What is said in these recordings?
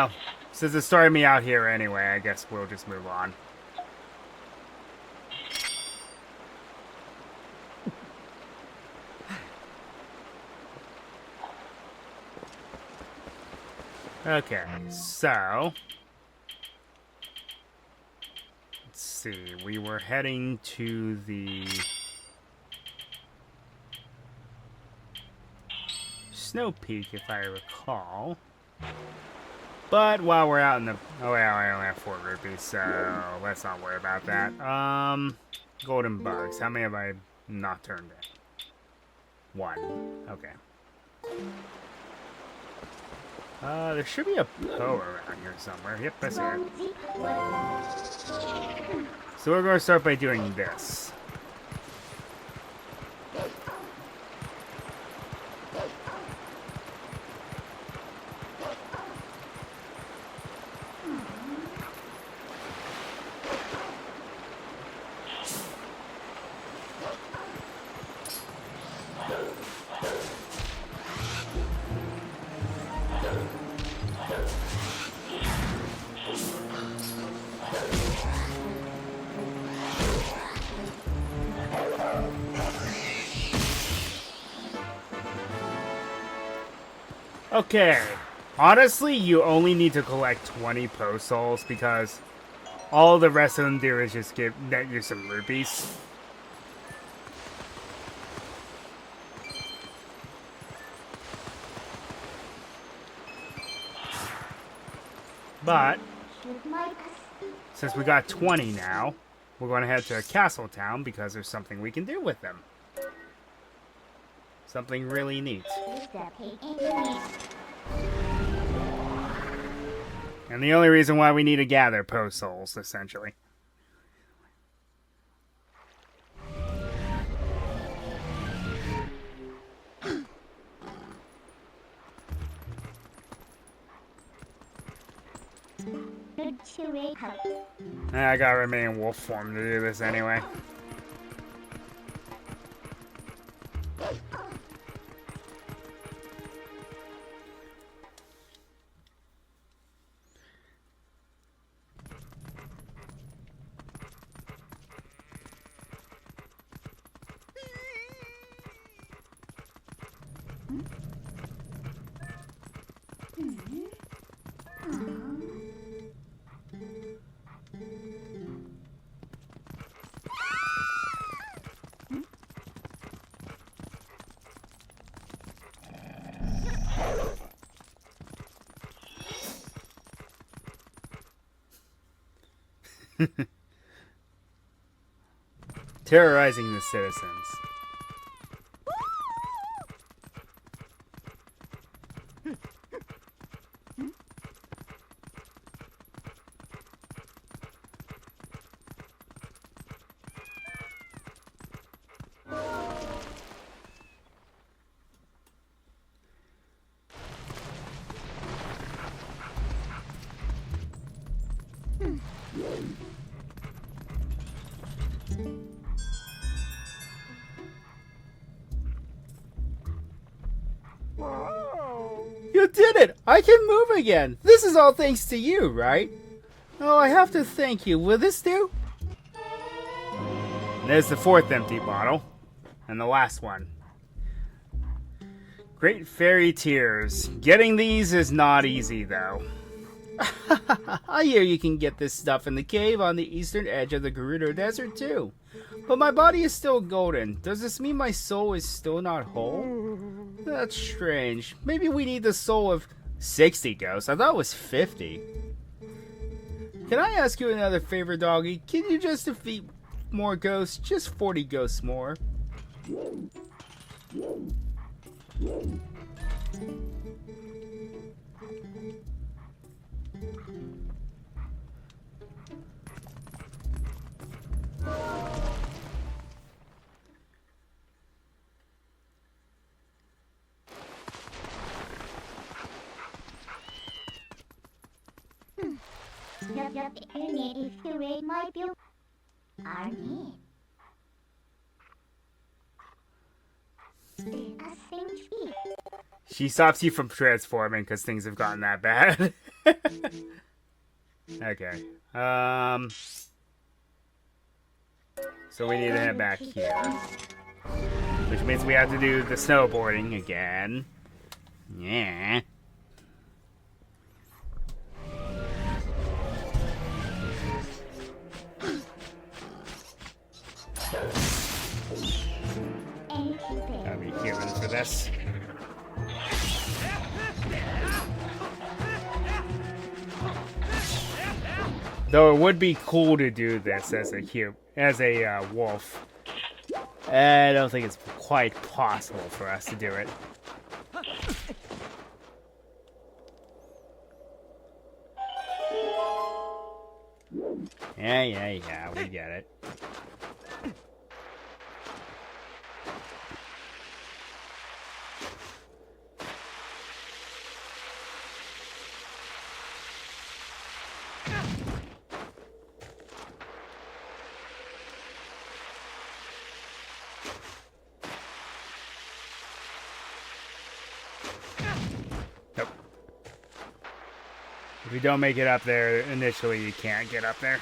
Well, since it started me out here anyway, I guess we'll just move on. Okay, so let's see. We were heading to the Snow Peak, if I recall. But while we're out in the... Oh, well, I only have 4 rupees, so let's not worry about that. Golden bugs. How many have I not turned in? 1. Okay. There should be a Poe around here somewhere. Yep, that's it. So we're going to start by doing this. Okay. Honestly, you only need to collect 20 Poe Souls because all the rest of them do is just net you some rupees. But since we got 20 now, we're going to head to Castle Town because there's something we can do with them. Something really neat. And the only reason why we need to gather Poe Souls, essentially. I gotta remain wolf form to do this anyway. Terrorizing the citizens. You did it! I can move again! This is all thanks to you, right? Oh, I have to thank you. Will this do? There's the 4th empty bottle. And the last one. Great fairy tears. Getting these is not easy, though. I hear you can get this stuff in the cave on the eastern edge of the Gerudo Desert, too. But my body is still golden. Does this mean my soul is still not whole? That's strange. Maybe we need the soul of 60 ghosts. I thought it was 50. Can I ask you another favor, doggy? Can you just defeat more ghosts? Just 40 ghosts more. She stops you from transforming because things have gotten that bad. Okay. So we need to head back here. Which means we have to do the snowboarding again. Yeah. Gotta be human for this. Though it would be cool to do this as a wolf. I don't think it's quite possible for us to do it. Yeah, we get it. Nope. If you don't make it up there initially, you can't get up there.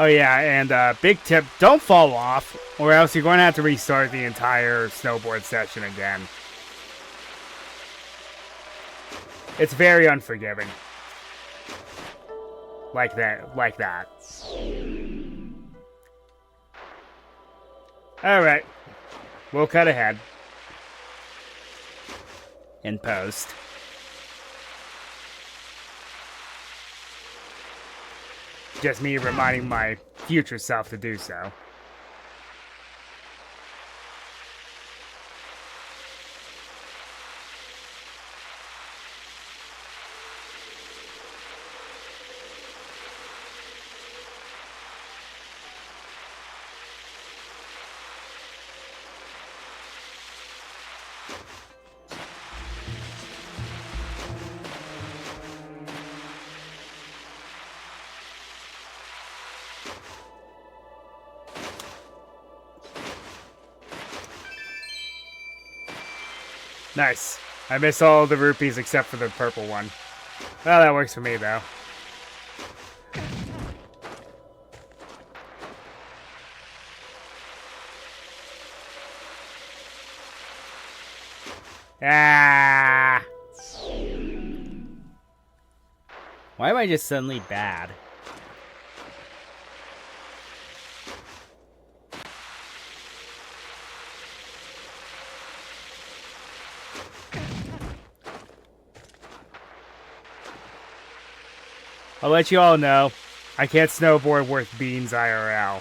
Oh yeah, and big tip, don't fall off, or else you're going to have to restart the entire snowboard session again. It's very unforgiving. Like that. Alright. We'll cut ahead. In post. Just me reminding my future self to do so. Nice. I miss all the rupees except for the purple one. Well, that works for me, though. Ah! Why am I just suddenly bad? I'll let you all know, I can't snowboard worth beans IRL.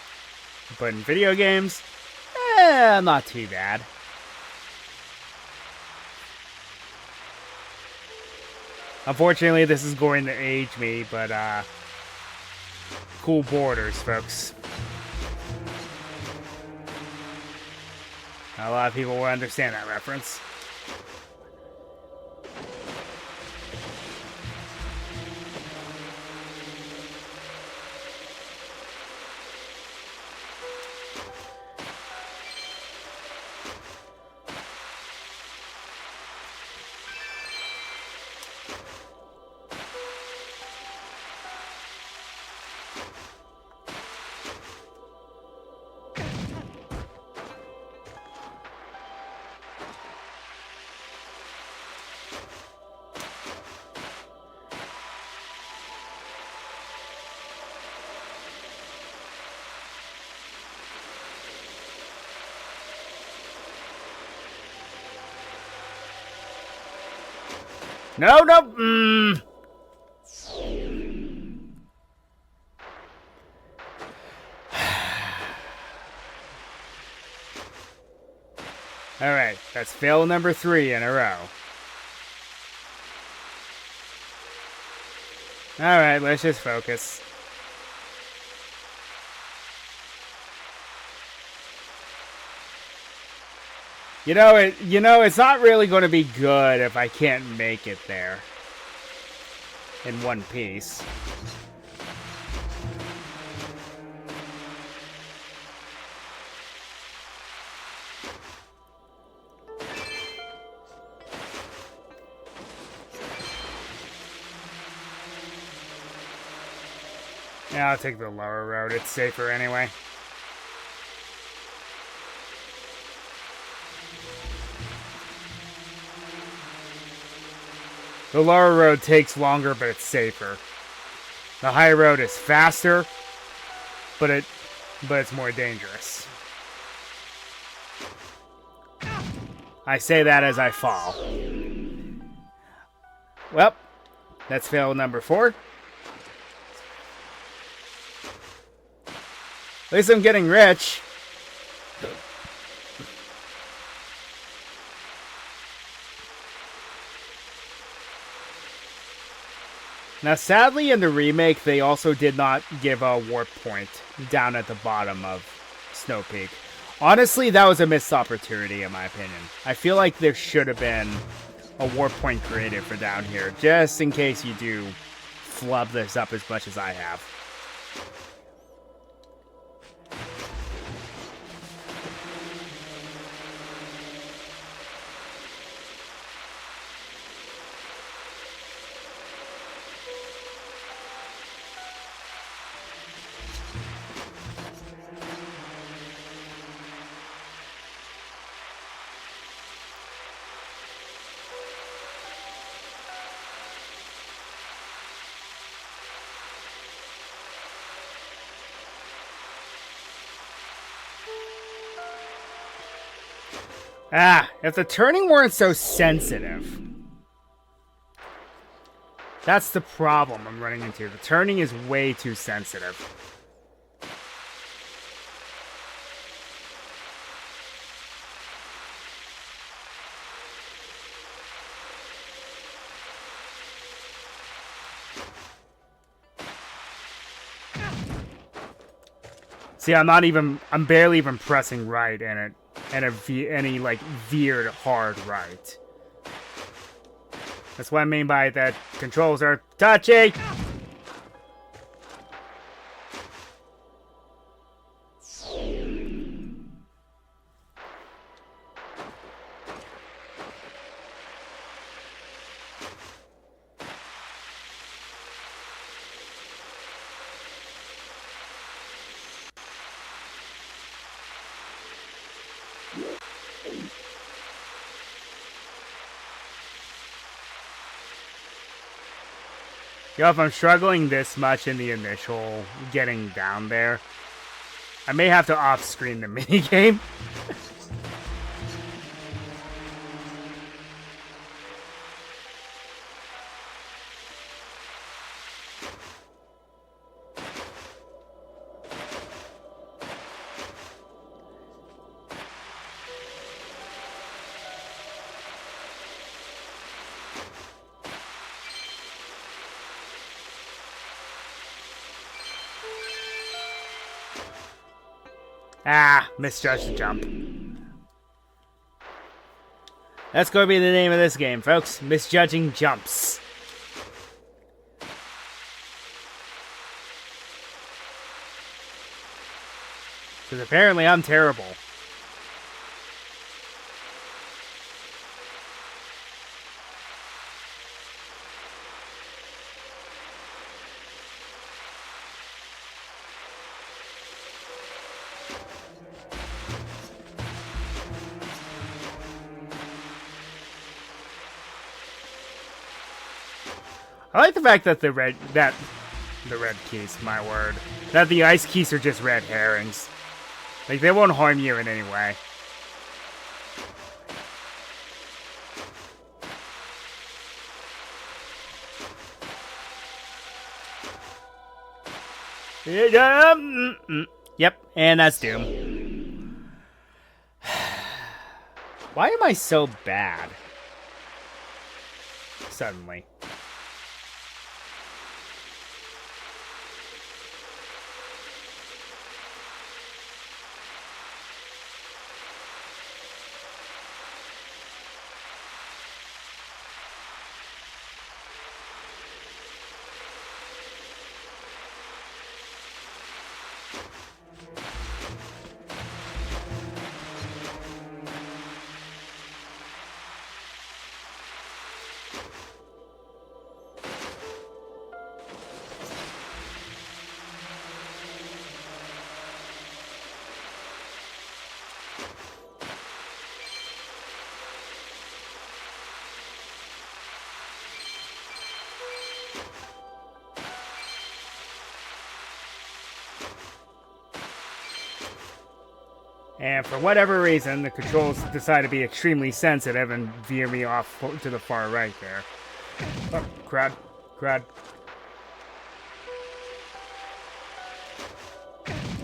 But in video games, not too bad. Unfortunately, this is going to age me, but cool borders, folks. Not a lot of people will understand that reference. No, no. Alright, that's fail number 3 in a row. Alright, let's just focus. You know, it's not really going to be good if I can't make it there in one piece. Yeah, I'll take the lower road. It's safer anyway. The lower road takes longer, but it's safer. The high road is faster, but it's more dangerous. I say that as I fall. Well, that's fail number 4. At least I'm getting rich. Now, sadly, in the remake, they also did not give a warp point down at the bottom of Snow Peak. Honestly, that was a missed opportunity, in my opinion. I feel like there should have been a warp point created for down here, just in case you do flub this up as much as I have. Ah, if the turning weren't so sensitive. That's the problem I'm running into. The turning is way too sensitive. See, I'm barely even pressing right in it. And any like veered hard right. That's what I mean by that controls are touchy. Yo, if I'm struggling this much in the initial getting down there, I may have to off-screen the minigame. Ah, misjudged the jump. That's going to be the name of this game, folks. Misjudging jumps. Because apparently I'm terrible. I like the fact that the red keys, my word, that the ice keys are just red herrings. Like, they won't harm you in any way. Yep, and that's Doom. Why am I so bad? Suddenly. And for whatever reason, the controls decide to be extremely sensitive and veer me off to the far right there. Oh, crud. Crud.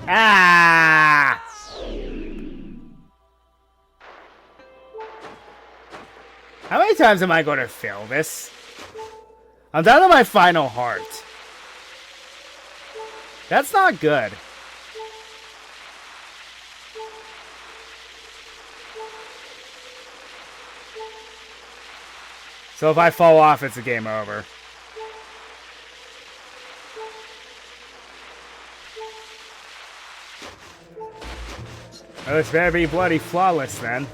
Ah! How many times am I going to fail this? I'm down to my final heart. That's not good. So if I fall off, it's a game over. Well, this better be bloody flawless then.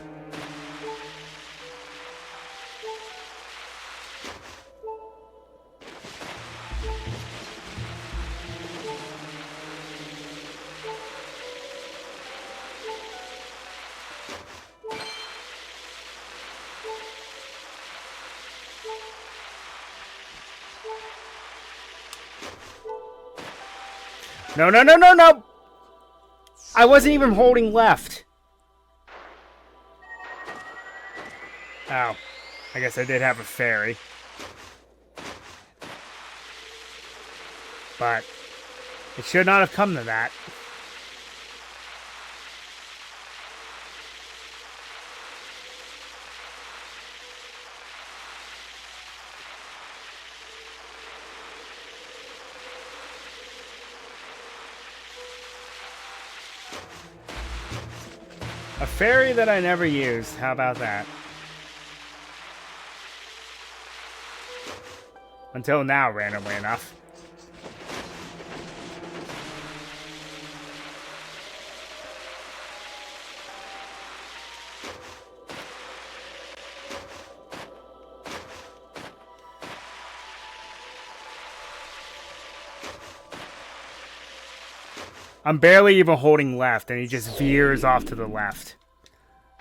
No, no, no, no, no! I wasn't even holding left. Oh. I guess I did have a fairy. But it should not have come to that. A fairy that I never used. How about that? Until now, randomly enough. I'm barely even holding left, and he just veers off to the left.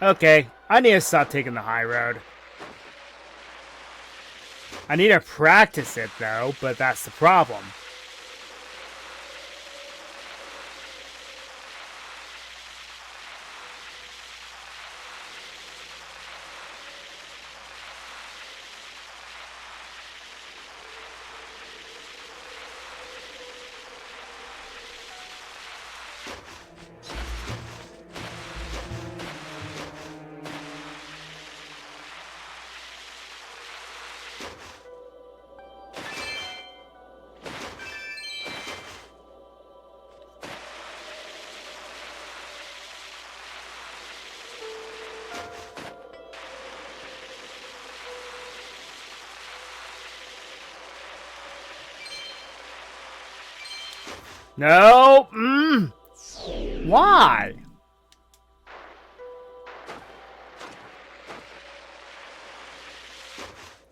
Okay, I need to stop taking the high road. I need to practice it, though, but that's the problem. No! Why?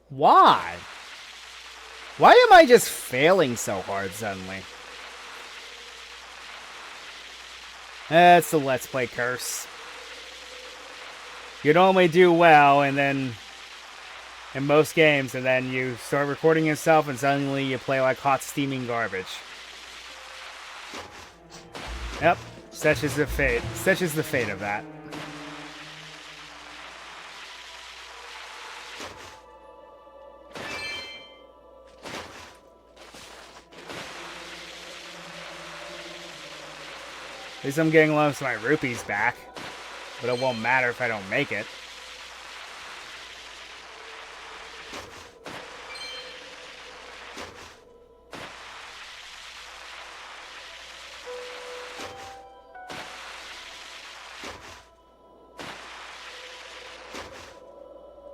Why? Why am I just failing so hard suddenly? That's the Let's Play curse. You normally do well, and then in most games, and then you start recording yourself, and suddenly you play like hot steaming garbage. Yep, such is the fate. Such is the fate of that. least I'm getting most of my rupees back. But it won't matter if I don't make it.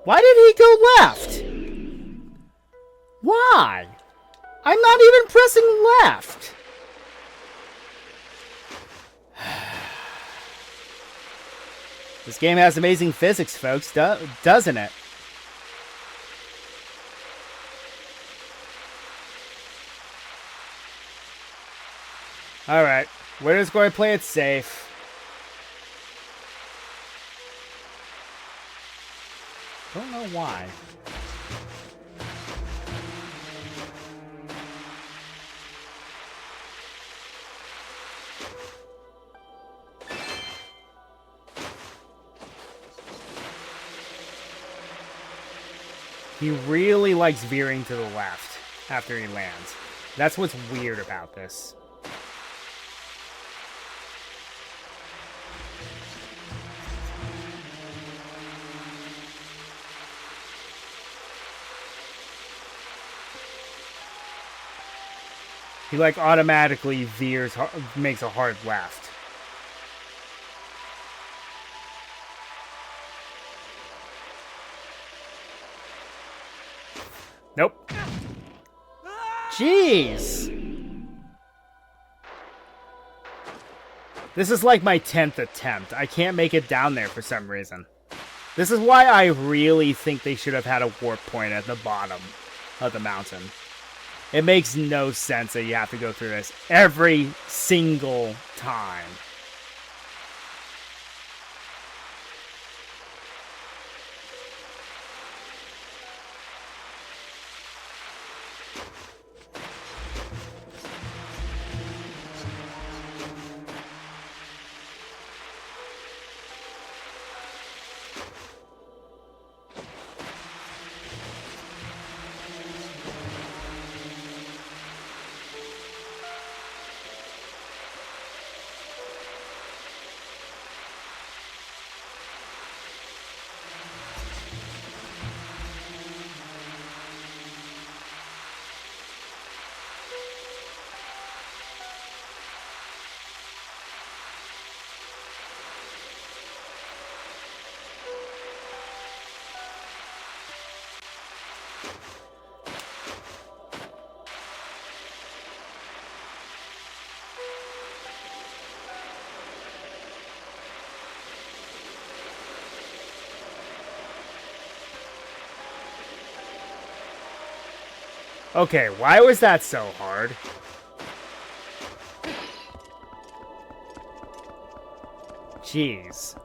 Why did he go left? Why? I'm not even pressing left. This game has amazing physics, folks, doesn't it? Alright, we're just going to play it safe. Don't know why. He really likes veering to the left after he lands. That's what's weird about this. He like automatically veers, makes a hard left. Nope. Jeez. This is like my 10th attempt. I can't make it down there for some reason. This is why I really think they should have had a warp point at the bottom of the mountain. It makes no sense that you have to go through this every single time. Okay, why was that so hard? Jeez.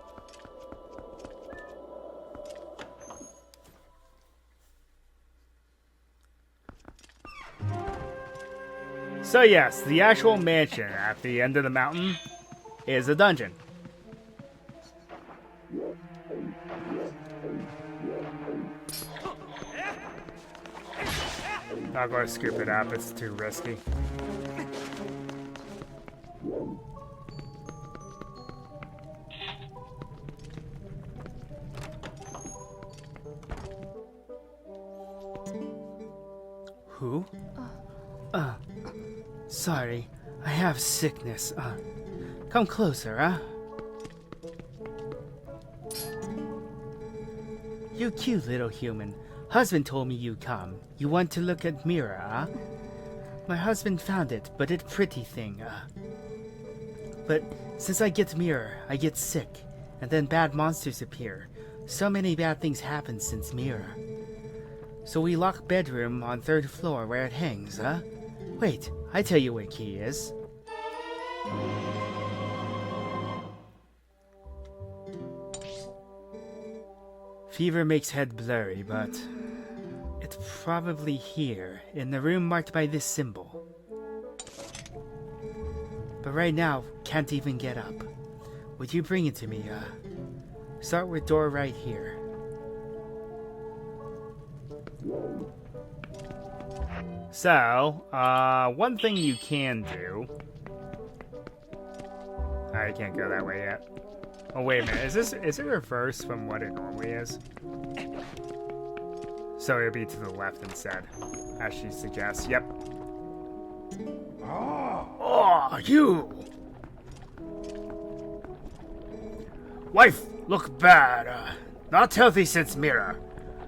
So yes, the actual mansion at the end of the mountain is a dungeon. Not going to scoop it up, it's too risky. Who? Sorry, I have sickness. Come closer, huh? You cute little human. Husband told me you come. You want to look at mirror, huh? My husband found it, but it pretty thing, But since I get mirror, I get sick, and then bad monsters appear. So many bad things happen since mirror. So we lock bedroom on 3rd floor where it hangs, huh? Wait, I tell you where key is. Fever makes head blurry, but it's probably here, in the room marked by this symbol. But right now, can't even get up. Would you bring it to me, Start with door right here. So, one thing you can do... I can't go that way yet. Oh, wait a minute. Is it reversed from what it normally is? So it'll be to the left instead, as she suggests. Yep. Oh, you! Wife, look bad. Not healthy since Mira.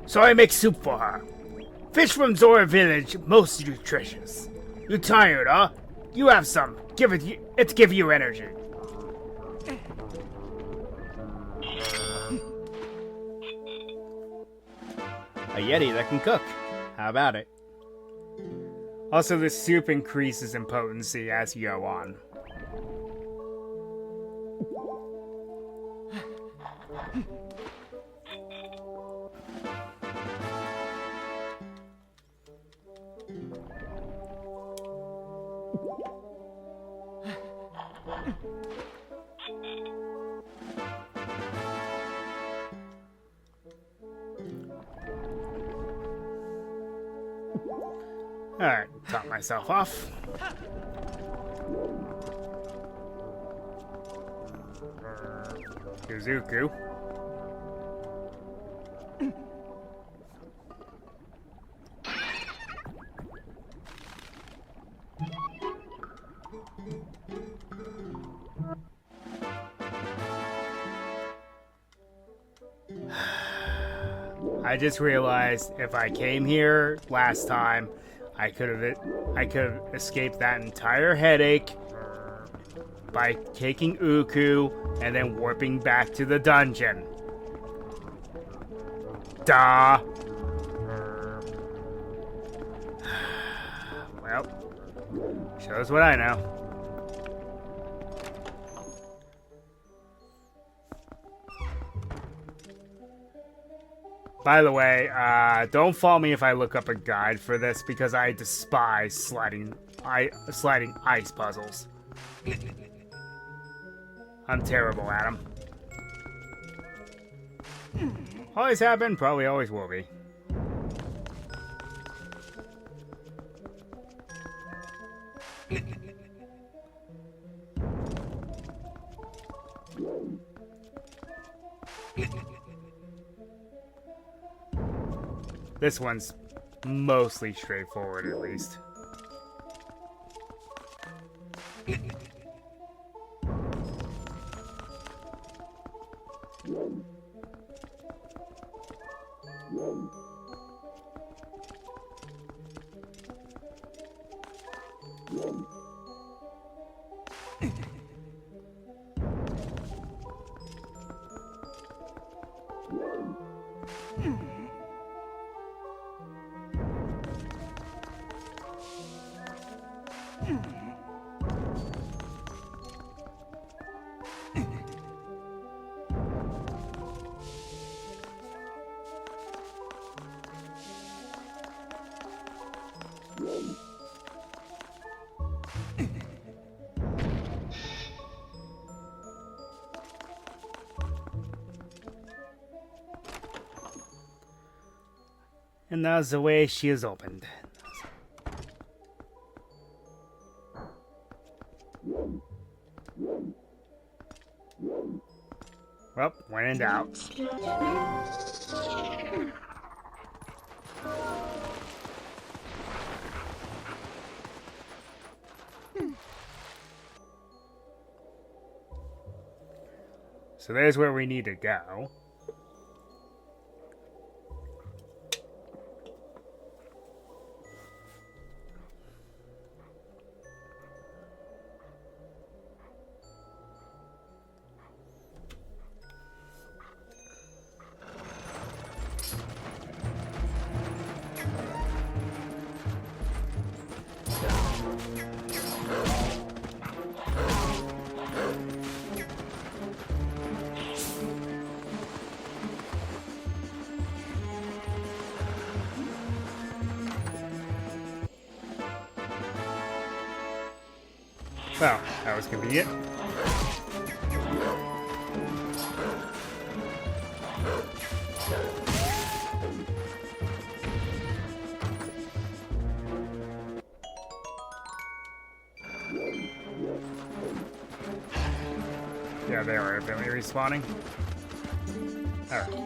So I make soup for her. Fish from Zora village, most nutritious. You tired, huh? You have some. Give it give you energy. A Yeti that can cook. How about it? Also, the soup increases in potency as you go on. Alright, top myself off. Yuzuku. I just realized if I came here last time, I could have escaped that entire headache by taking Uku and then warping back to the dungeon. Duh. Well, shows what I know. By the way, don't follow me if I look up a guide for this because I despise sliding ice puzzles. I'm terrible at them. Always have been, probably always will be. This one's mostly straightforward, at least. And that's the way she is opened. Well, when in doubt. So there's where we need to go. Well, that was convenient. Yeah, they are apparently respawning. Alright.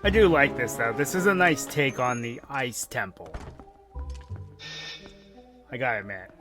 I do like this, though. This is a nice take on the Ice Temple. I gotta admit.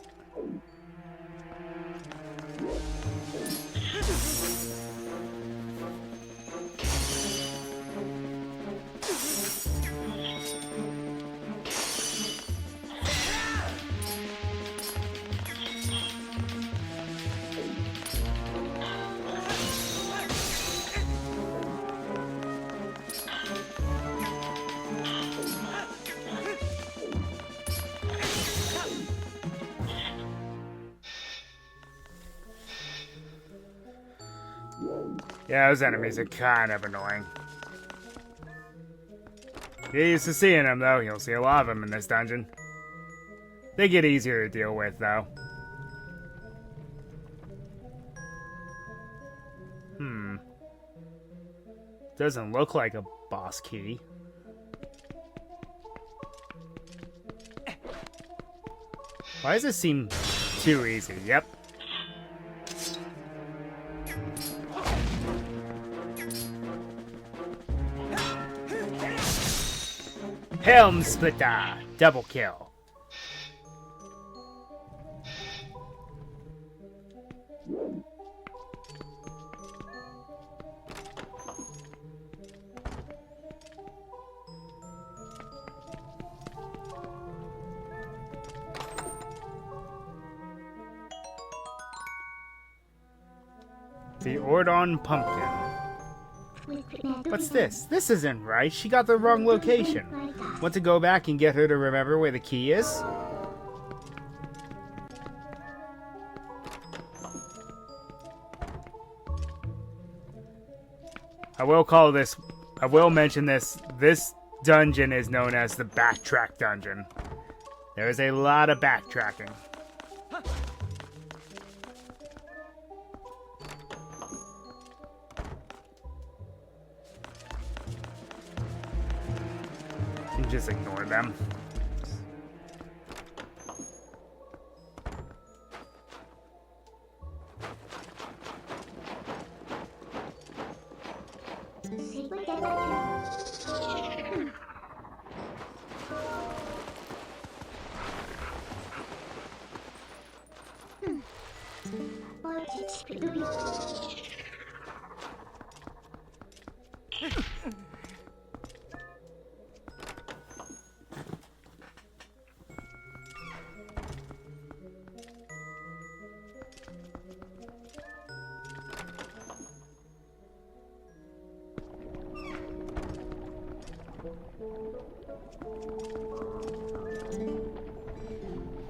Yeah, those enemies are kind of annoying. Get used to seeing them, though. You'll see a lot of them in this dungeon. They get easier to deal with, though. Doesn't look like a boss key. Why does it seem too easy? Yep. Helm Splitter! Double kill. The Ordon Pumpkin. What's this? This isn't right. She got the wrong location. Want to go back and get her to remember where the key is? I will mention this. This dungeon is known as the Backtrack Dungeon. There is a lot of backtracking. Just ignore them.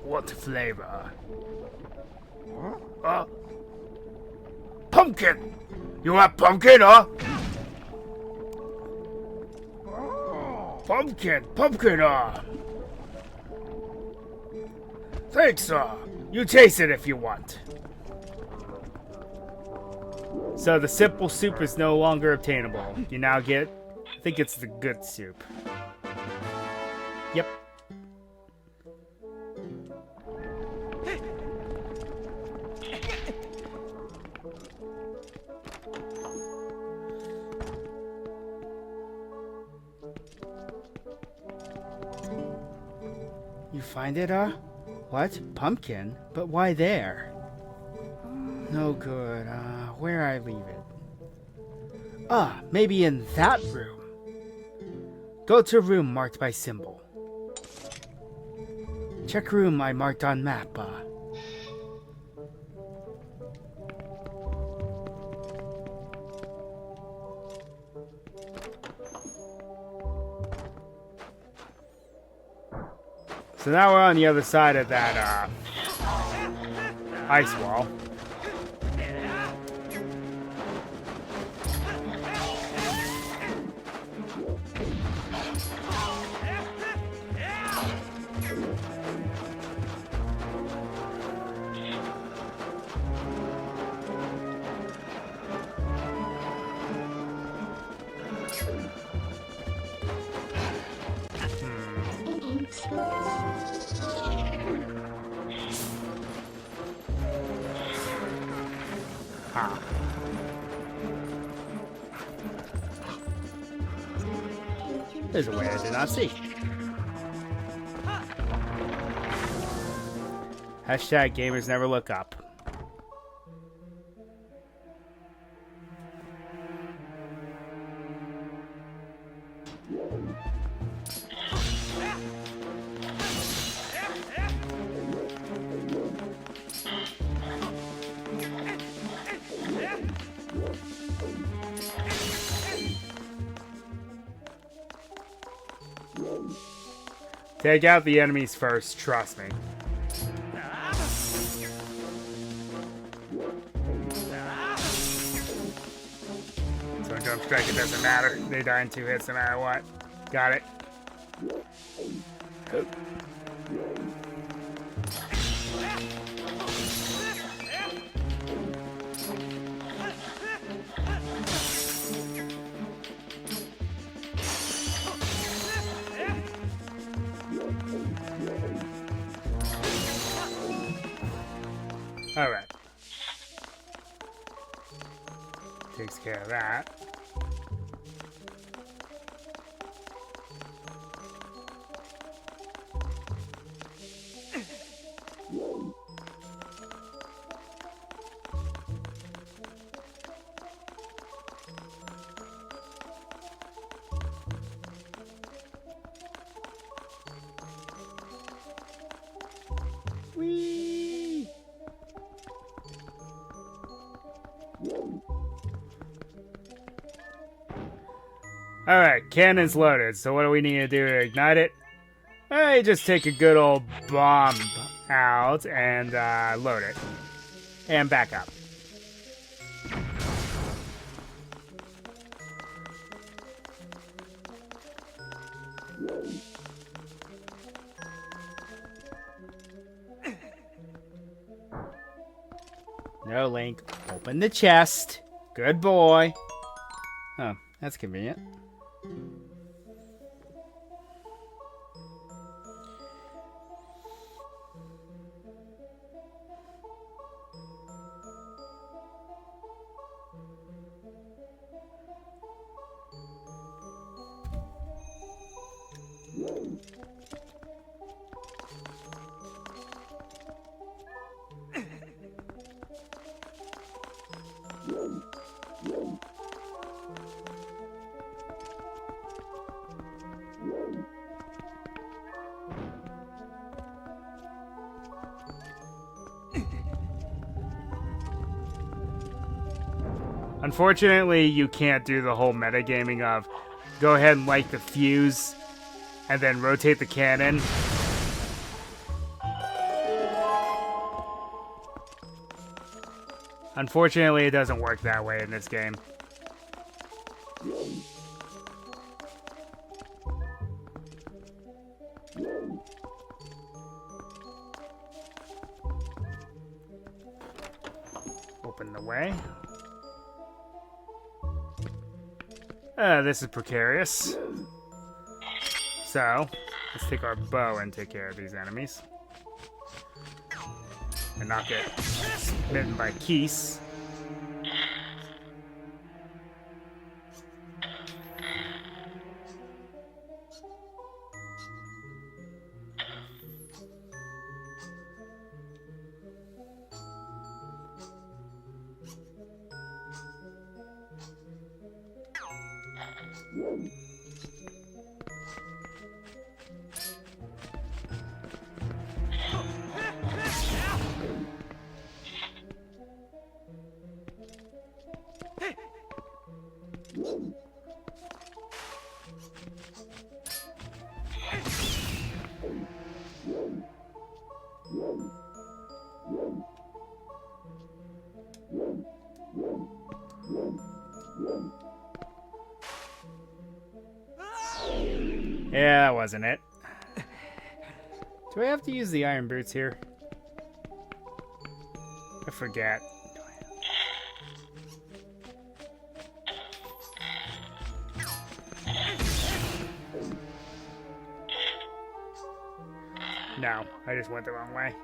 What flavor? Pumpkin! You want pumpkin, huh? Pumpkin, Thanks, you taste it if you want. So the simple soup is no longer obtainable. You now get, I think it's the good soup. Yep. You find it, What? Pumpkin? But why there? No good. Where I leave it? Maybe in that room. Go to room marked by symbol. Check room I marked on map, So now we're on the other side of that, ice wall. Ha. There's a way I did not see. Hashtag gamers never look up. Take out the enemies first, trust me. So jump strike, it doesn't matter. They die in 2 hits no matter what. Got it. Oh. All right. Takes care of that. Whee! Alright, cannon's loaded, so what do we need to do to ignite it? Alright, just take a good old bomb out and load it. And back up. No, Link. Open the chest. Good boy. Oh, that's convenient. Unfortunately, you can't do the whole metagaming of go ahead and light the fuse and then rotate the cannon. Unfortunately, it doesn't work that way in this game. Open the way. This is precarious. So, let's take our bow and take care of these enemies. And not get smitten by Keese. Yeah, that wasn't it. Do I have to use the iron boots here? I forget. No, I just went the wrong way.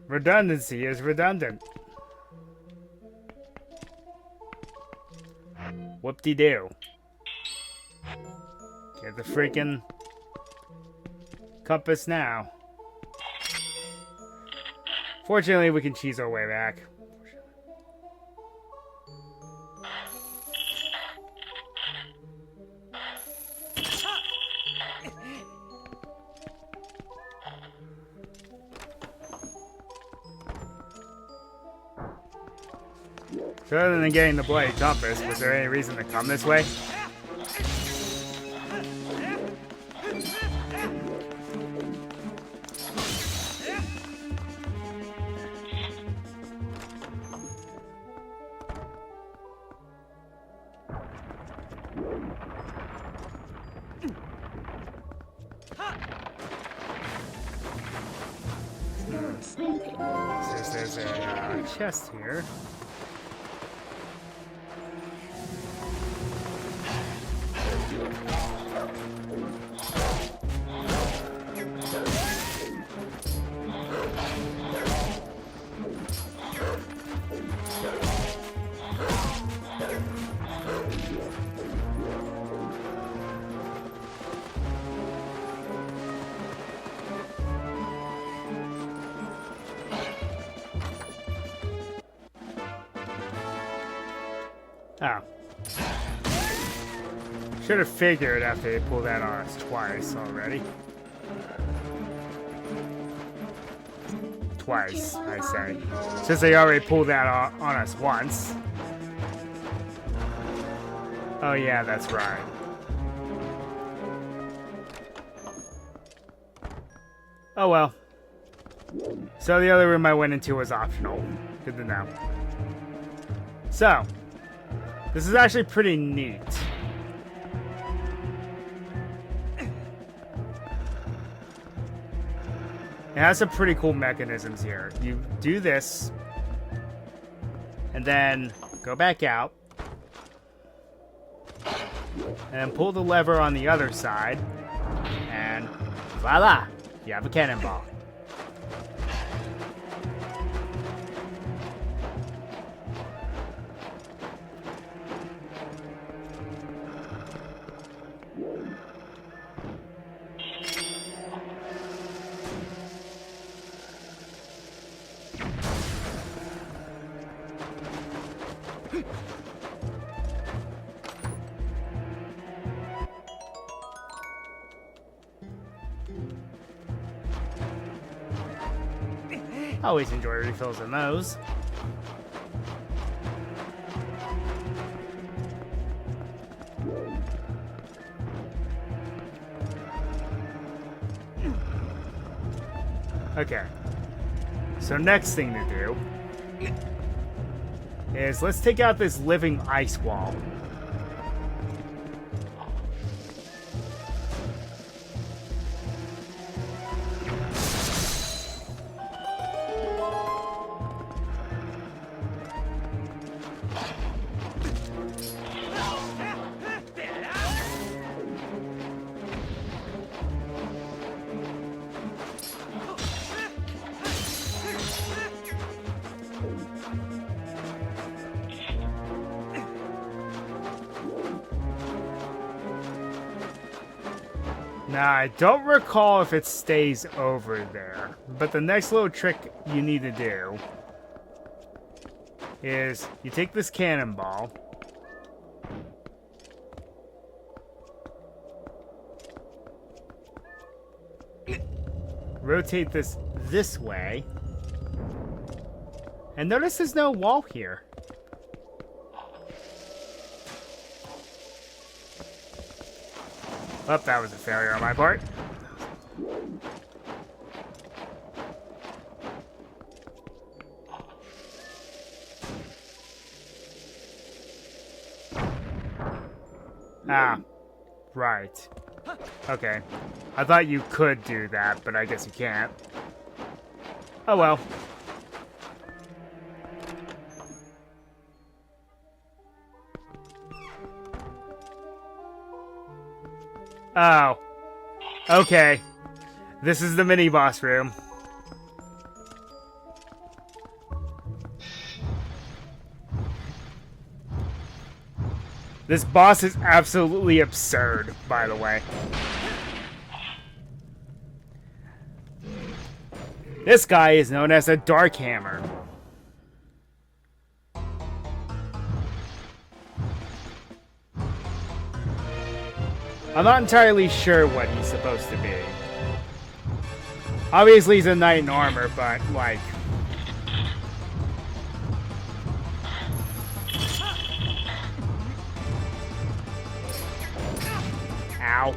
Redundancy is redundant. Whoop-de-doo. Get the freaking compass now. Fortunately, we can cheese our way back. So other than getting the bloody compass, was there any reason to come this way? There's a chest here. Oh. Should have figured after they pulled that on us twice already. Twice, I say. Since they already pulled that on us once. Oh yeah, that's right. Oh well. So the other room I went into was optional. Good to know. So, this is actually pretty neat. It has some pretty cool mechanisms here. You do this, and then go back out, and then pull the lever on the other side, and voila, you have a cannonball. Always enjoy refills in those. Okay. So next thing to do is let's take out this living ice wall. Now, I don't recall if it stays over there, but the next little trick you need to do is you take this cannonball, rotate this way, and notice there's no wall here. Oh, that was a failure on my part. Ah, right. Okay. I thought you could do that, but I guess you can't. Oh well. Oh. Okay. This is the mini-boss room. This boss is absolutely absurd, by the way. This guy is known as a Dark Hammer. I'm not entirely sure what he's supposed to be. Obviously he's a knight in armor, but like... Ow.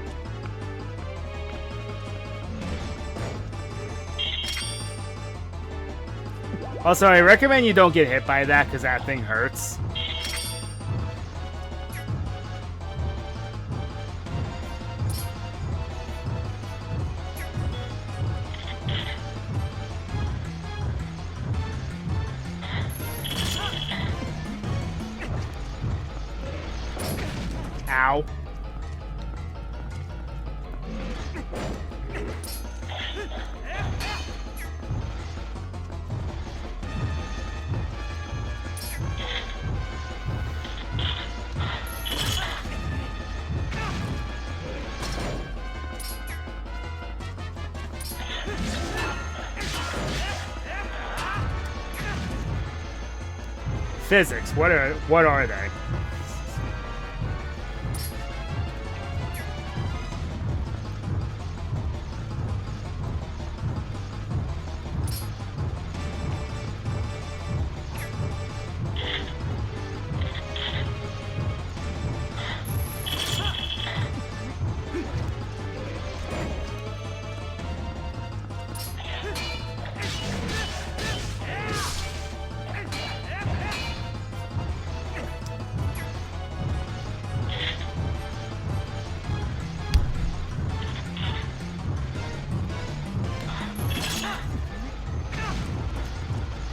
Also, I recommend you don't get hit by that because that thing hurts. Ow. Physics, what are they?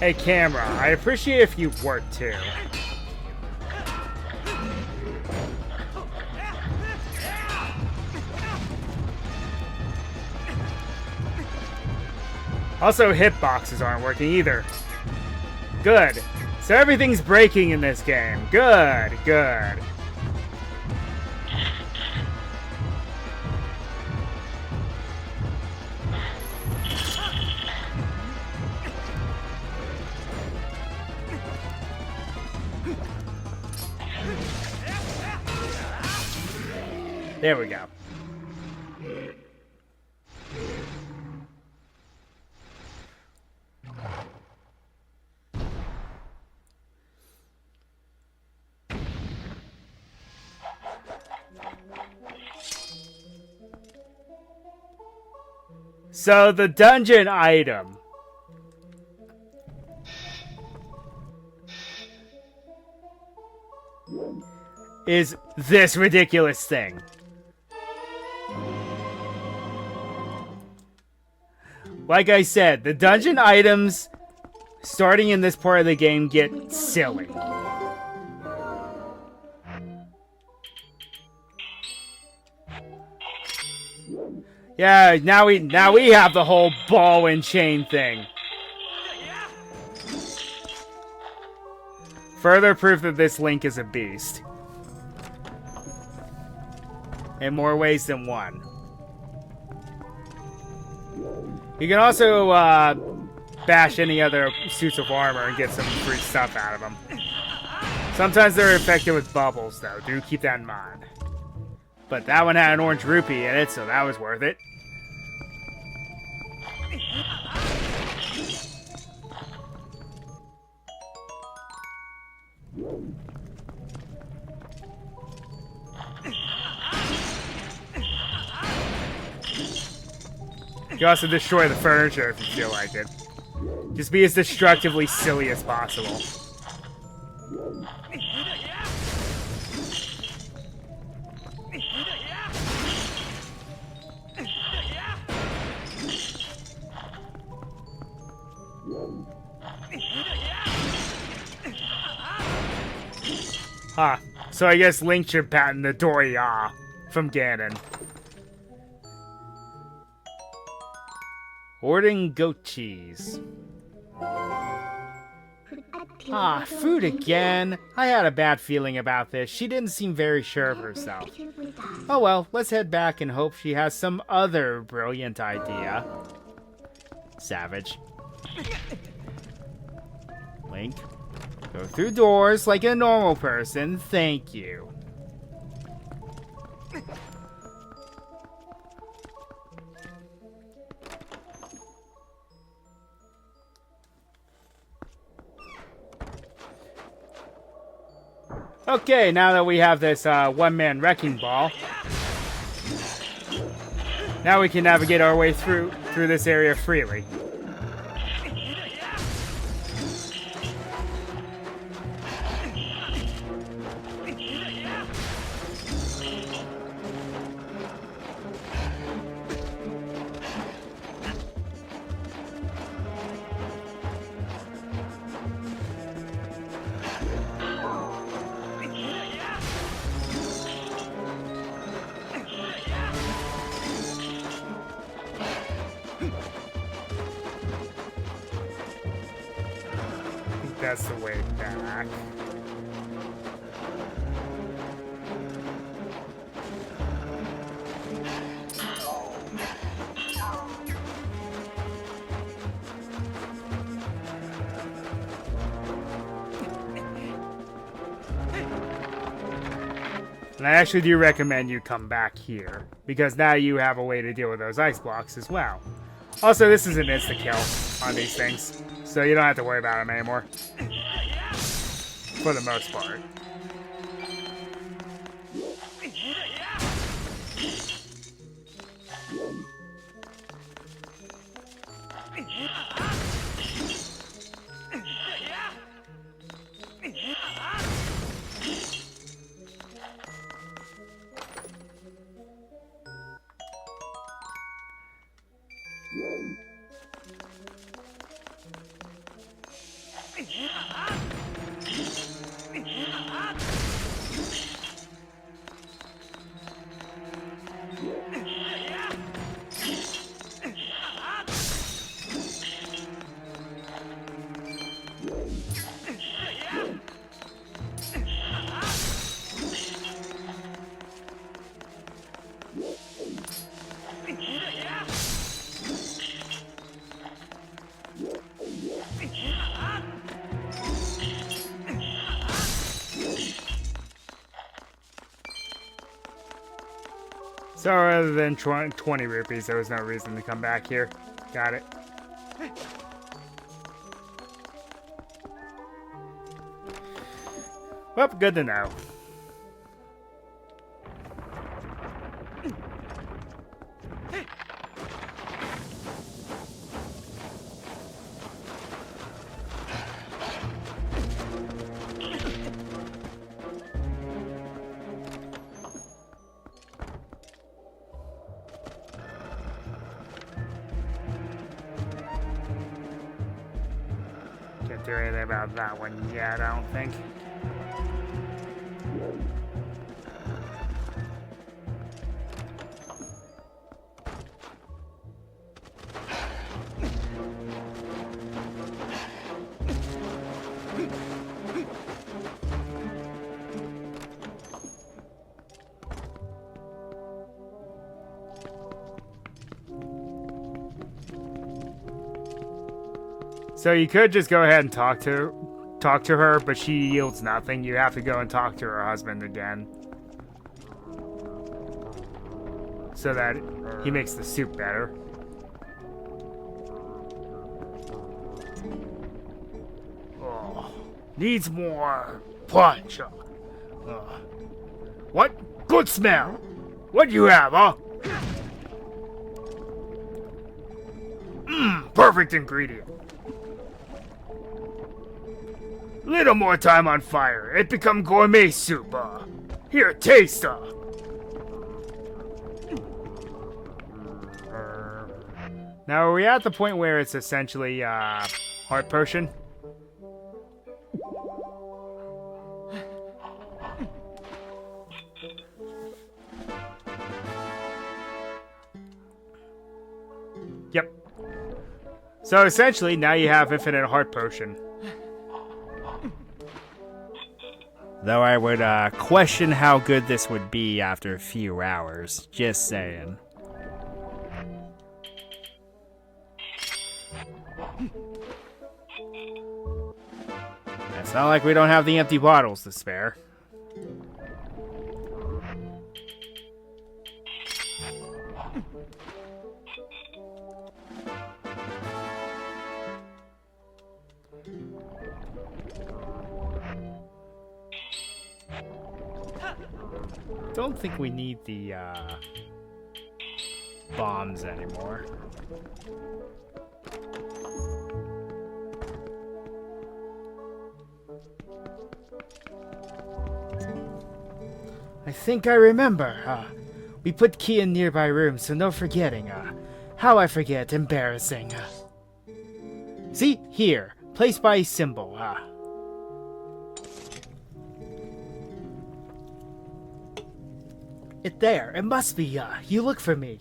Hey, camera, I appreciate if you work too. Also, hitboxes aren't working either. Good. So everything's breaking in this game. Good, good. There we go. So the dungeon item is this ridiculous thing. Like I said, the dungeon items starting in this part of the game get silly. Yeah, now we have the whole ball and chain thing. Further proof that this Link is a beast. In more ways than one. You can also bash any other suits of armor and get some free stuff out of them. Sometimes they're affected with bubbles, though. Do keep that in mind. But that one had an orange rupee in it, so that was worth it. You can also destroy the furniture if you feel like it. Just be as destructively silly as possible. Huh. So I guess Link should patent the Doya from Ganon. Hoarding goat cheese. Ah, food again. I had a bad feeling about this. She didn't seem very sure of herself. Oh well, let's head back and hope she has some other brilliant idea. Savage. Link, go through doors like a normal person. Thank you. Okay, now that we have this one-man wrecking ball, now we can navigate our way through this area freely. That's the way back. And I actually do recommend you come back here, because now you have a way to deal with those ice blocks as well. Also, this is an insta-kill on these things, so you don't have to worry about them anymore. For the most part. So rather than 20 rupees, there was no reason to come back here. Got it. Well, good to know. Can't do anything about that one yet, I don't think. So you could just go ahead and talk to her, but she yields nothing. You have to go and talk to her husband again, so that he makes the soup better. Oh, needs more punch. What? Good smell. What do you have, huh? Perfect ingredient. Little more time on fire. It become gourmet soup. Here, taste. Now, are we at the point where it's essentially heart potion? Yep. So essentially, now you have infinite heart potion. Though I would question how good this would be after a few hours. Just saying. It's not like we don't have the empty bottles to spare. Don't think we need the bombs anymore. I think I remember. We put key in nearby rooms, so no forgetting. How I forget? Embarrassing. See? Here. Placed by symbol. It there. It must be. You look for me.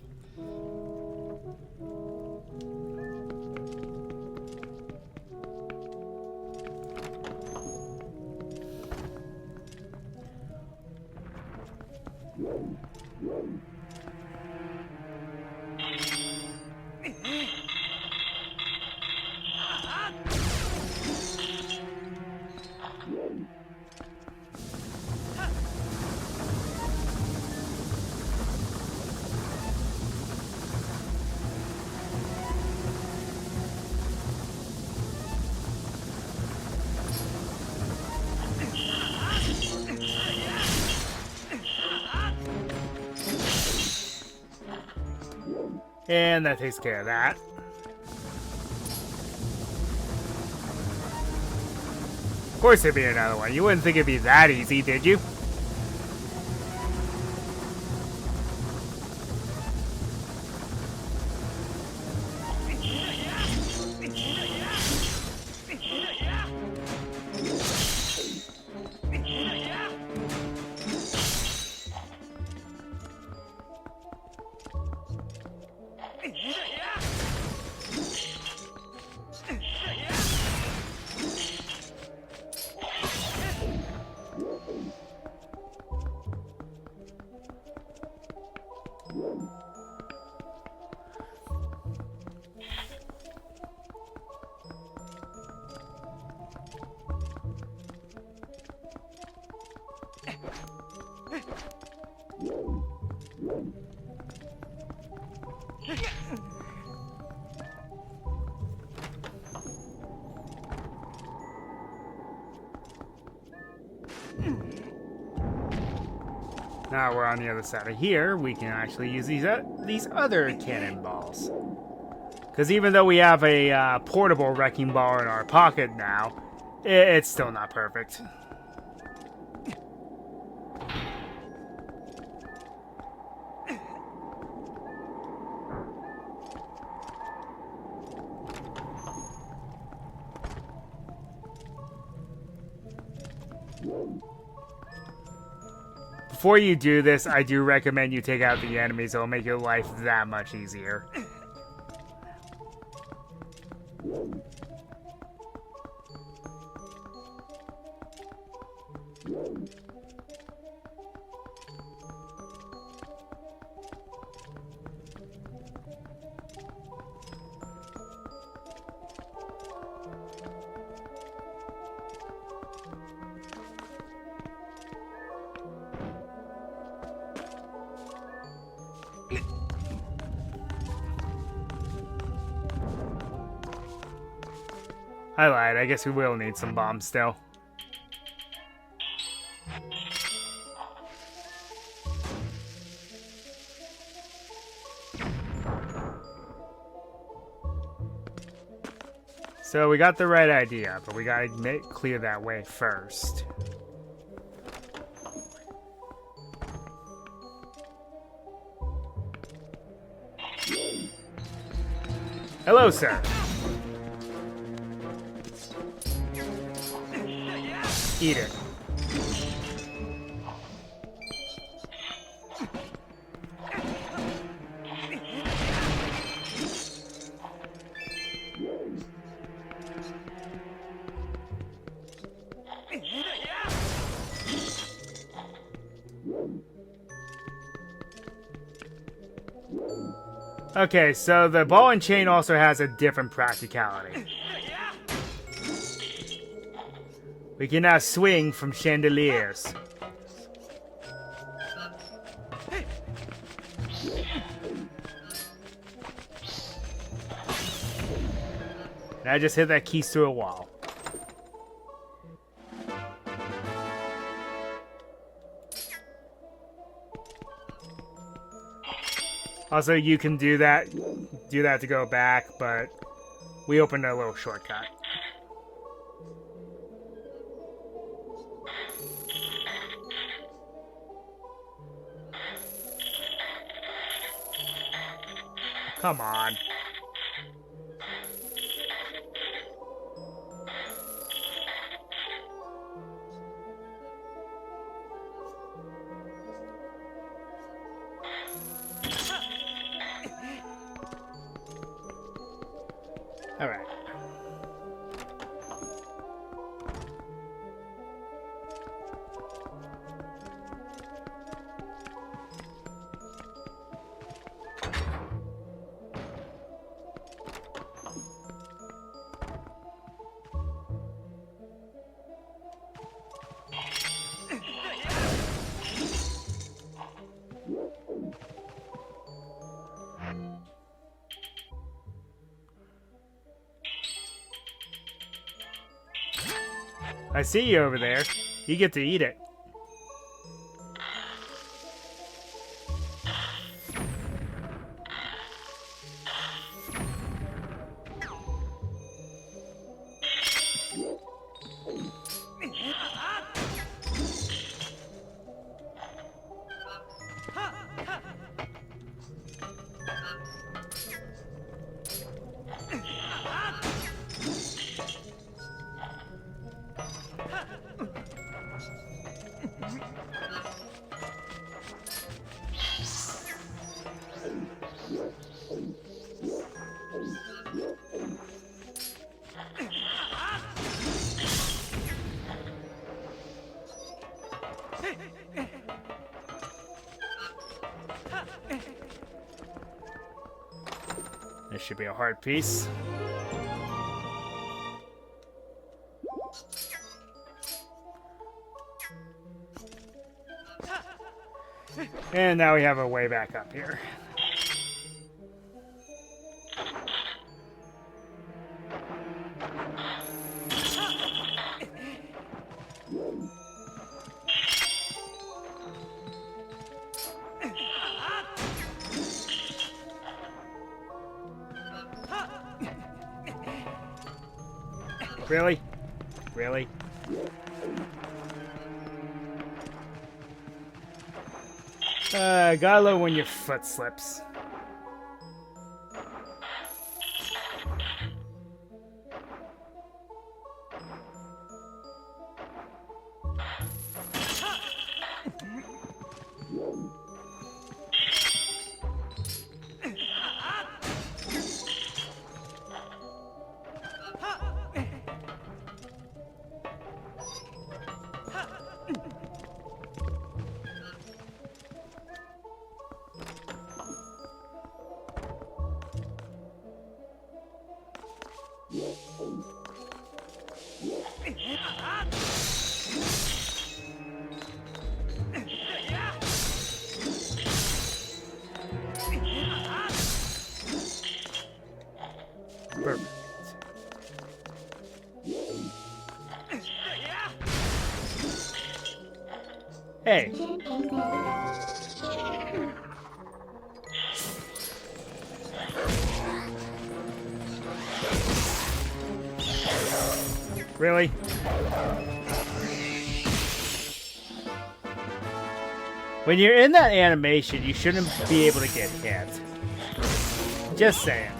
And that takes care of that. Of course there'd be another one. You wouldn't think it'd be that easy, did you? Now we're on the other side of here, we can actually use these other cannonballs. Because even though we have a portable wrecking ball in our pocket now, it's still not perfect. Before you do this, I do recommend you take out the enemies. It'll make your life that much easier. I lied. I guess we will need some bombs still. So we got the right idea, but we gotta clear that way first. Hello, sir. Eat it. Okay, so the ball and chain also has a different practicality. We can now swing from chandeliers. And I just hit that keys through a wall. Also, you can do that to go back, but we opened a little shortcut. Come on. All right. I see you over there. You get to eat it. This should be a hard piece. And now we have a way back up here. Really? Really? Gotta love when your foot slips. Hey. Really? When you're in that animation, you shouldn't be able to get hit. Just saying.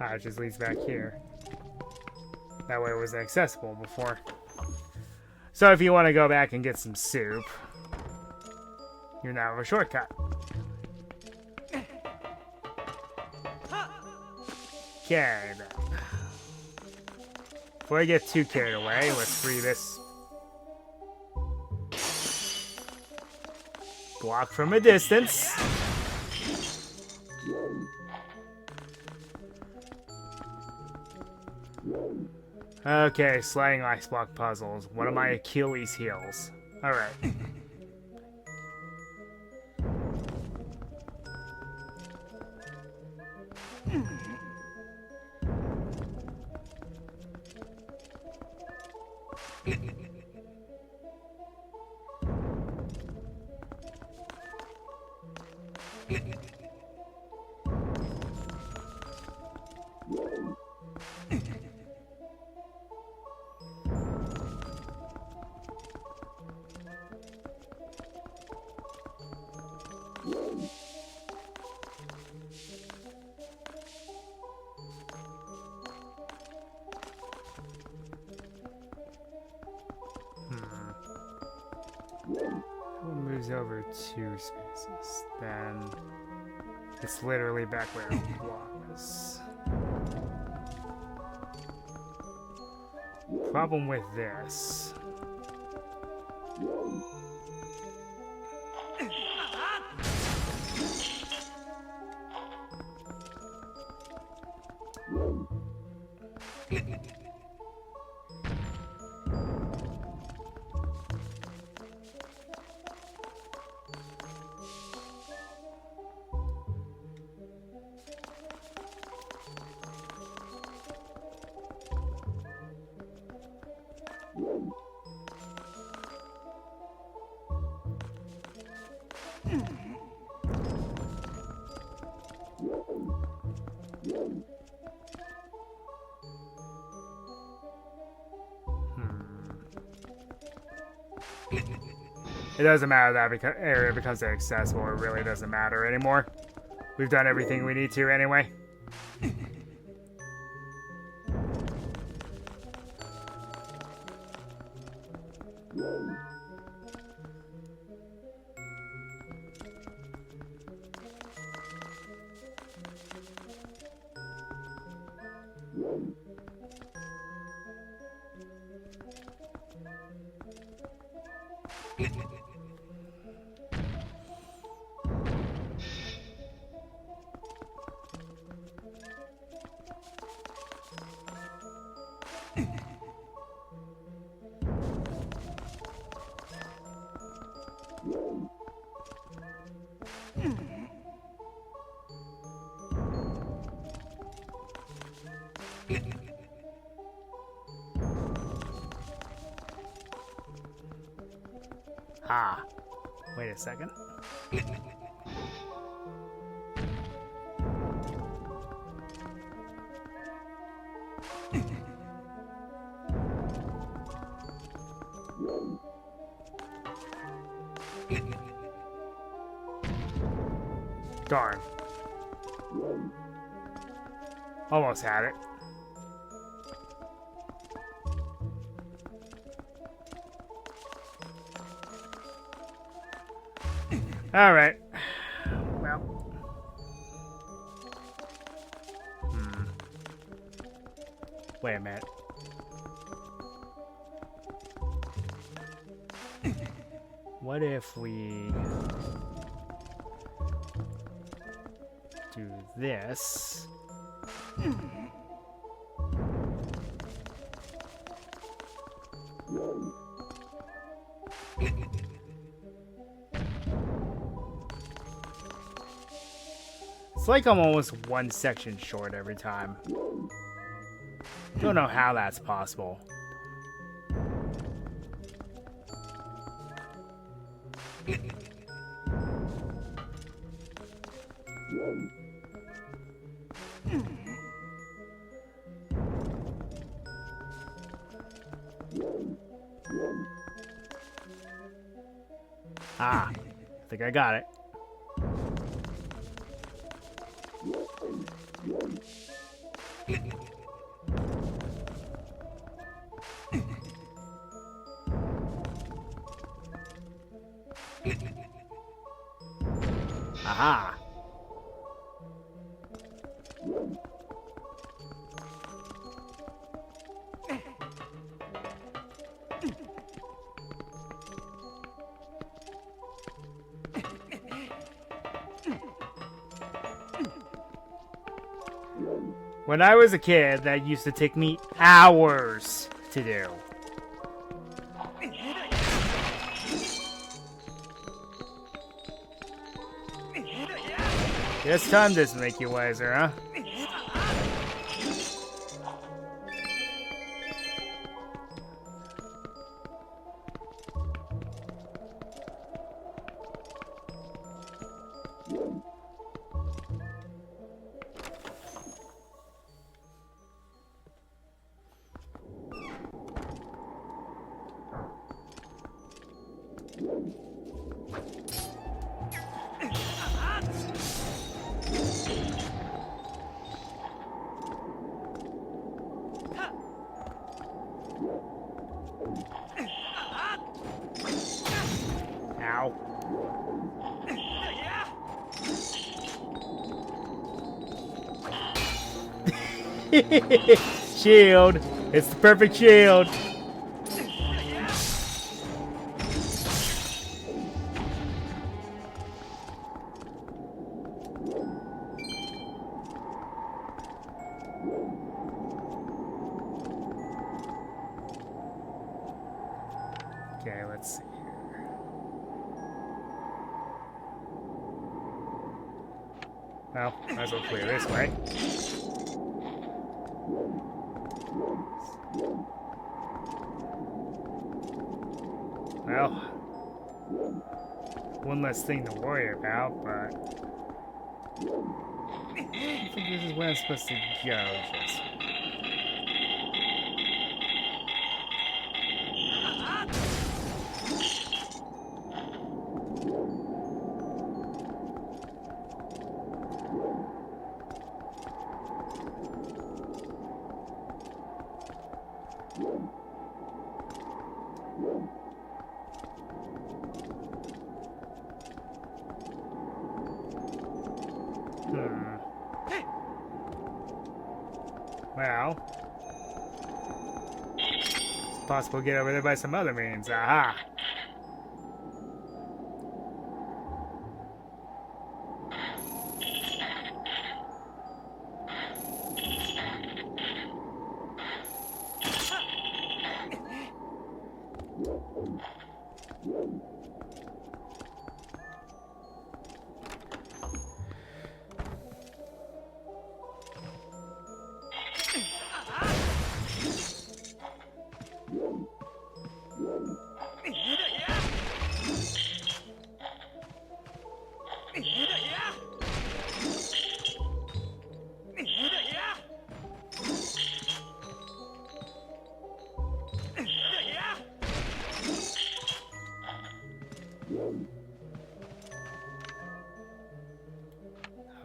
Ah, it just leads back here. That way it was accessible before. So if you want to go back and get some soup, you now have a shortcut. Okay, then. Before I get too carried away, let's free this block from a distance. Okay, sliding ice block puzzles. One of my Achilles heels. Alright. Moves over 2 spaces, then it's literally back where it was. Problem with this. It doesn't matter that area becomes accessible. It really doesn't matter anymore. We've done everything we need to anyway. Ah, wait a second. Darn. Almost had it. All right. Well. Wait a minute. What if we do this? It's like I'm almost one section short every time. Don't know how that's possible. Ah, I think I got it. Aha. When I was a kid, that used to take me hours to do. Guess time doesn't make you wiser, huh? Ow. Shield. It's the perfect shield. Okay, let's see here. Well, might as well clear this way. Well, one less thing to worry about, but I think this is where I'm supposed to go. Yes. Well, it's possible to get over there by some other means. Aha!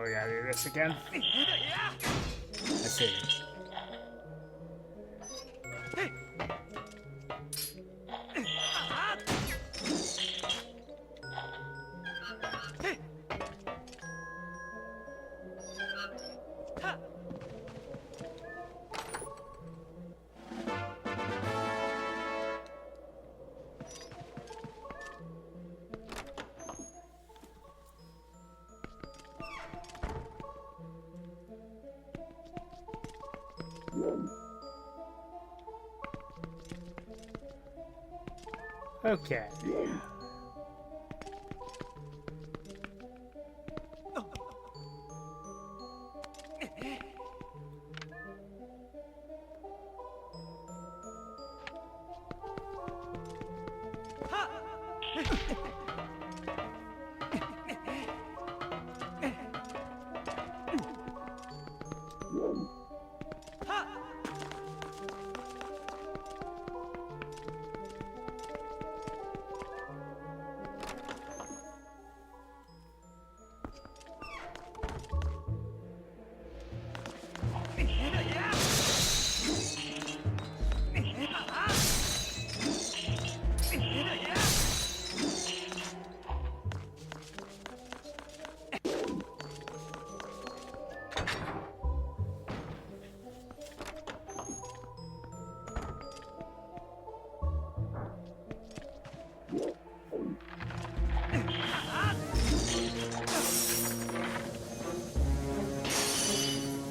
we gotta do this again. I see. Okay.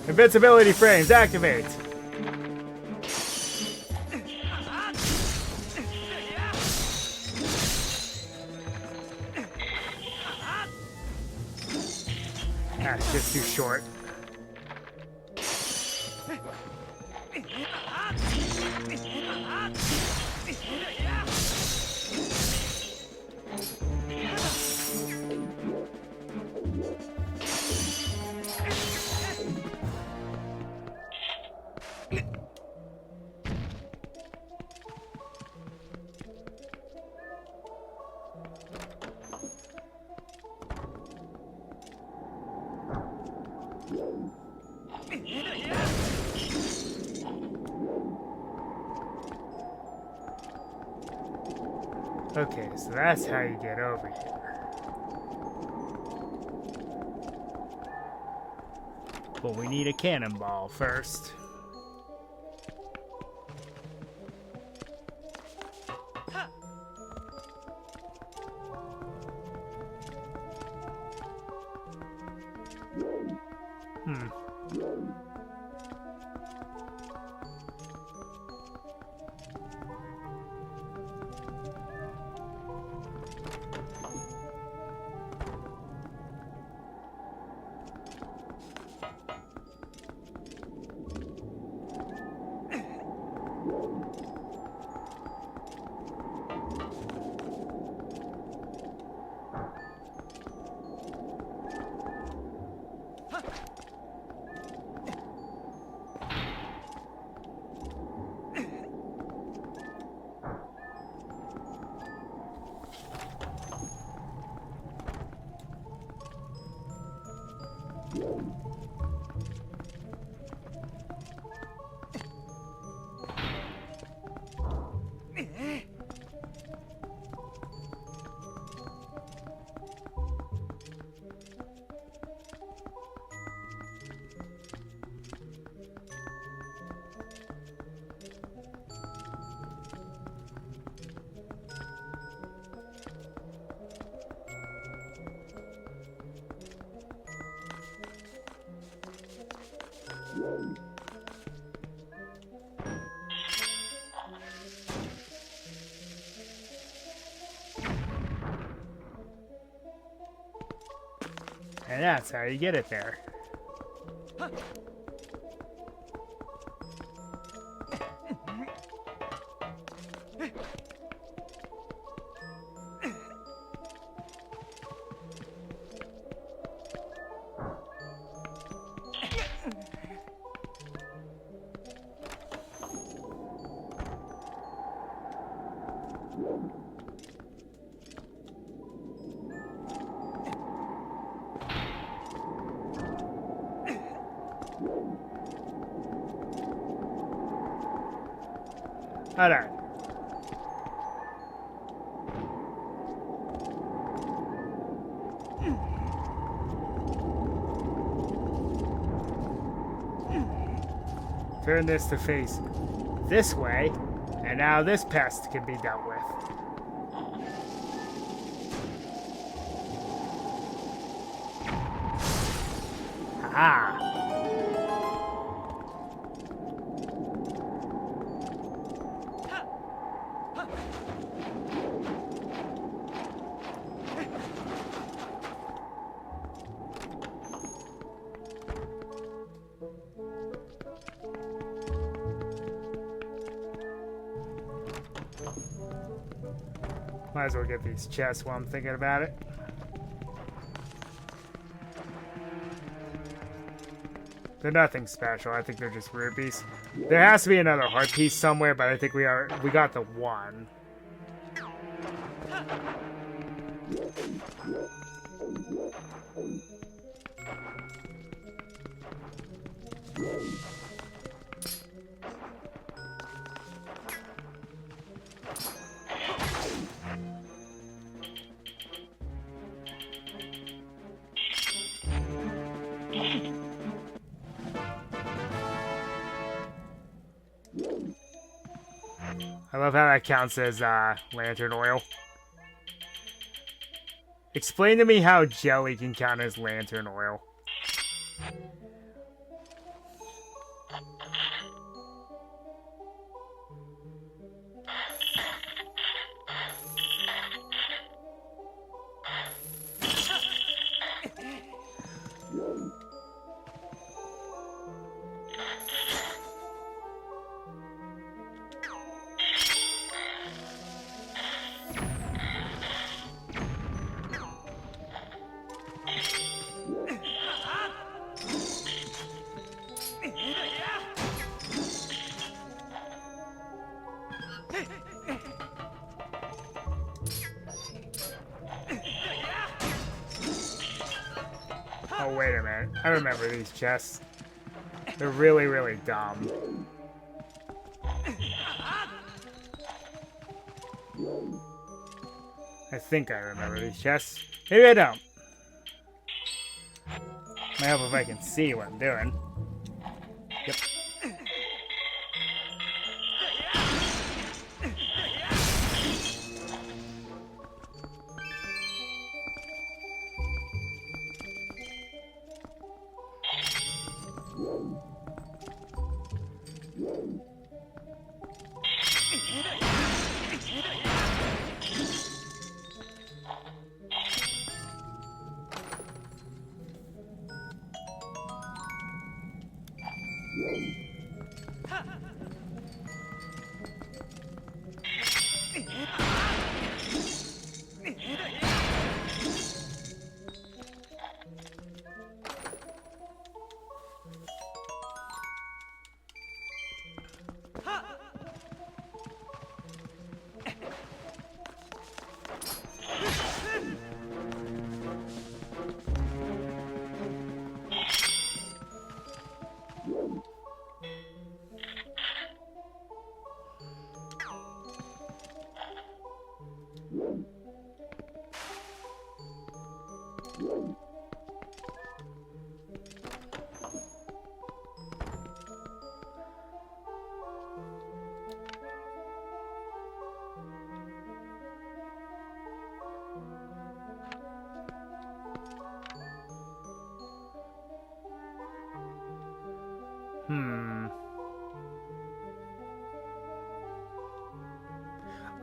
Invincibility frames activate. That's just too short. Okay, so that's how you get over here. But we need a cannonball first. And that's how you get it there. Alright. Turn this to face this way, and now this pest can be dealt with. Ah. Might as well get these chests while I'm thinking about it. They're nothing special. I think they're just rupees. There has to be another heart piece somewhere, but I think we got the one. I love how that counts as lantern oil. Explain to me how jelly can count as lantern oil. Oh, wait a minute. I remember these chests. They're really, really dumb. I think I remember these chests. Maybe I don't. Might help if I can see what I'm doing. Yep.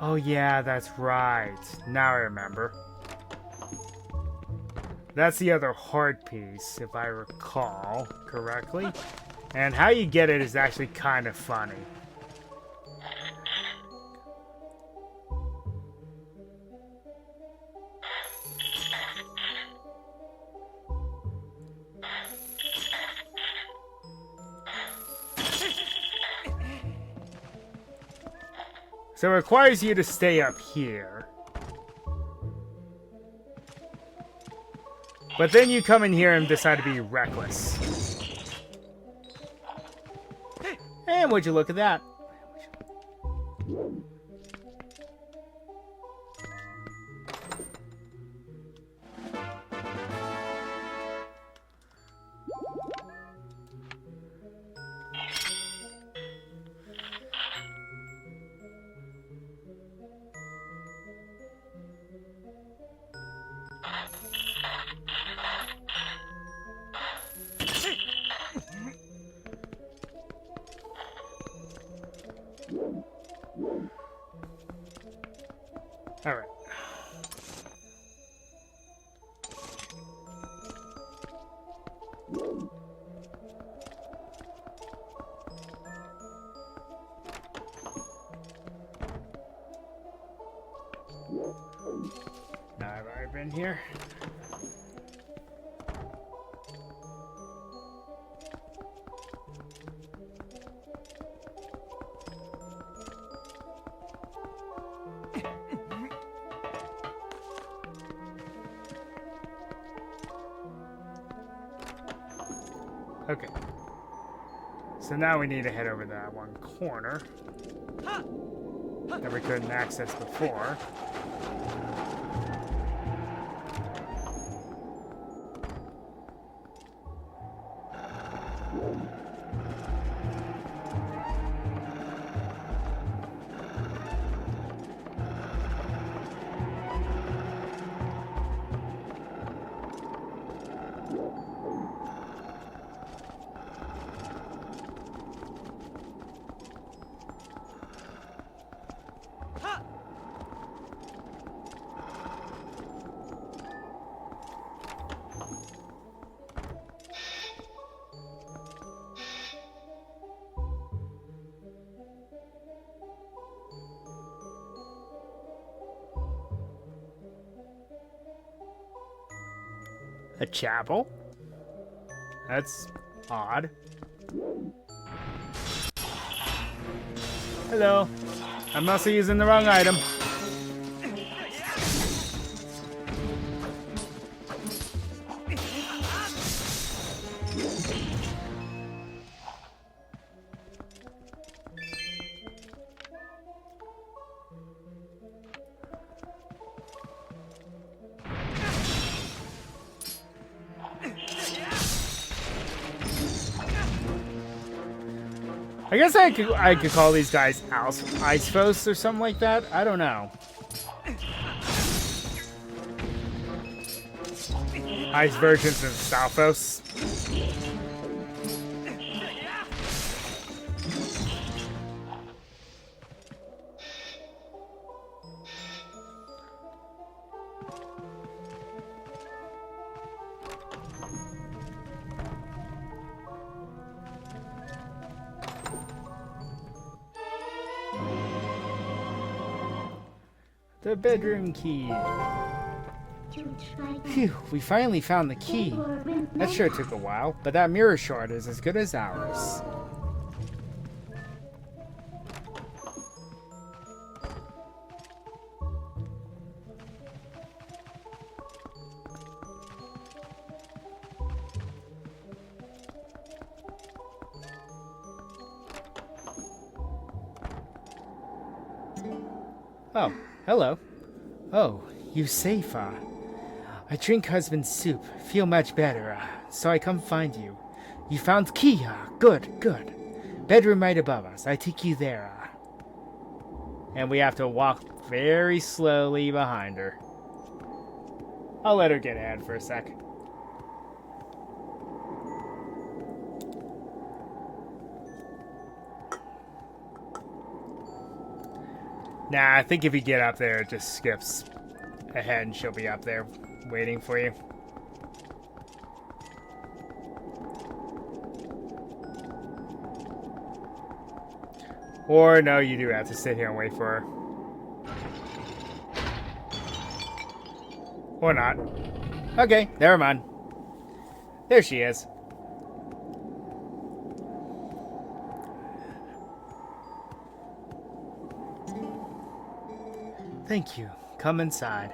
Oh yeah, that's right. Now I remember. That's the other heart piece, if I recall correctly. And how you get it is actually kind of funny. So it requires you to stay up here. But then you come in here and decide to be reckless. And would you look at that? Alright. Now I've already been here. Okay. So now we need to head over to that one corner that we couldn't access before. A chapel? That's odd. Hello. I must be using the wrong item. I guess I could call these guys ice foes or something like that. I don't know. Ice versions of Stalfos. The bedroom key. Phew, we finally found the key. That sure took a while, but that mirror shard is as good as ours. Oh, hello. Oh, you safe, I drink husband's soup, feel much better, so I come find you. You found key, good, good. Bedroom right above us, I take you there, And we have to walk very slowly behind her. I'll let her get ahead for a sec. Nah, I think if you get up there, it just skips ahead and she'll be up there waiting for you. Or no, you do have to sit here and wait for her. Or not. Okay, never mind. There she is. Thank you. Come inside.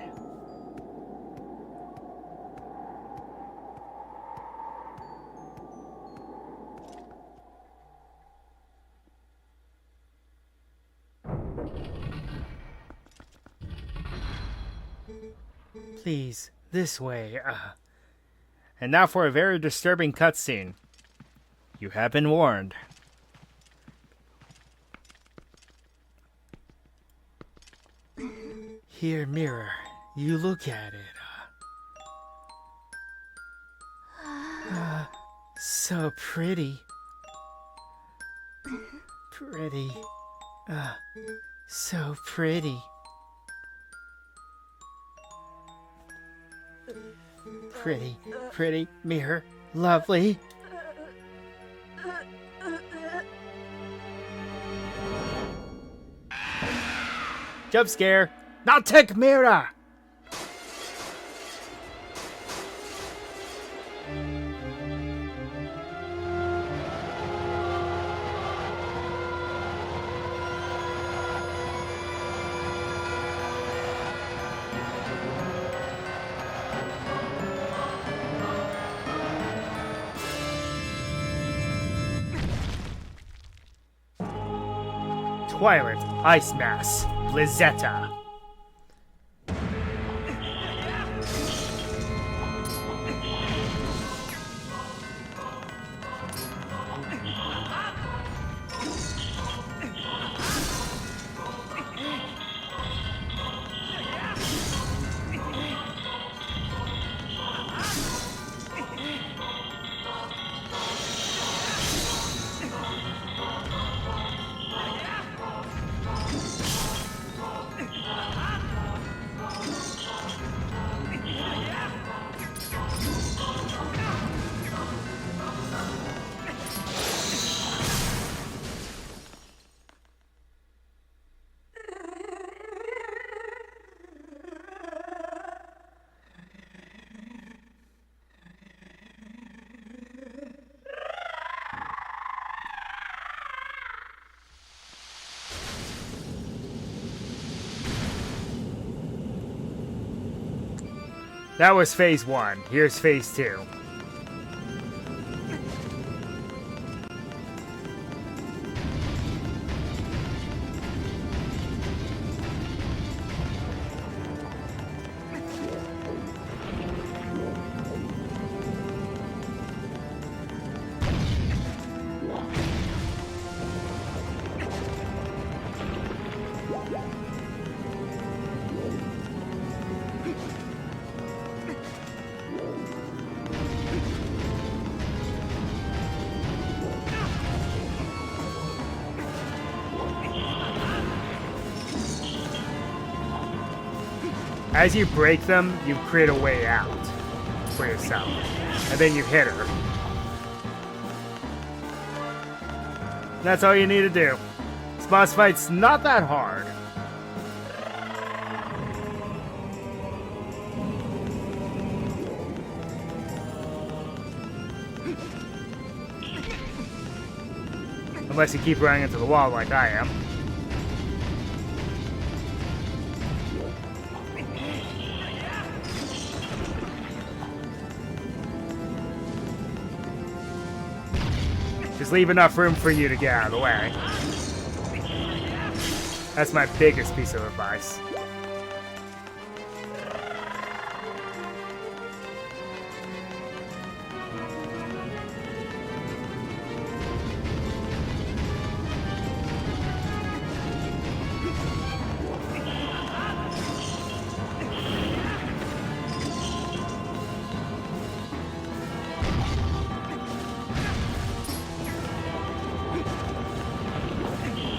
Please, this way. And now for a very disturbing cutscene. You have been warned. Here, mirror. You look at it. So pretty. Pretty. So pretty. Pretty, pretty mirror. Lovely. Jump scare. Not take mirror. Twilight, Ice Mass, Blizzetta. That was phase 1. Here's phase 2. As you break them, you create a way out for yourself. And then you hit her. That's all you need to do. This boss fight's not that hard. Unless you keep running into the wall like I am. Just leave enough room for you to get out of the way. That's my biggest piece of advice.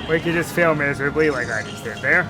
Or you could just fail miserably like I just did there.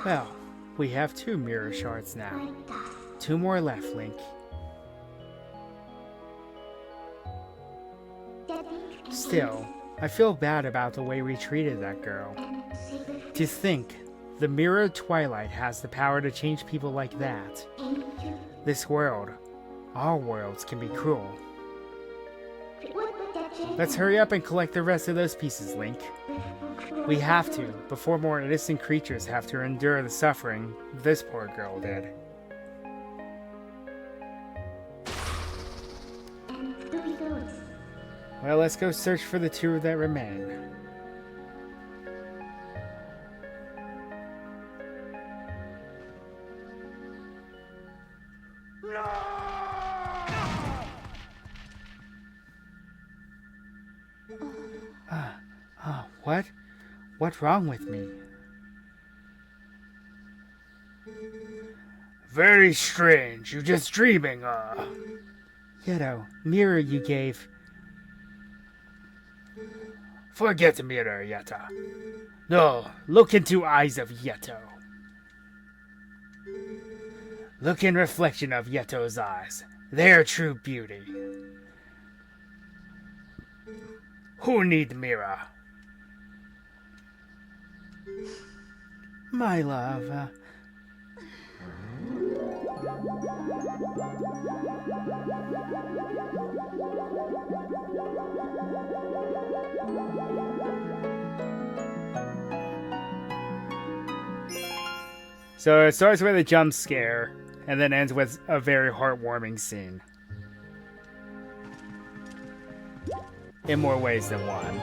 Well, we have 2 mirror shards now. 2 more left, Link. Still, I feel bad about the way we treated that girl. To think, the mirror Twilight has the power to change people like that. This world, all worlds can be cruel. Let's hurry up and collect the rest of those pieces, Link. We have to, before more innocent creatures have to endure the suffering this poor girl did. Well, let's go search for the two that remain. What? What's wrong with me? Very strange. You just dreaming, Yeto, mirror you gave. Forget the mirror, Yetta. No, look into eyes of Yeto. Look in reflection of Yeto's eyes. Their true beauty. Who need mirror? My love, So it starts with a jump scare, and then ends with a very heartwarming scene. In more ways than one.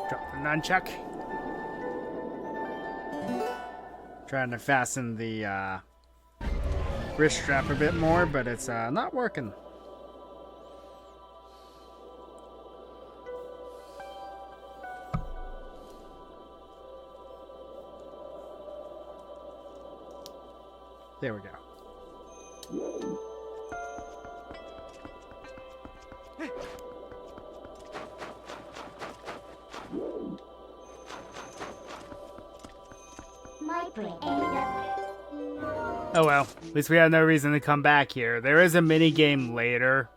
Drop the nunchuck. Trying to fasten the wrist strap a bit more, but it's not working. There we go. Oh well, at least we have no reason to come back here. There is a mini game later.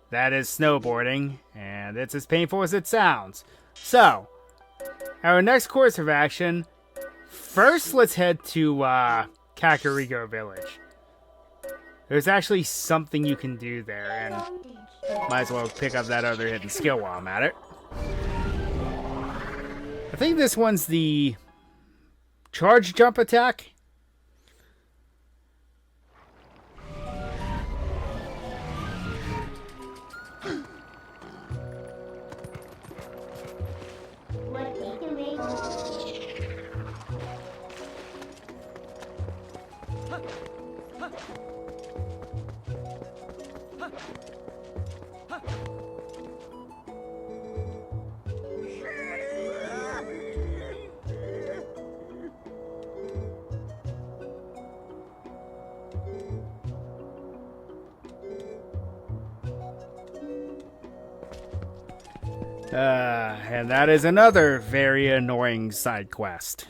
That is snowboarding, and it's as painful as it sounds. So, our next course of action. First, let's head to Kakariko Village. There's actually something you can do there, and might as well pick up that other hidden skill while I'm at it. I think this one's the charge jump attack. And that is another very annoying side quest.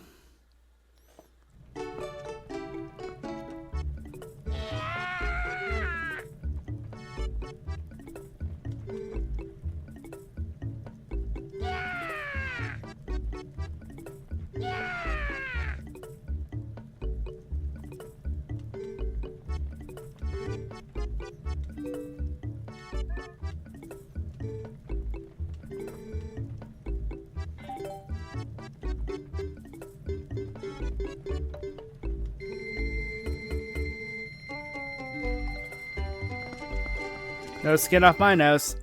No skin off my nose.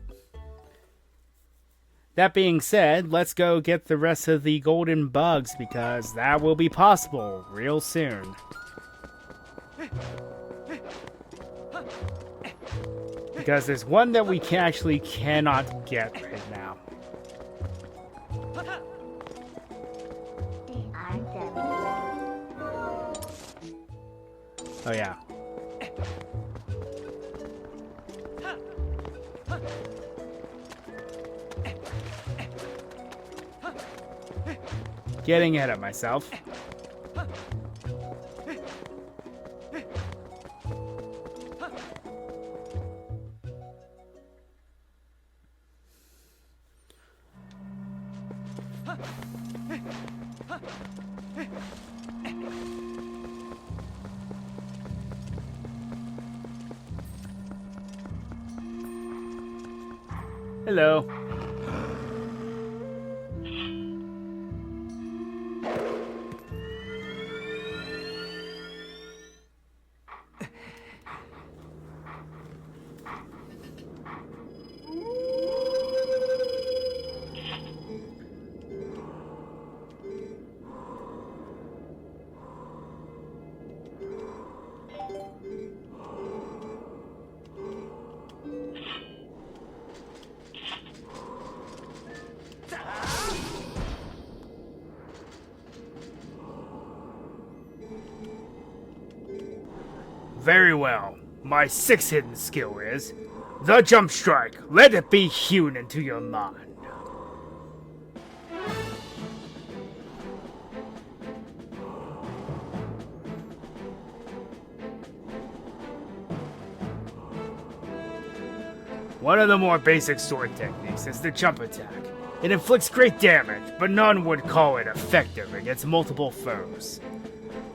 That being said, let's go get the rest of the golden bugs because that will be possible real soon. Because there's one that we actually cannot get right now. Oh, yeah. Getting ahead of myself. Hello. Very well. My sixth hidden skill is the jump strike. Let it be hewn into your mind. One of the more basic sword techniques is the jump attack. It inflicts great damage, but none would call it effective against multiple foes.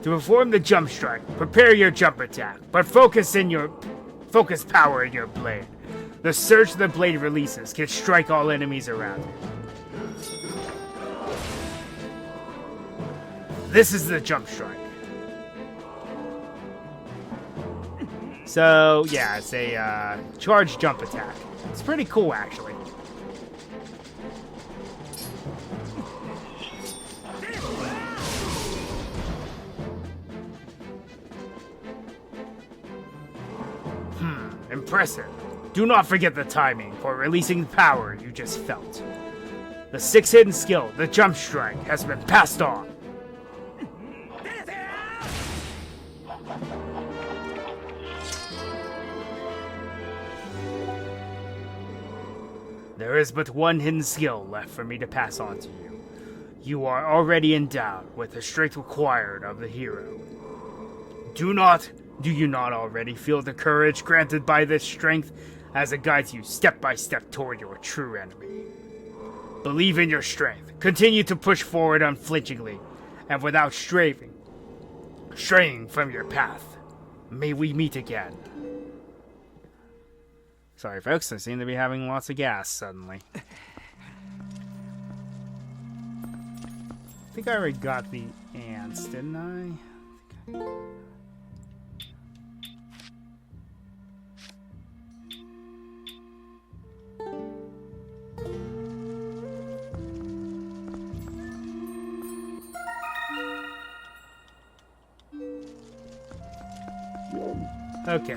To perform the jump strike, prepare your jump attack, but focus power in your blade. The surge the blade releases can strike all enemies around you. This is the jump strike. So, yeah, it's a charge jump attack. It's pretty cool, actually. Impressive. Do not forget the timing for releasing the power you just felt. The sixth hidden skill, the jump strike, has been passed on. There is but one hidden skill left for me to pass on to you. You are already endowed with the strength required of the hero. Do you not already feel the courage granted by this strength as it guides you step by step toward your true enemy? Believe in your strength. Continue to push forward unflinchingly and without straying from your path. May we meet again. Sorry, folks, I seem to be having lots of gas suddenly. I think I already got the ants, didn't I? Okay.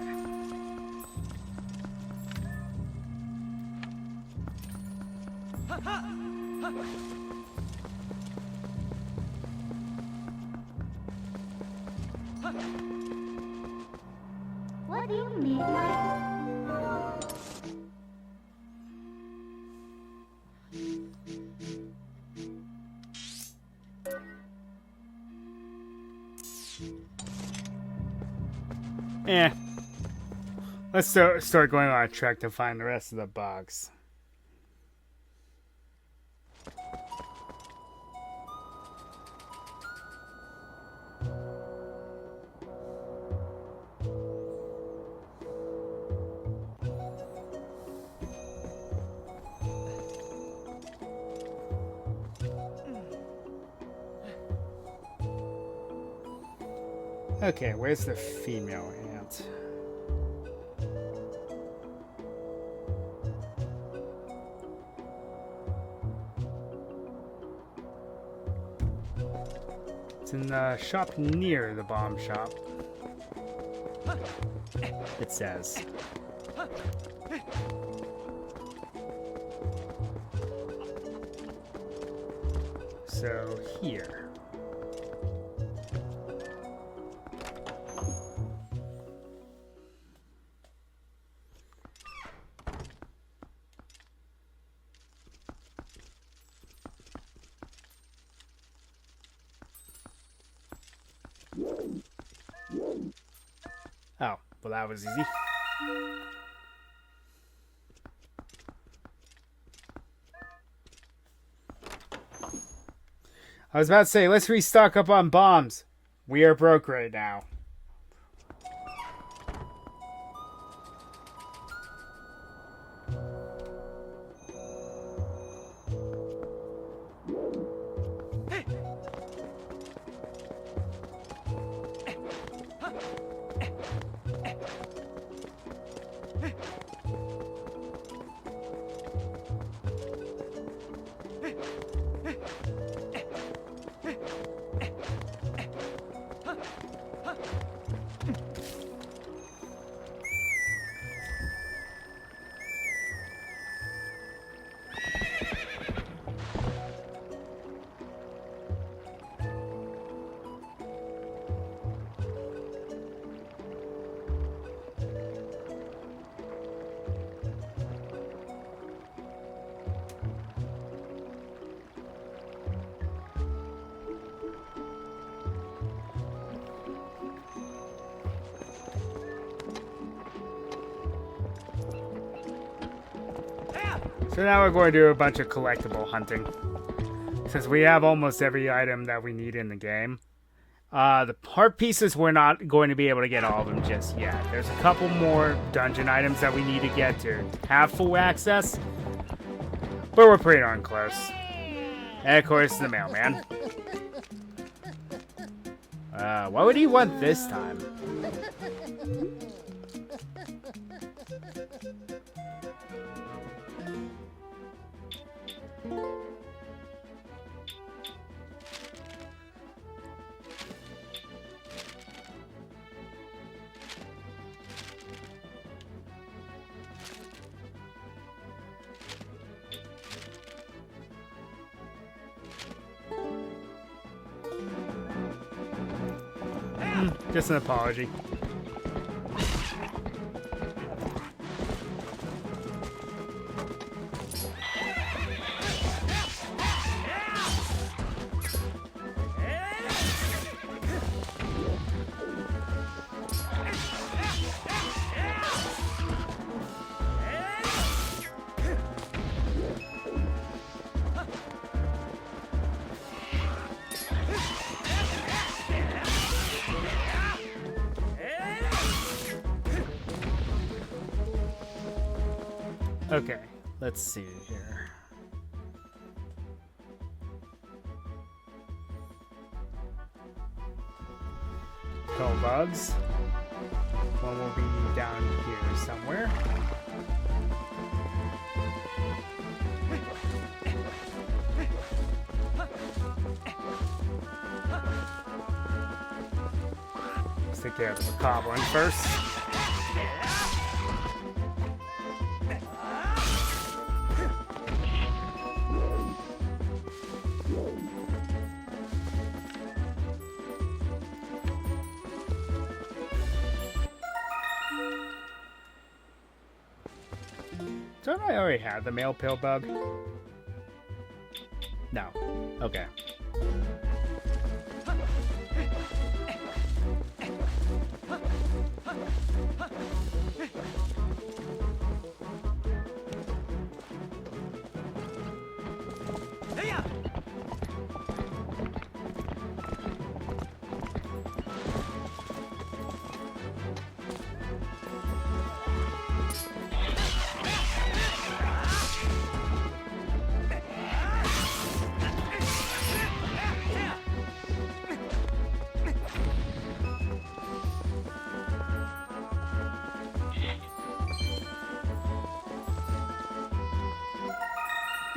What do you mean? Let's start going on a trek to find the rest of the bugs. Okay, where's the female ant? It's in the shop near the bomb shop. It says. So here. Well, that was easy. I was about to say, let's restock up on bombs. We are broke right now. So now we're going to do a bunch of collectible hunting. Since we have almost every item that we need in the game. The heart pieces, we're not going to be able to get all of them just yet. There's a couple more dungeon items that we need to get to have full access. But we're pretty darn close. And of course, the mailman. What would he want this time? Just an apology. Okay, let's see here. Couple bugs. One will be down here somewhere. Let's take care of the goblin first. Don't I already have the male pill bug? No. Okay.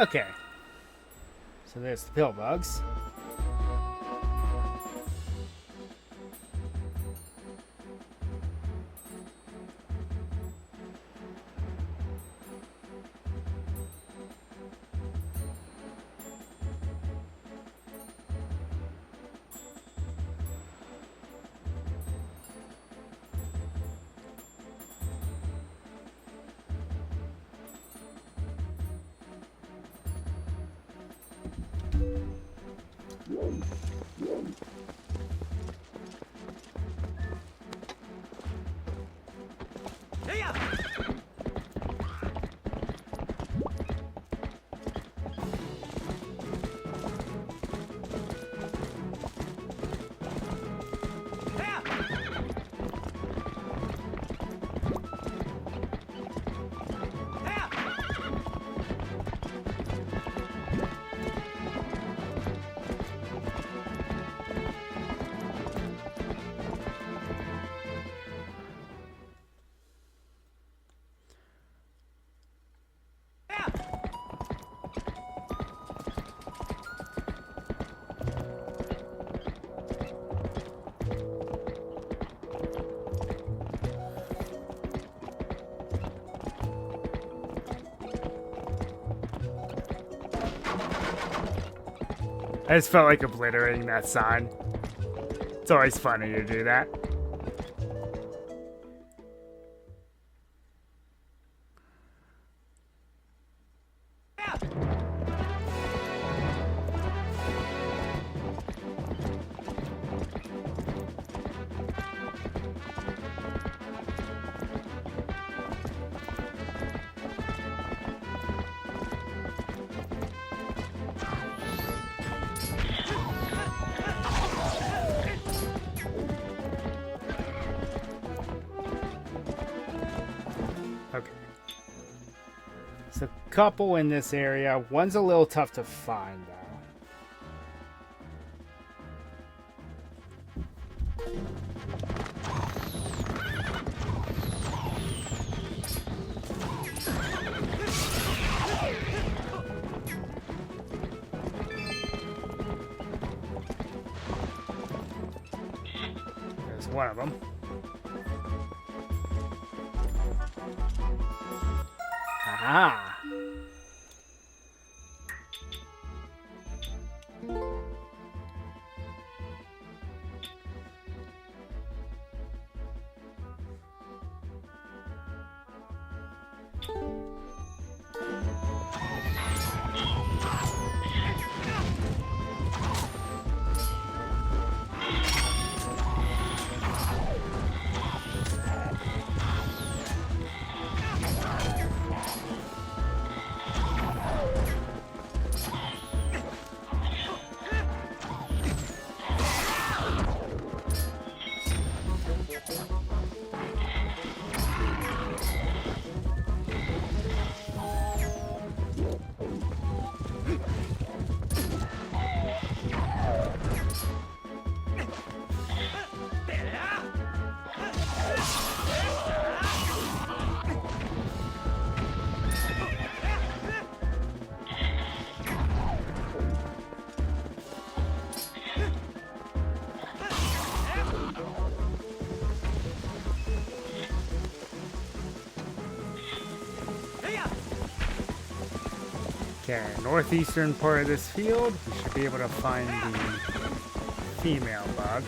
Okay. So there's the pill bugs. I just felt like obliterating that sign. It's always funny to do that. Okay. There's a couple in this area. One's a little tough to find, though. There's one of them. Aha! Okay, northeastern part of this field, we should be able to find the female bug.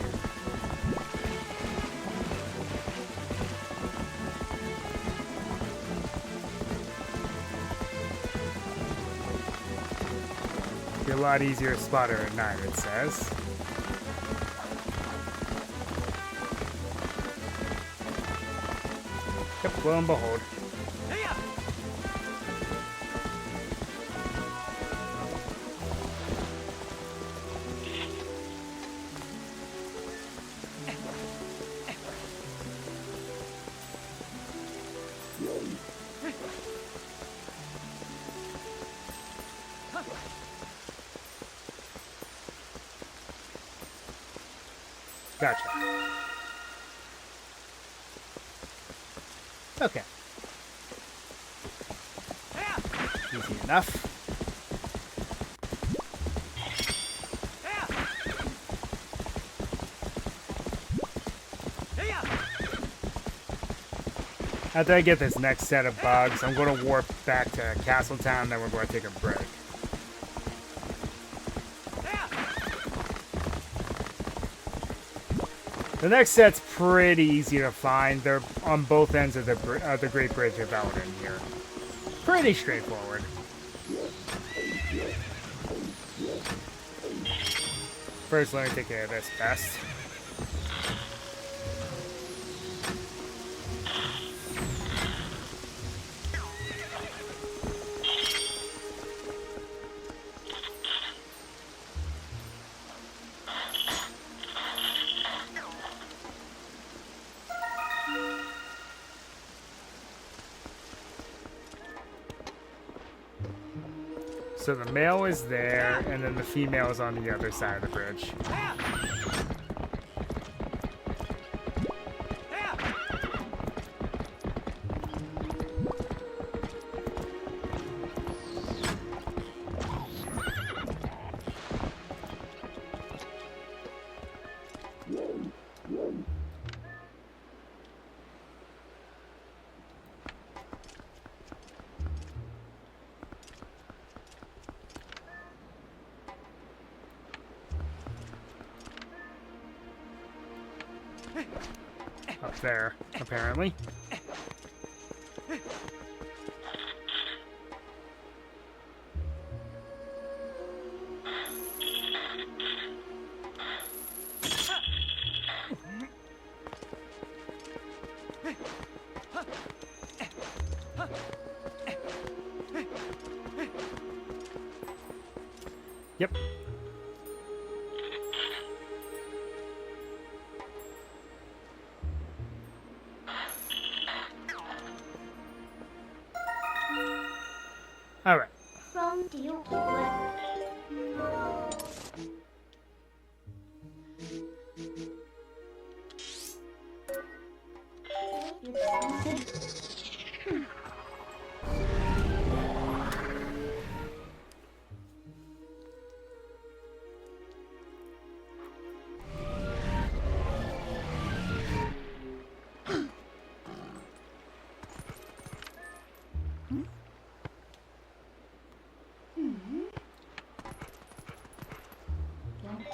Be a lot easier to spot her at night, it says. Yep, lo and behold. Gotcha. Okay. Easy enough. After I get this next set of bugs, I'm going to warp back to Castletown, then we're going to take a break. The next set's pretty easy to find. They're on both ends of the Great Bridge of Eldin here. Pretty straightforward. First, let me take care of this pest. So the male is there, and then the female is on the other side of the bridge. Up there, apparently. Yep. All right. From do you collect?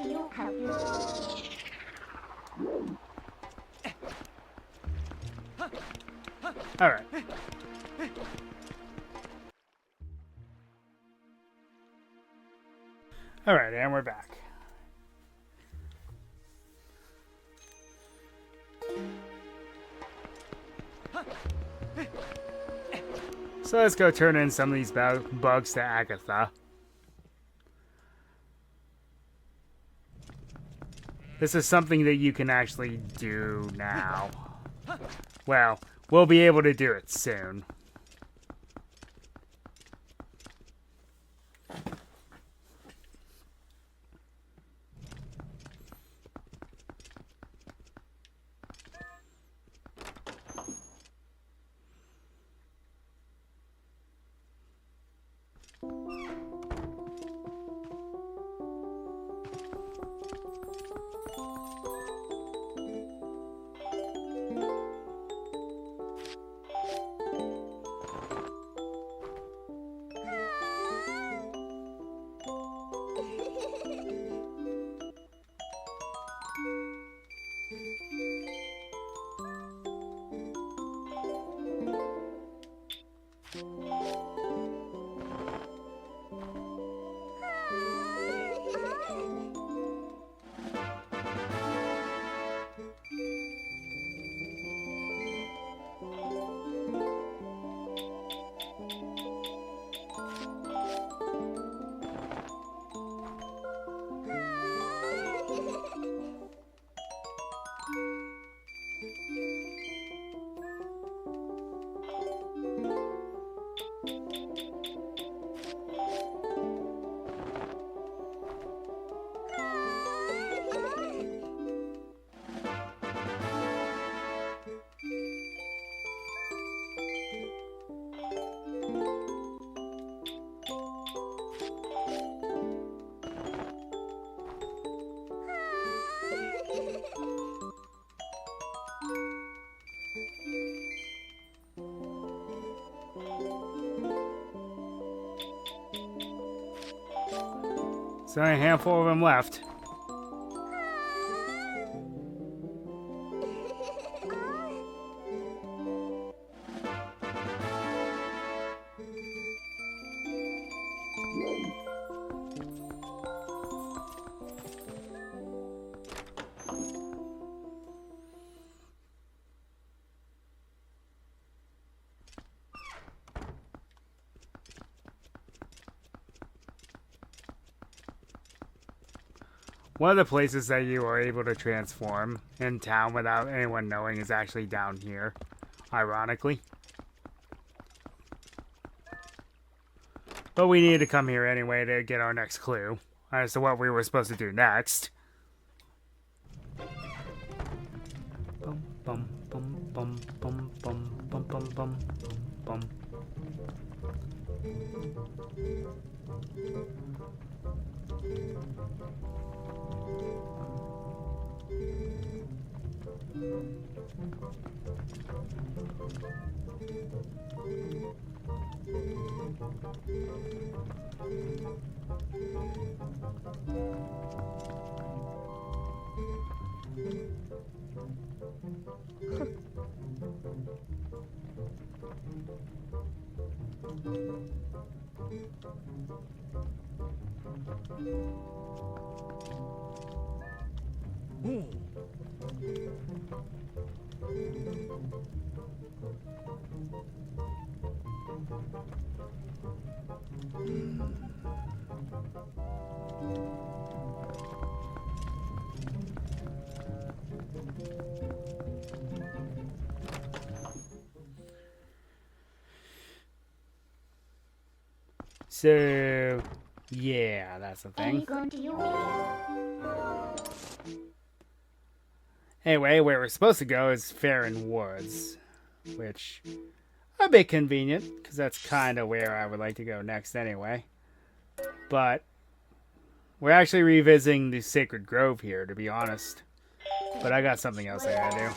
Do you have this? All right. All right, and we're back. So let's go turn in some of these bugs to Agatha. This is something that you can actually do now. Well, we'll be able to do it soon. So only a handful of them left. One of the places that you are able to transform in town without anyone knowing is actually down here, ironically. But we needed to come here anyway to get our next clue as to what we were supposed to do next. Bum, bum, bum, bum, bum, bum, bum, bum, bum, bum. So, yeah, that's the Are you thing. going to use it? Anyway, where we're supposed to go is Farron Woods, which a bit convenient because that's kind of where I would like to go next anyway. But we're actually revisiting the Sacred Grove here, to be honest. But I got something else I gotta do.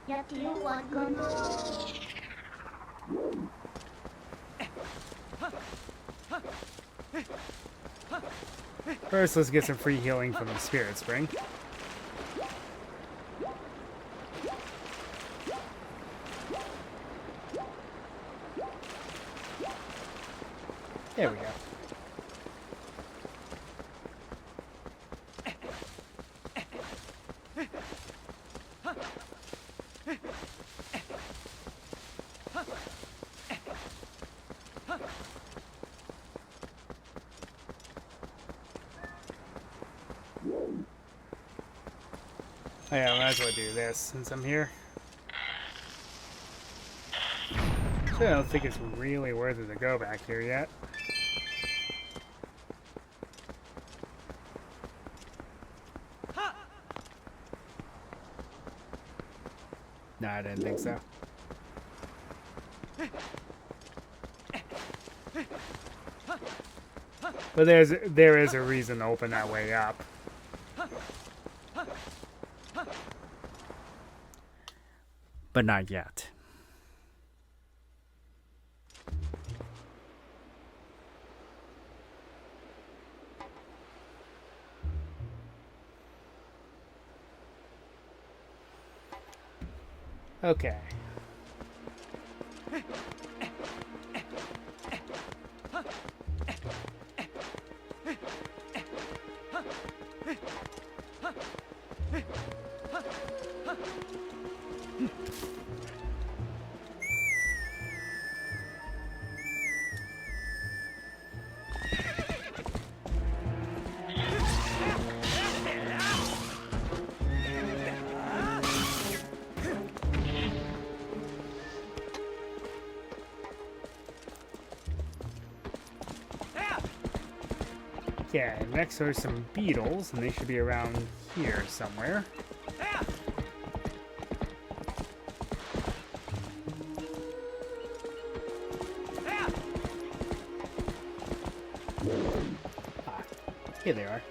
Yeah, do you want gun? First, let's get some free healing from the Spirit Spring. There we go. Oh yeah, might as well do this since I'm here. So I don't think it's really worth it to go back here yet. No, I didn't think so. But there is a reason to open that way up. But not yet. Okay. Okay, next are some beetles, and they should be around here somewhere. Ah, here they are.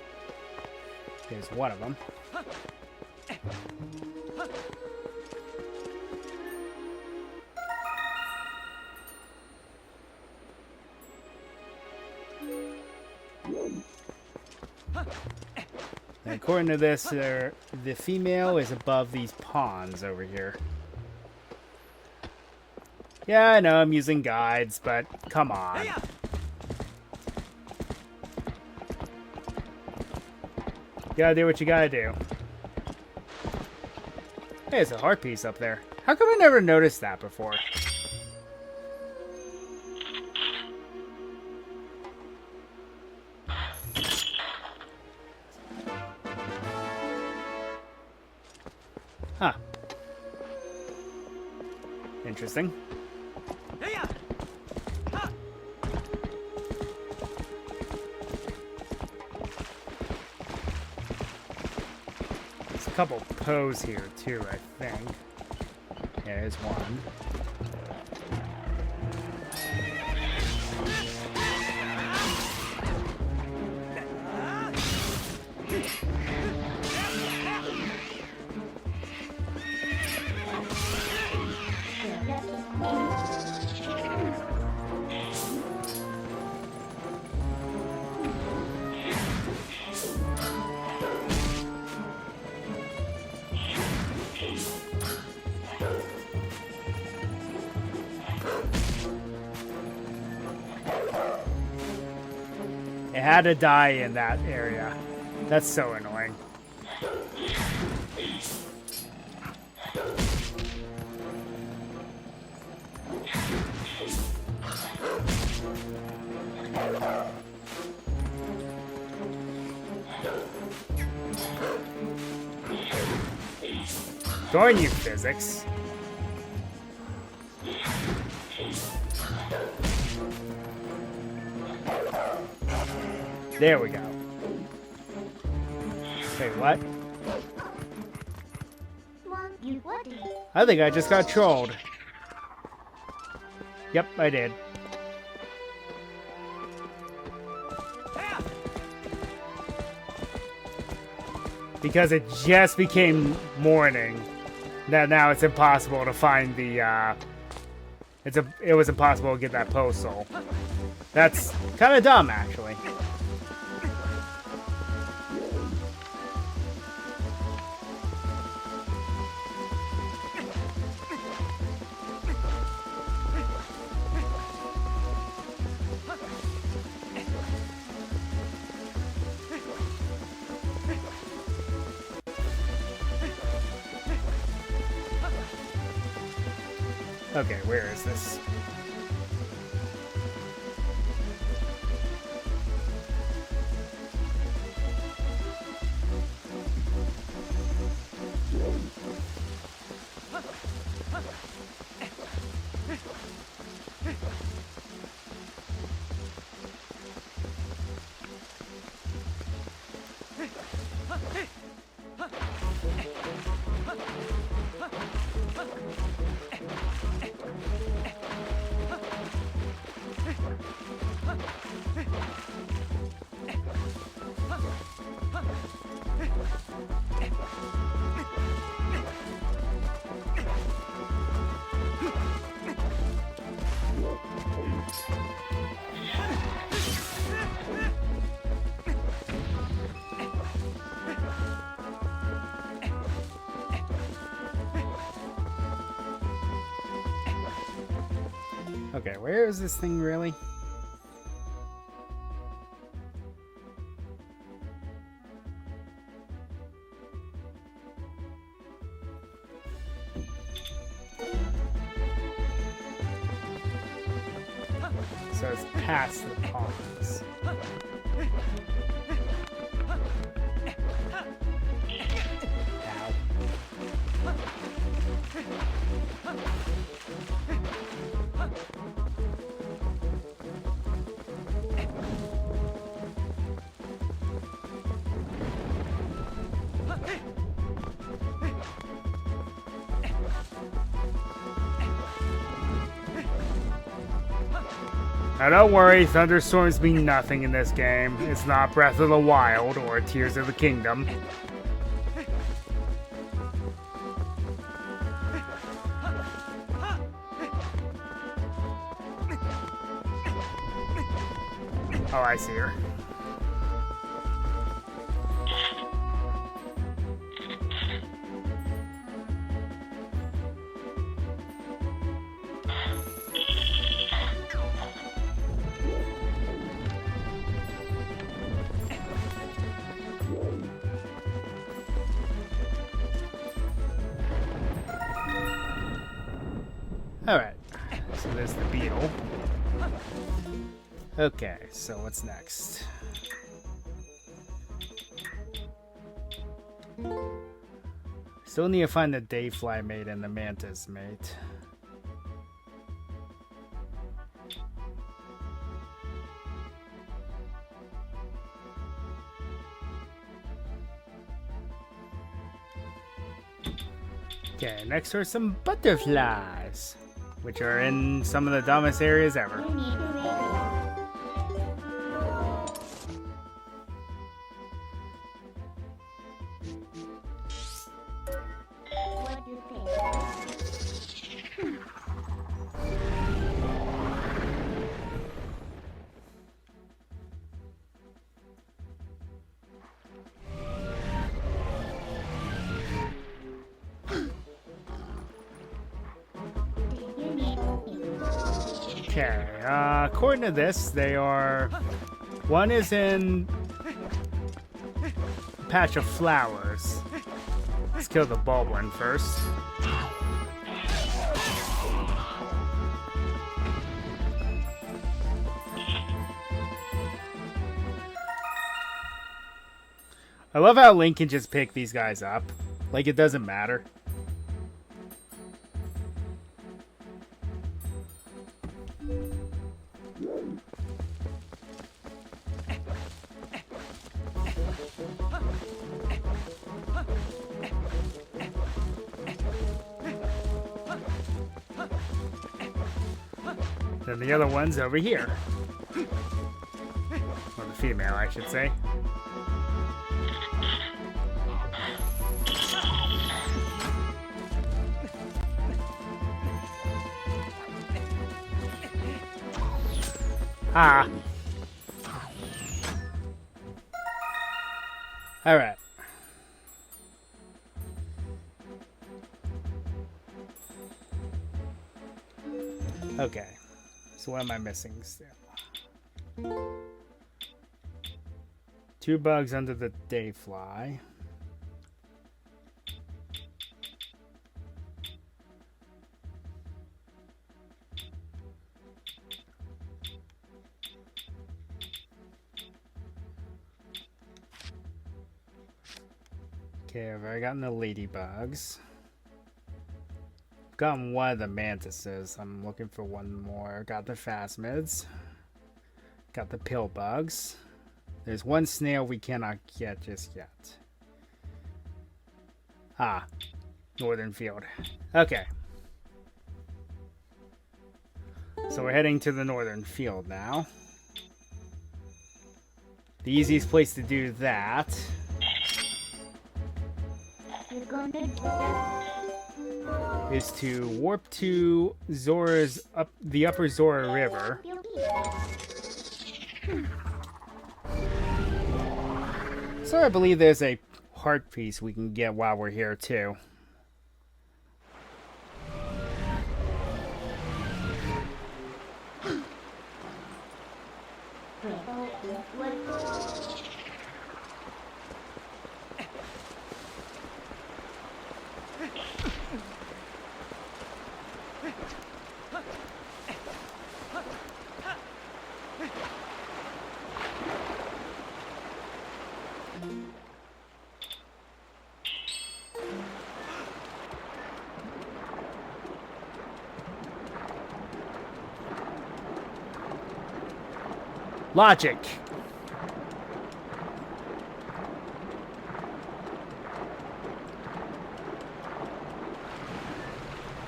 There's one of them. And according to this, the female is above these ponds over here. Yeah, I know I'm using guides, but come on. You gotta do what you gotta do. Hey, there's a heart piece up there. How come I never noticed that before? Huh. Interesting. There's a couple Poes here too, I think. Yeah, there's one. It had to die in that area. That's so annoying. Darn you, physics. There we go. Wait, what? Mom, you what? I think I just got trolled. Yep, I did. Because it just became morning. Now it's impossible to find the, it was impossible to get that postal. That's kind of dumb, actually. Okay, where is this? Okay, where is this thing really? So it's past the ponds. Now don't worry, thunderstorms mean nothing in this game. It's not Breath of the Wild or Tears of the Kingdom. Oh, I see her. Alright, so there's the beetle. Okay, so what's next? Still need to find the Dayfly mate and the Mantis mate. Okay, next are some butterflies, which are in some of the dumbest areas ever. You need to radio. What do you think? You need Okay, according to this, they are One is in a patch of flowers. Let's kill the bulb one first. I love how Link can just pick these guys up. Like it doesn't matter. Then the other one's over here. Or the female, I should say. Ah. All right. Okay. So what am I missing still? 2 bugs under the dayfly. Okay, I've already gotten the ladybugs. Gotten one of the mantises. I'm looking for one more. Got the phasmids. Got the pill bugs. There's one snail we cannot get just yet. Ah, northern field. Okay. So we're heading to the northern field now. The easiest place to do that You're gonna do that? is to warp to Zora's the upper Zora River. So I believe there's a heart piece we can get while we're here too. Logic.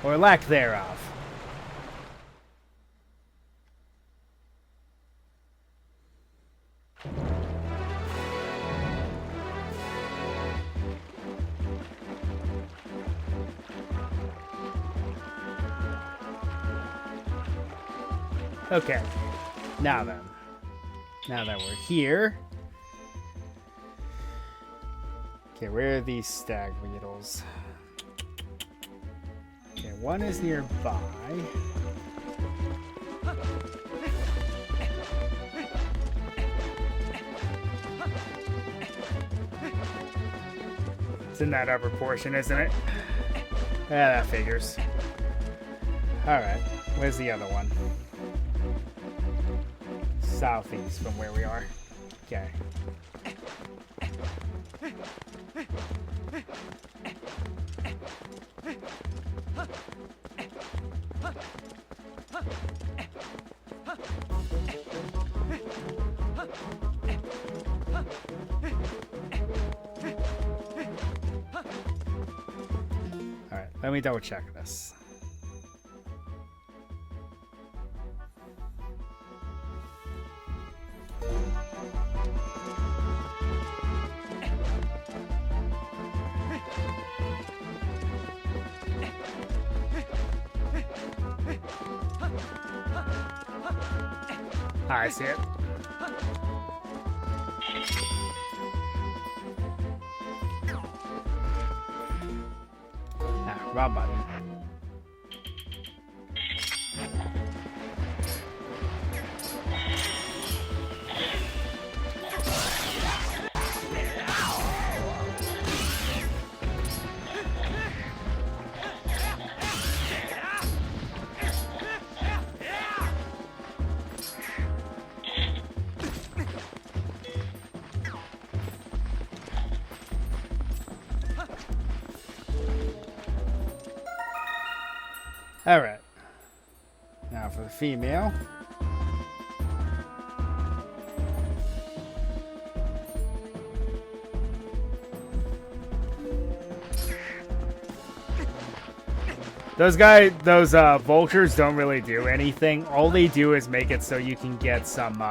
Or lack thereof. Okay. Now then. Now that we're here. Okay, where are these stag beetles? Okay, one is nearby. It's in that upper portion, isn't it? Yeah, that figures. Alright, where's the other one? Southeast from where we are. Okay. Alright, let me double check this. I see it. Ah, wrong button. Alright. Now for the female. Those vultures don't really do anything. All they do is make it so you can get some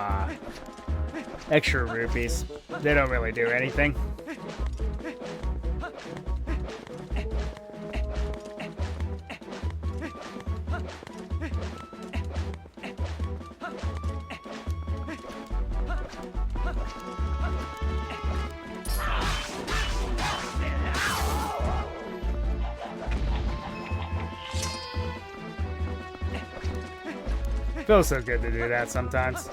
extra rupees. They don't really do anything. Feels so good to do that sometimes.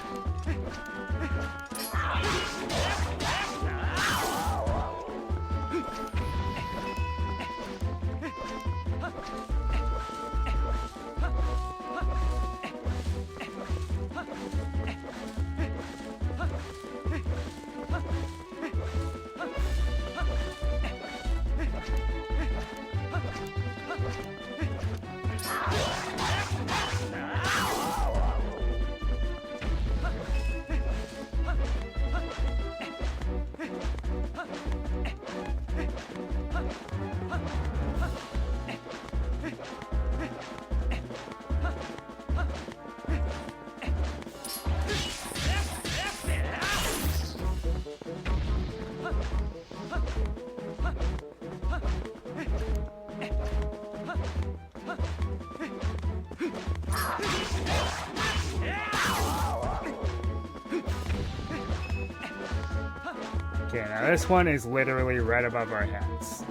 Okay, now this one is literally right above our heads.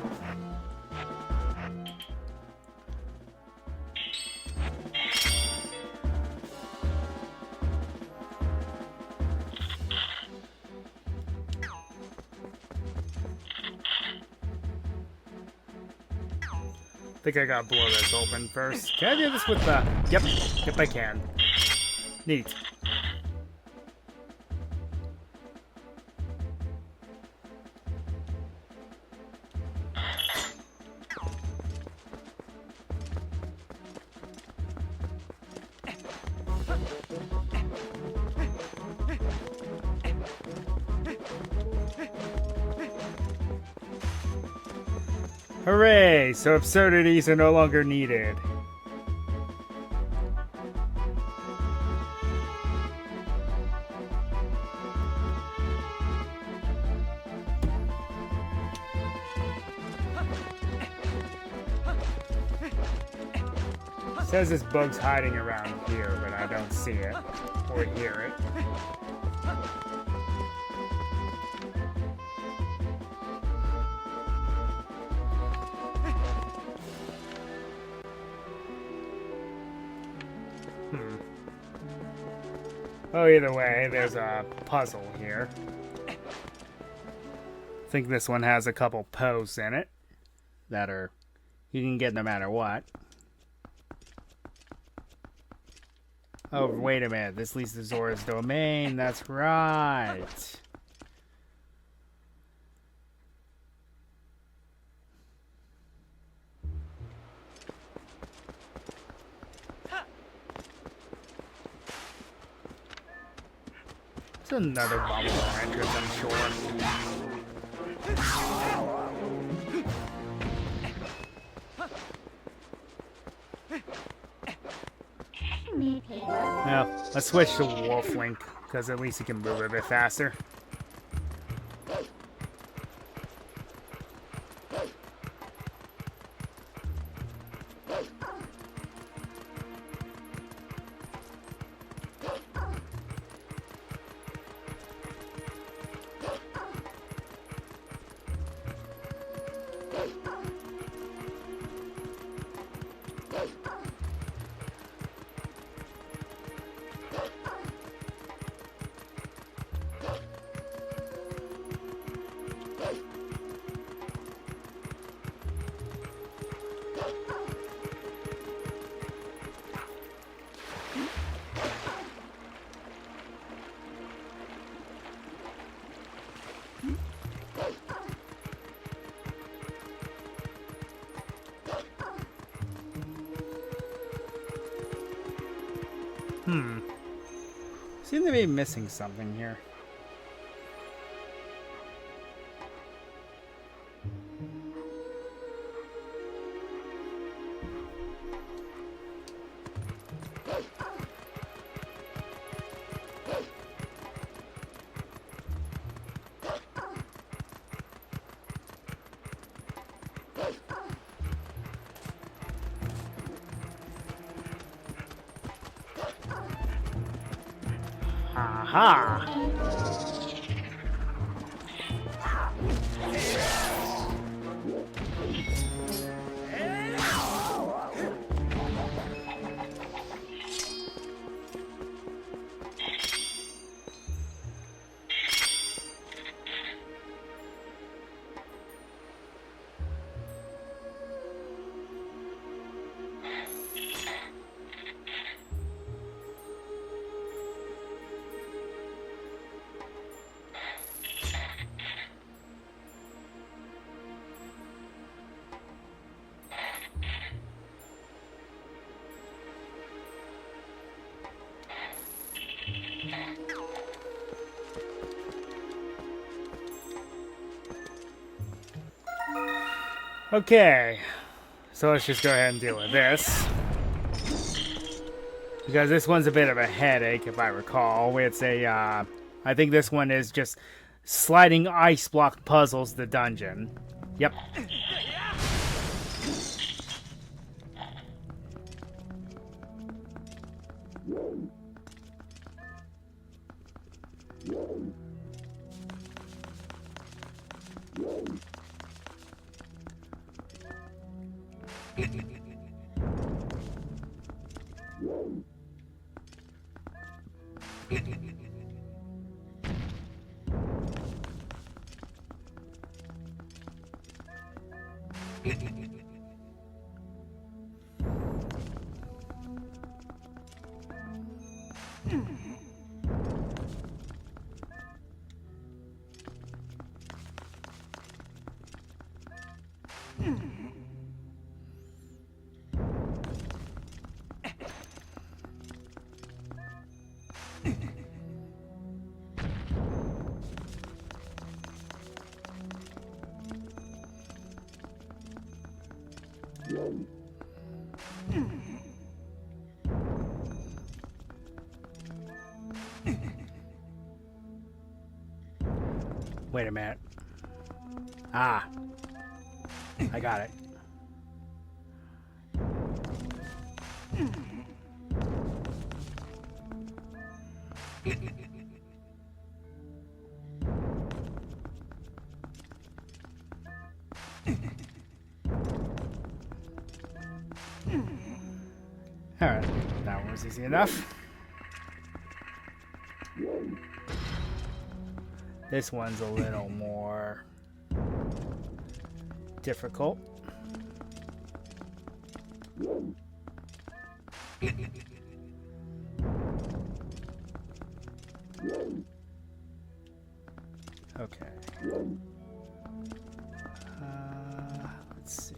I think I gotta blow this open first. Can I do this with the... Yep, I can. Neat. Hooray! So absurdities are no longer needed. It says this bug's hiding around here, but I don't see it or hear it. Oh, either way, there's a puzzle here. I think this one has a couple posts in it that are you can get no matter what. Oh, wait a minute. This leads to Zora's domain. That's right. It's another bubble entrance, I'm sure. Now, let's switch to Wolf Link, because at least he can move a bit faster. Seem to be missing something here. Aha! Okay, so let's just go ahead and deal with this. Because this one's a bit of a headache, if I recall. It's a, I think this one is just sliding ice block puzzles the dungeon. Yep. Wait a minute. Ah. I got it. Alright, that one was easy enough. This one's a little more difficult. Okay. Let's see.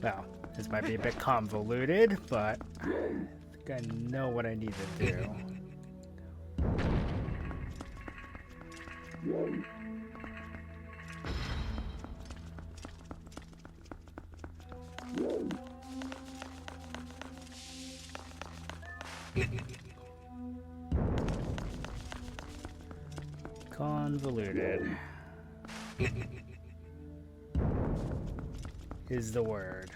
Well, this might be a bit convoluted, but I think I know what I need to do. Convoluted is the word.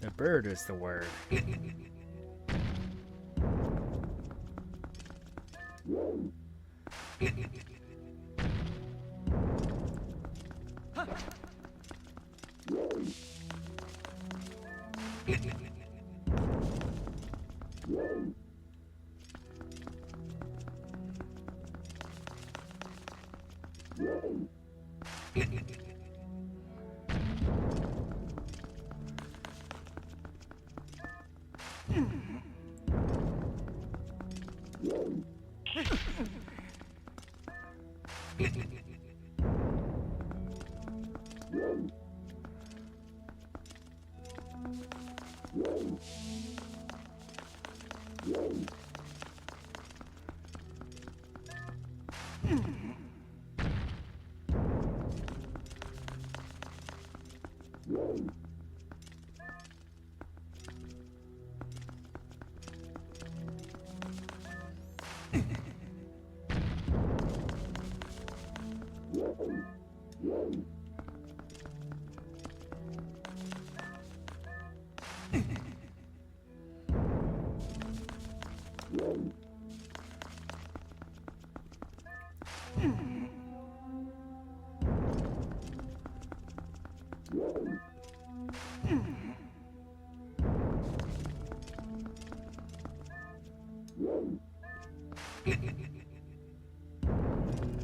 The bird is the word.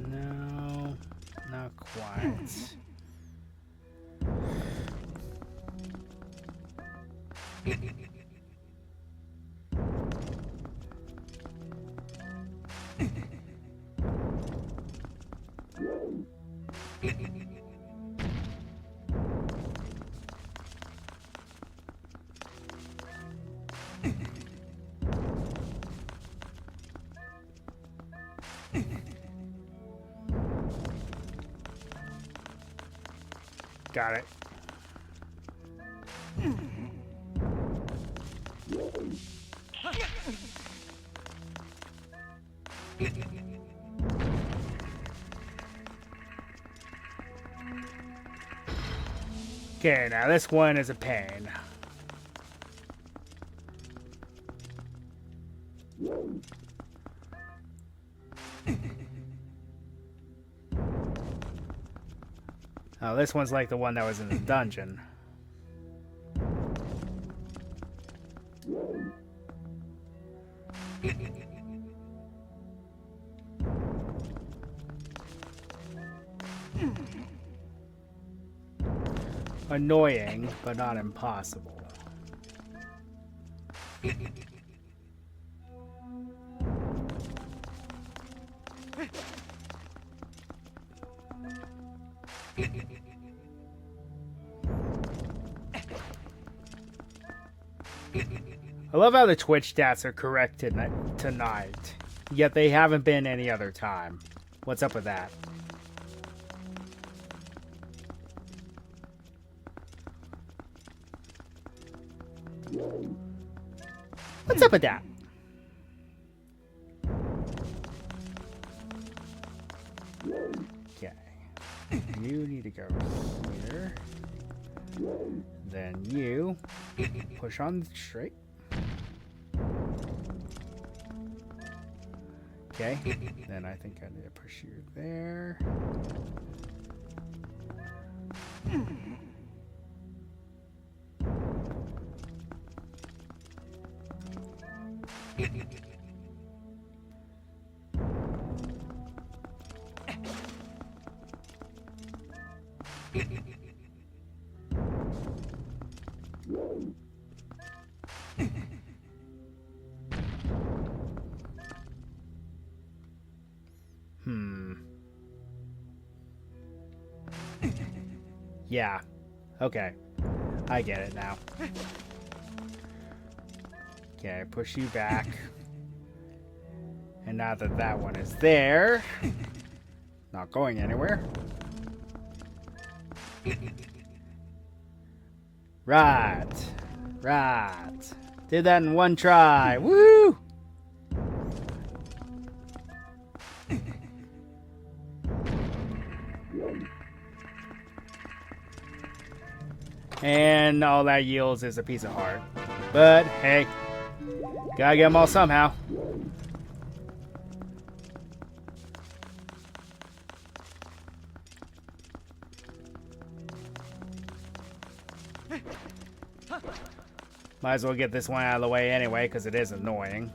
No, not quite. Got it. Okay, now this one is a pain. Oh, this one's like the one that was in the dungeon. Annoying, but not impossible. I love how the Twitch stats are corrected tonight, yet they haven't been any other time. What's up with that? What's up with that? Okay. You need to go here. Then you push on straight. Okay. Then I think I need to push you there. Yeah. Okay. I get it now. Okay, push you back. And now that that one is there, not going anywhere. Right. Right. Did that in one try. Woo! And all that yields is a piece of heart. But, hey, gotta get them all somehow. Might as well get this one out of the way anyway, because it is annoying.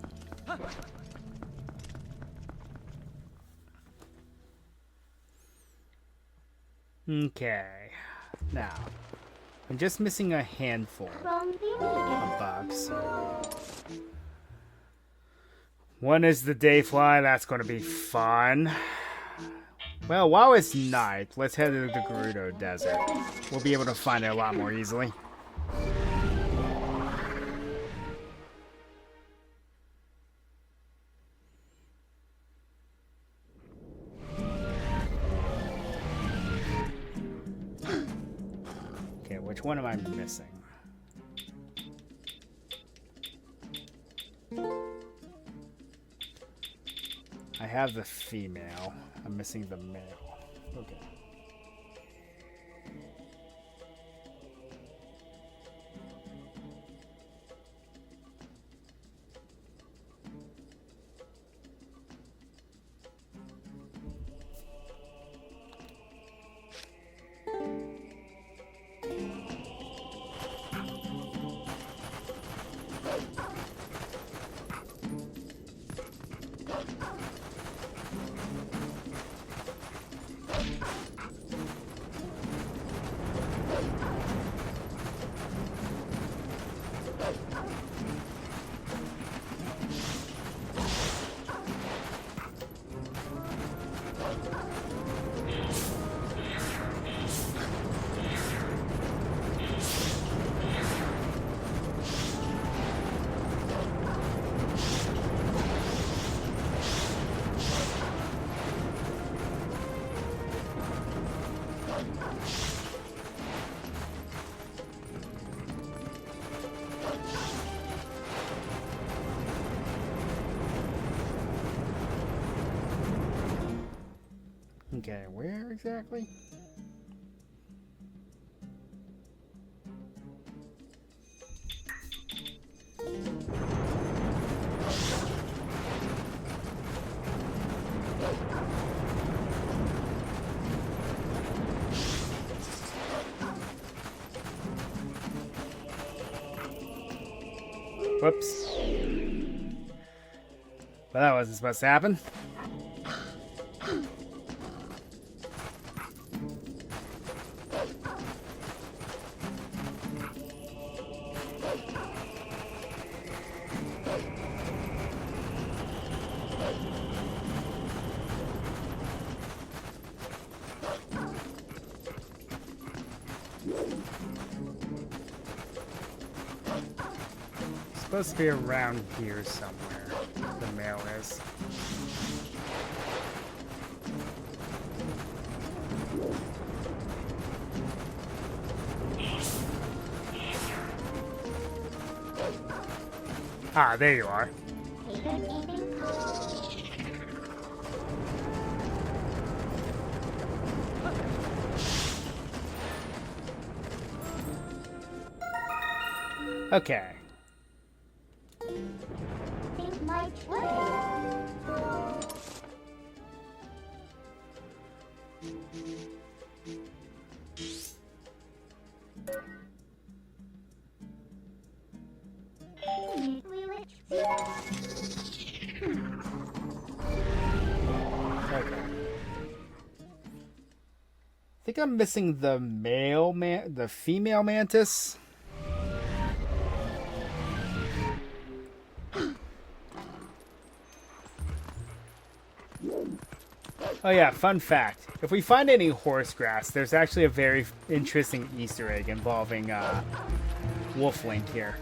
Okay. Now, I'm just missing a handful of bugs. One is the day fly. That's going to be fun. Well, while it's night, let's head to the Gerudo Desert. We'll be able to find it a lot more easily. Okay, which one am I missing? I have the female. I'm missing the male. Okay. Okay, where exactly? Whoops. Well, that wasn't supposed to happen. Supposed to be around here somewhere. The male is. Ah, there you are. Okay. I think I'm missing the the female mantis. Oh yeah, fun fact. If we find any horse grass, there's actually a very interesting Easter egg involving Wolflink here.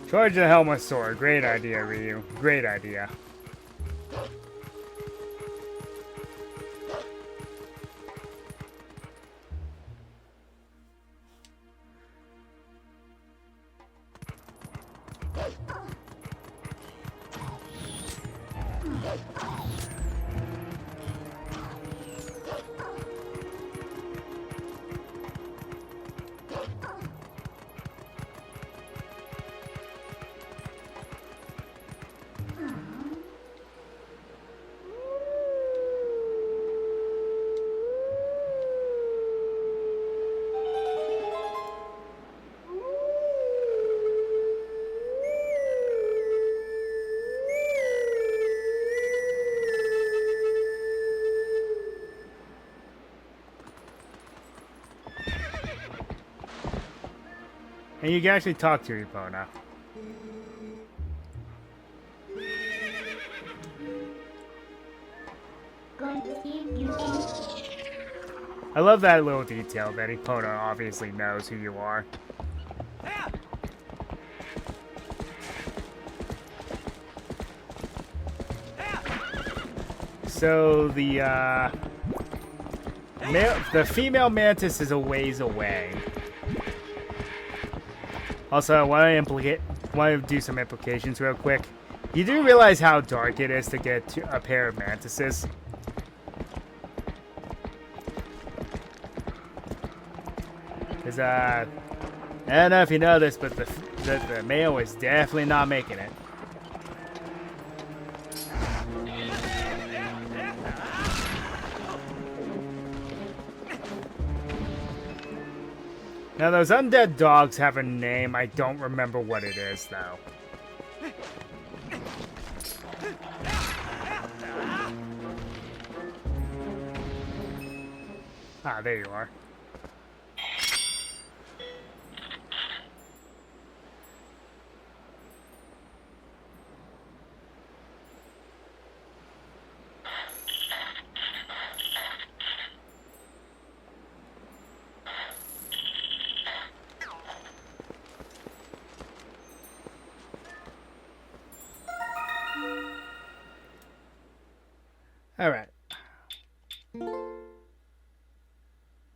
Charge the helmet sword. Great idea, Ryu. Great idea. And you can actually talk to Epona. Going to give you I love that little detail that Epona obviously knows who you are. So the female mantis is a ways away. Also, I want to do some implications real quick. You do realize how dark it is to get to a pair of mantises? Because, I don't know if you know this, but the male is definitely not making it. Now, those undead dogs have a name. I don't remember what it is, though. Ah, there you are. All right.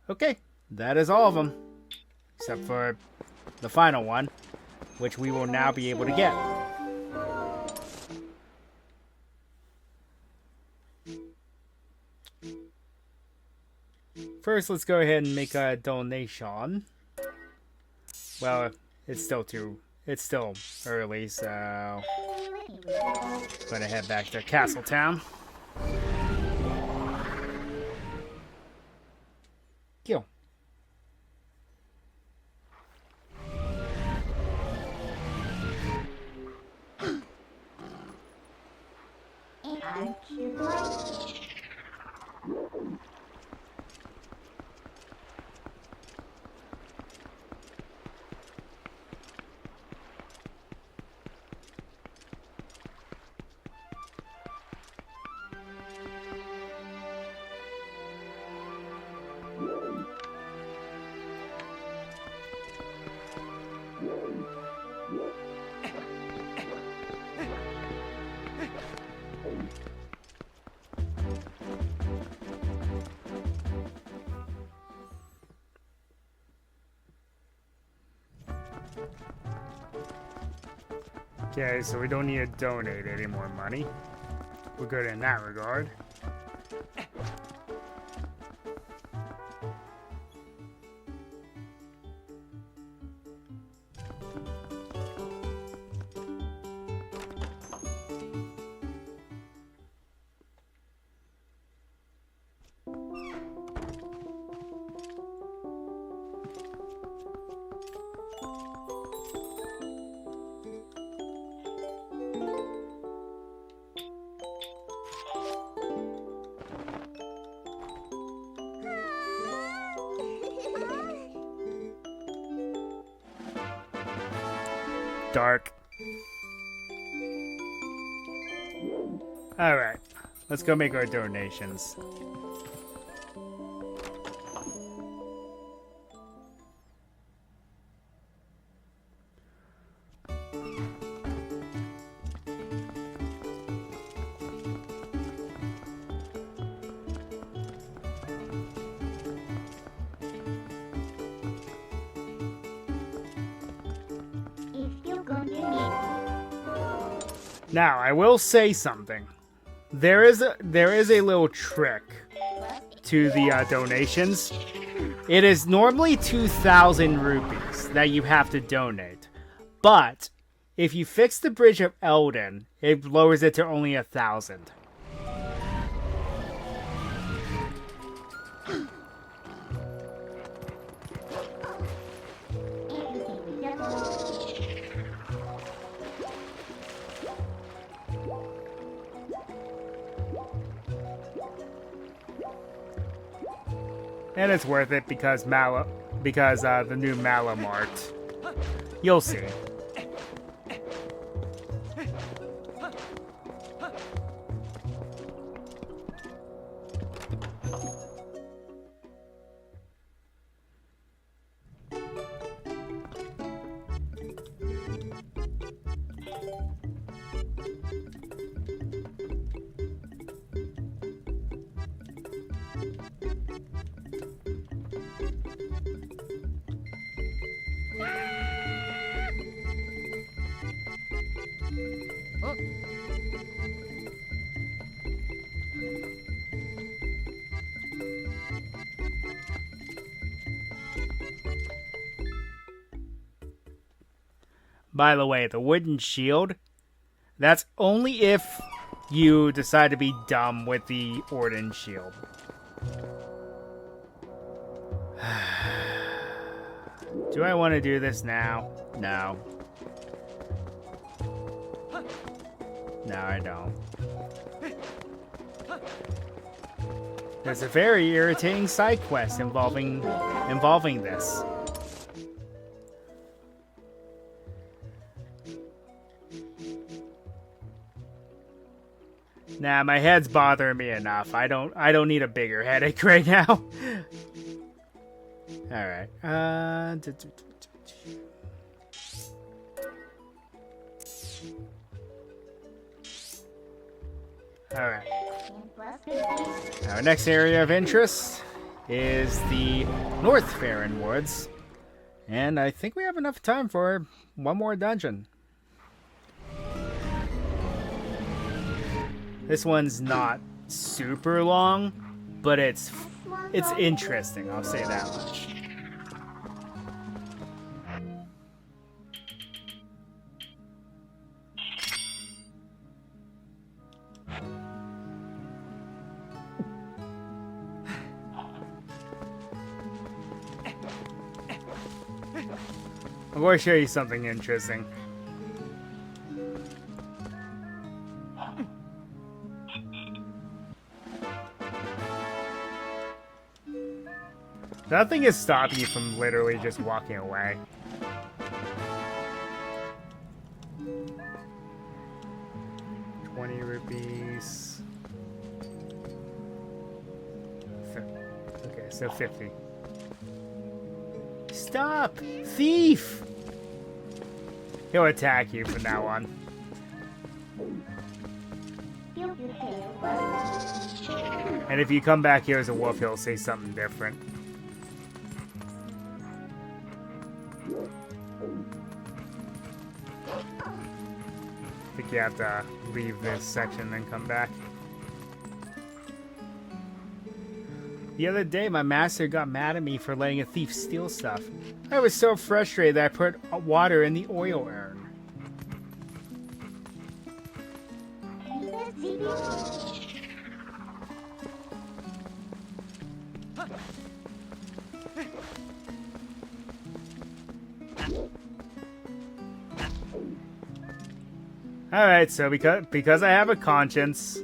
Okay, that is all of them. Except for the final one, which we will now be able to get. First, let's go ahead and make a donation. Well, it's still early, so I'm gonna head back to Castletown. Kill. and you like Okay, so we don't need to donate any more money. We're good in that regard. Dark. Alright, let's go make our donations. if you're going to need Now, I will say something. There is a little trick to the donations. It is normally 2,000 rupees that you have to donate. But if you fix the Bridge of Eldin, it lowers it to only 1,000. everything we just And it's worth it because the new Malamart. You'll see. By the way, the wooden shield, that's only if you decide to be dumb with the Orden shield. Do I want to do this now? No. No, I don't. There's a very irritating side quest involving this. Nah, my head's bothering me enough. I don't need a bigger headache right now. All right. All right. Our next area of interest is the North Farron Woods, and I think we have enough time for one more dungeon. This one's not super long, but it's interesting, I'll say that much. I'm going to show you something interesting. Nothing is stopping you from literally just walking away. $20. Okay, so 50. Stop! Thief! He'll attack you from now on. And if you come back here as a wolf, he'll say something different. I think you have to leave this section and then come back. The other day, my master got mad at me for letting a thief steal stuff. I was so frustrated that I put water in the oil urn. Alright, so because I have a conscience...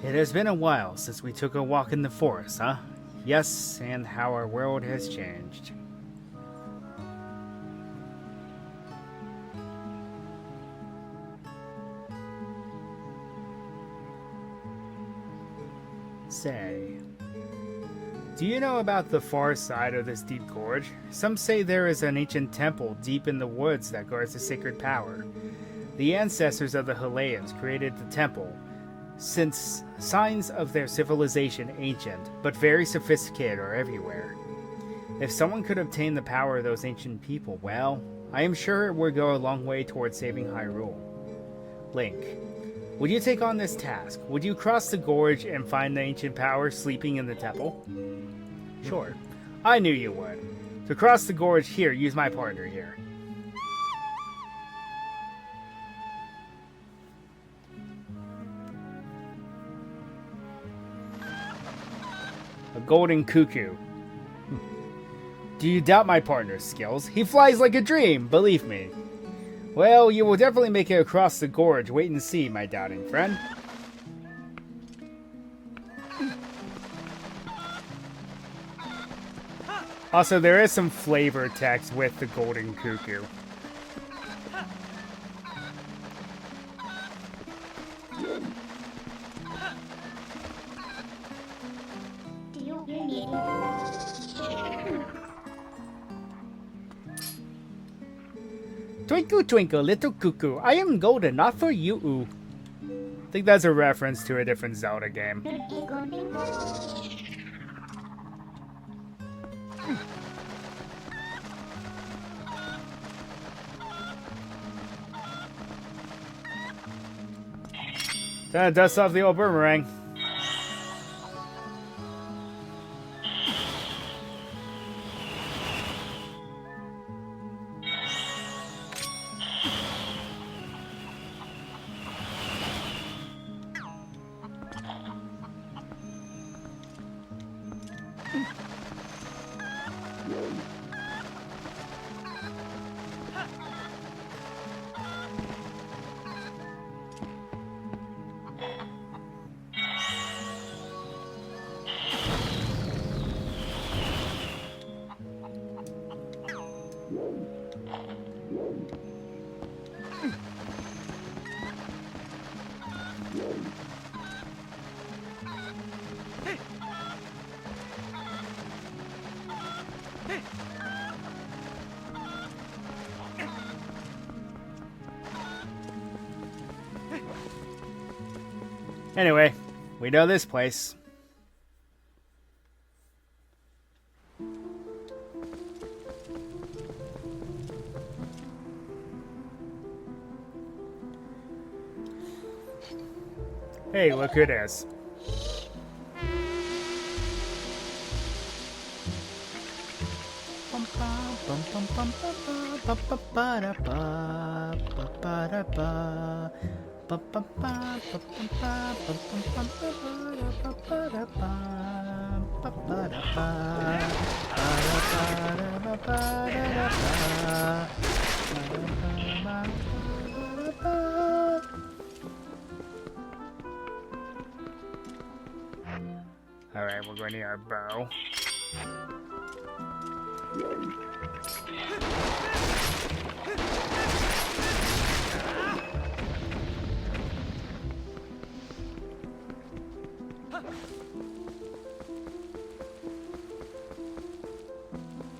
It has been a while since we took a walk in the forest, huh? Yes, and how our world has changed. Say, do you know about the far side of this deep gorge? Some say there is an ancient temple deep in the woods that guards the sacred power. The ancestors of the Halaeans created the temple, since signs of their civilization, ancient but very sophisticated, are everywhere. If someone could obtain the power of those ancient people, well, I am sure it would go a long way towards saving Hyrule. Link, would you take on this task? Would you cross the gorge and find the ancient power sleeping in the temple? Sure. I knew you would. To cross the gorge, here, use my partner here. A golden cuckoo. Do you doubt my partner's skills? He flies like a dream, believe me. Well, you will definitely make it across the gorge. Wait and see, my doubting friend. Also, there is some flavor text with the golden cuckoo. Do you need? Twinkle, twinkle, little cuckoo, I am golden, not for you. Ooh. I think that's a reference to a different Zelda game. Dust off the old boomerang. Anyway, we know this place. Hey, look who it is. Alright, we're going to need our bow.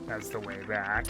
That's the way back.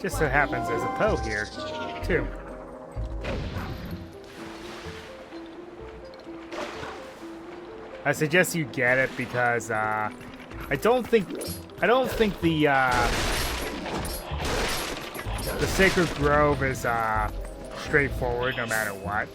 Just so happens there's a Poe here, too. I suggest you get it because I don't think the Sacred Grove is straightforward no matter what.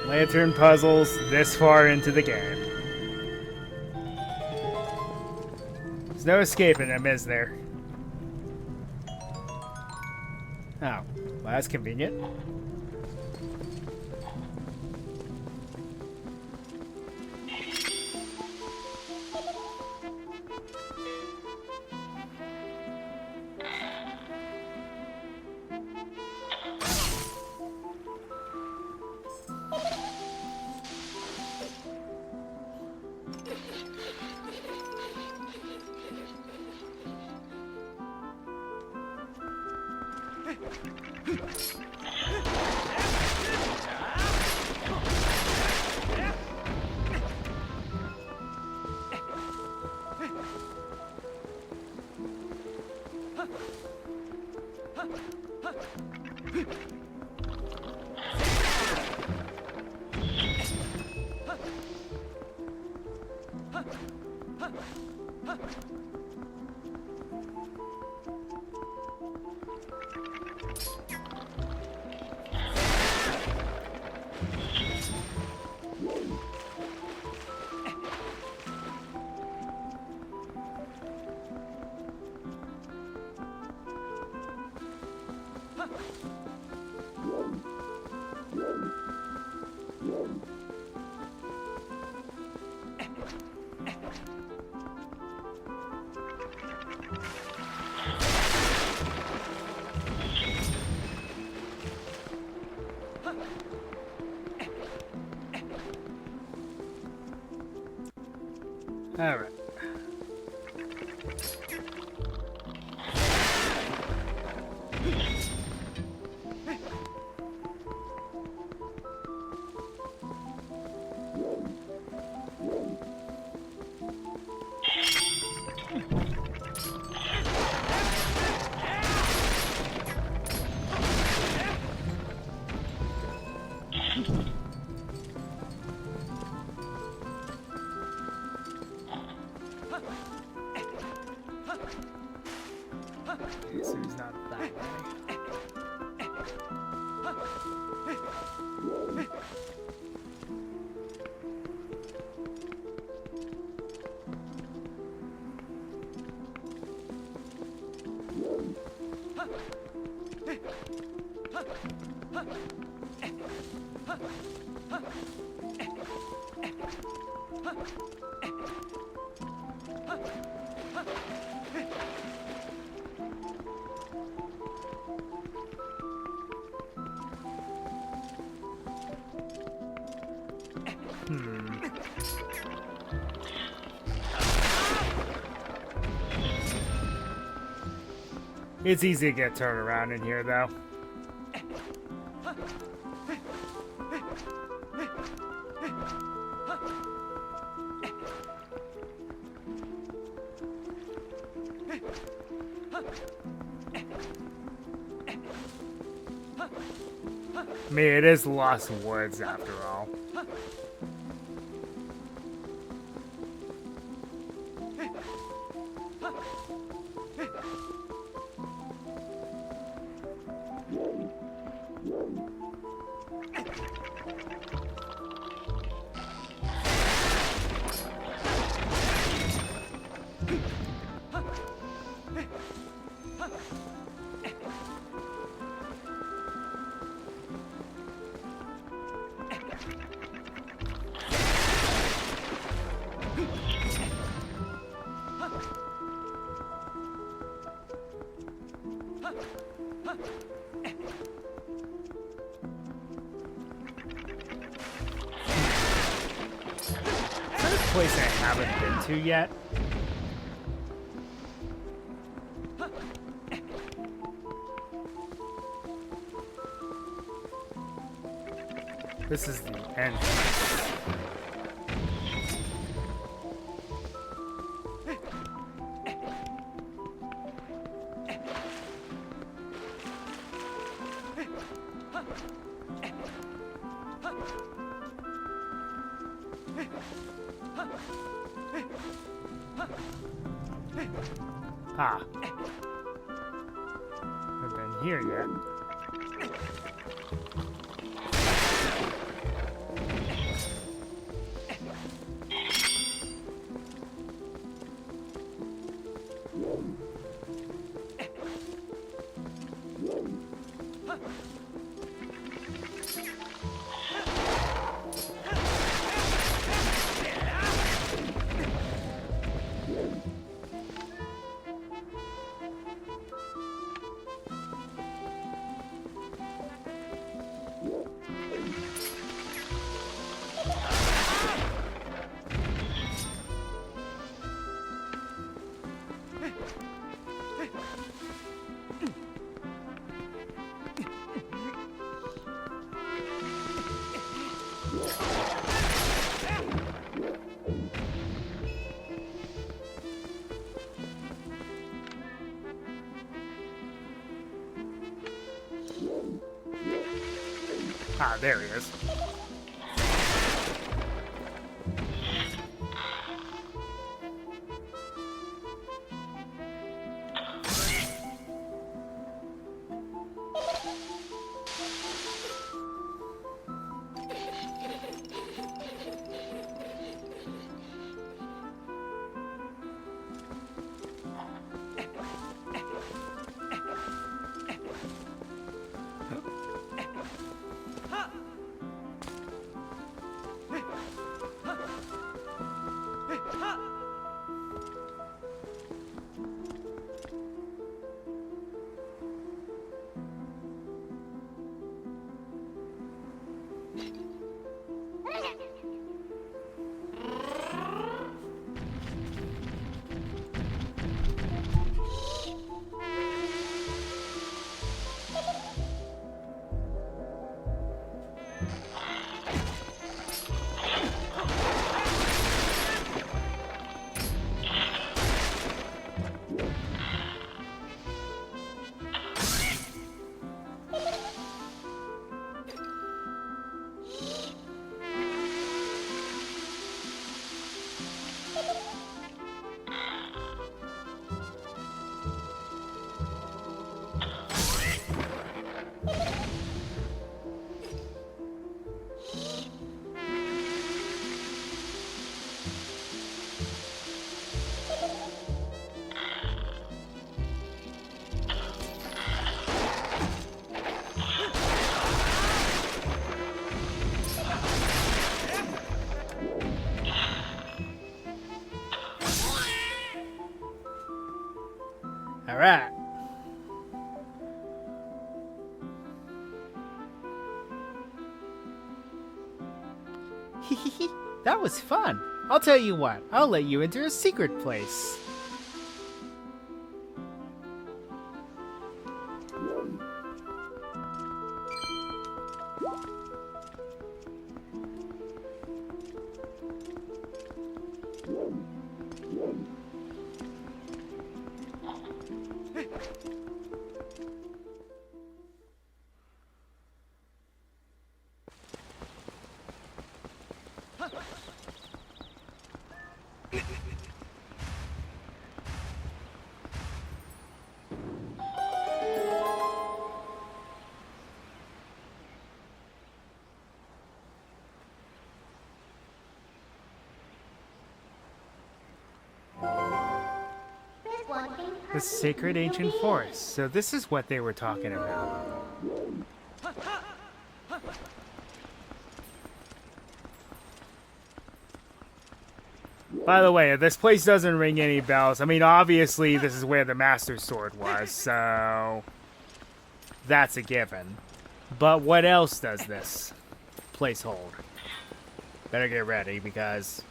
Lantern puzzles this far into the game. There's no escaping them, is there? Oh, well, that's convenient. All right. Okay, so he's not that way. It's easy to get turned around in here, though. I mean, it is Lost Woods after all. Place I haven't been to yet. This is the end. Ah. Haven't been here yet. Ah, there he is. All right. That was fun. I'll tell you what, I'll let you into a secret place. The sacred ancient forest. So this is what they were talking about. By the way, this place doesn't ring any bells. I mean, obviously, this is where the Master Sword was, so that's a given. But what else does this place hold? Better get ready, because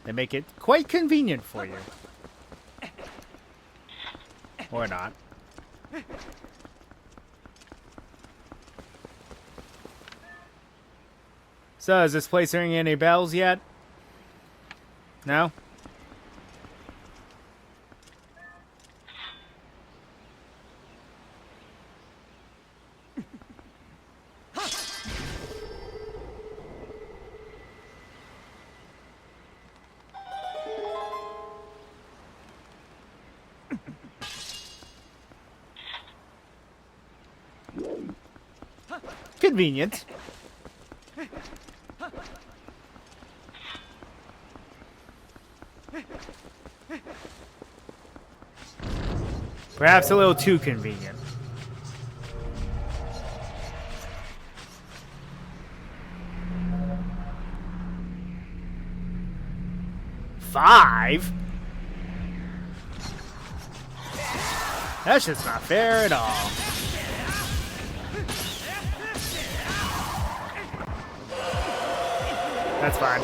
they make it quite convenient for you. Or not. So, is this place ringing any bells yet? No? Convenient. Perhaps a little too convenient. Five? That's just not fair at all. That's fine.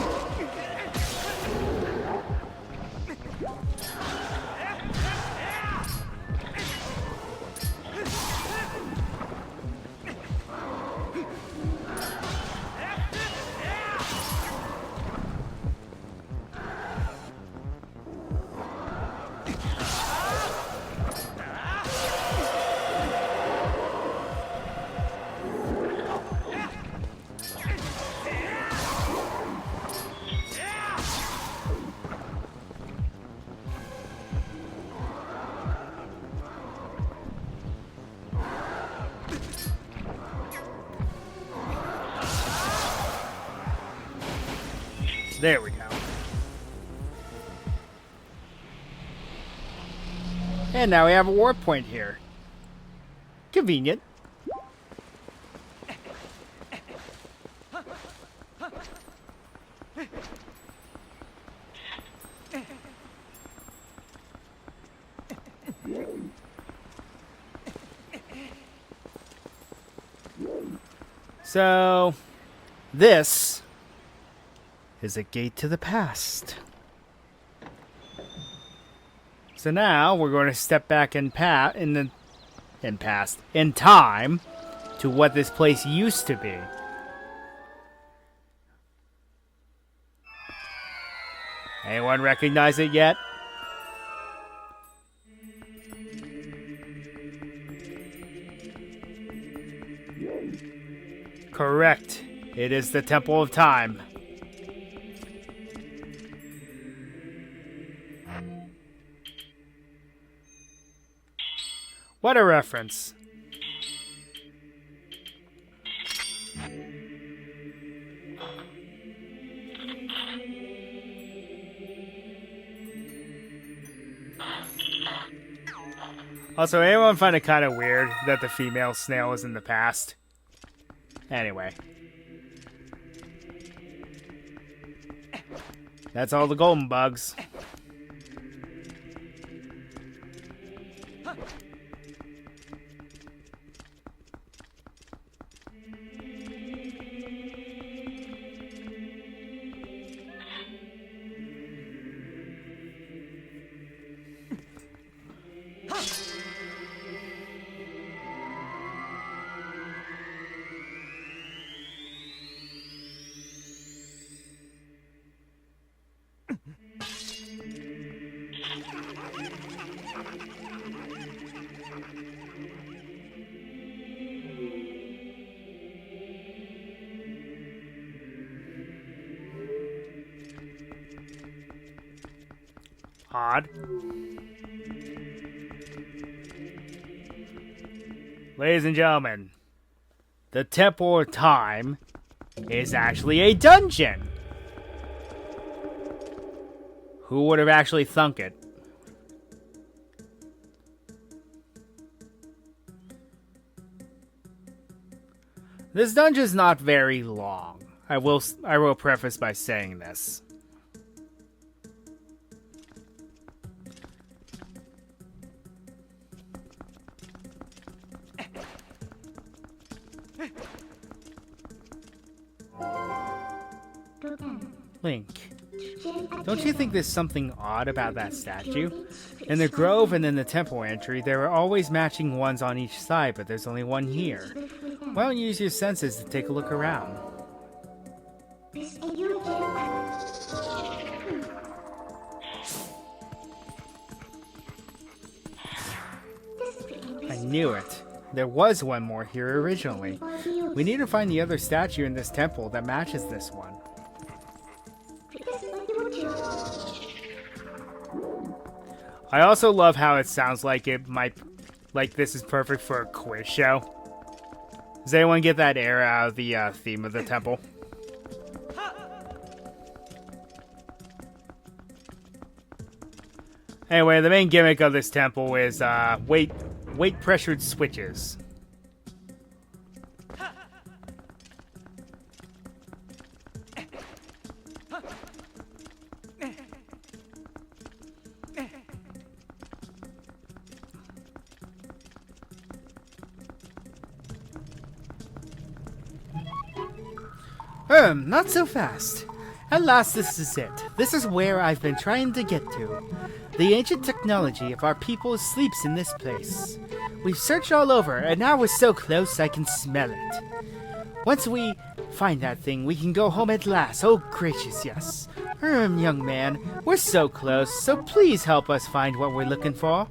There we go. And now we have a warp point here. Convenient. So, this is a gate to the past. So now we're going to step back in time to what this place used to be. Anyone recognize it yet? Correct. It is the Temple of Time. What a reference. Also, anyone find it kind of weird that the female snail is in the past? Anyway. That's all the golden bugs. Odd. Ladies and gentlemen, the Temple of Time is actually a dungeon. Who would have actually thunk it? This dungeon is not very long. I will preface by saying this. Link, don't you think there's something odd about that statue? In the grove and in the temple entry, there are always matching ones on each side, but there's only one here. Why don't you use your senses to take a look around? I knew it. There was one more here originally. We need to find the other statue in this temple that matches this one. I also love how it sounds like this is perfect for a quiz show. Does anyone get that air out of the theme of the temple? Anyway, the main gimmick of this temple is weight pressured switches. Not so fast. At last, this is it. This is where I've been trying to get to. The ancient technology of our people sleeps in this place. We've searched all over, and now we're so close I can smell it. Once we find that thing, we can go home at last. Oh, gracious, yes. Young man, we're so close, so please help us find what we're looking for.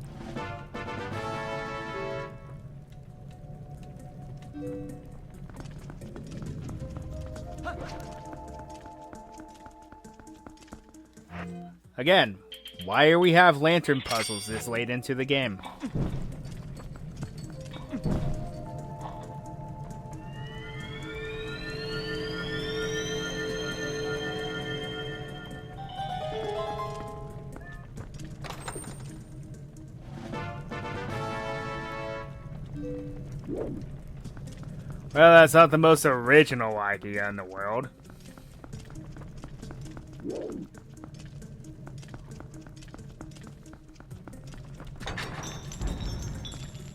Again, why do we have lantern puzzles this late into the game? Well, that's not the most original idea in the world.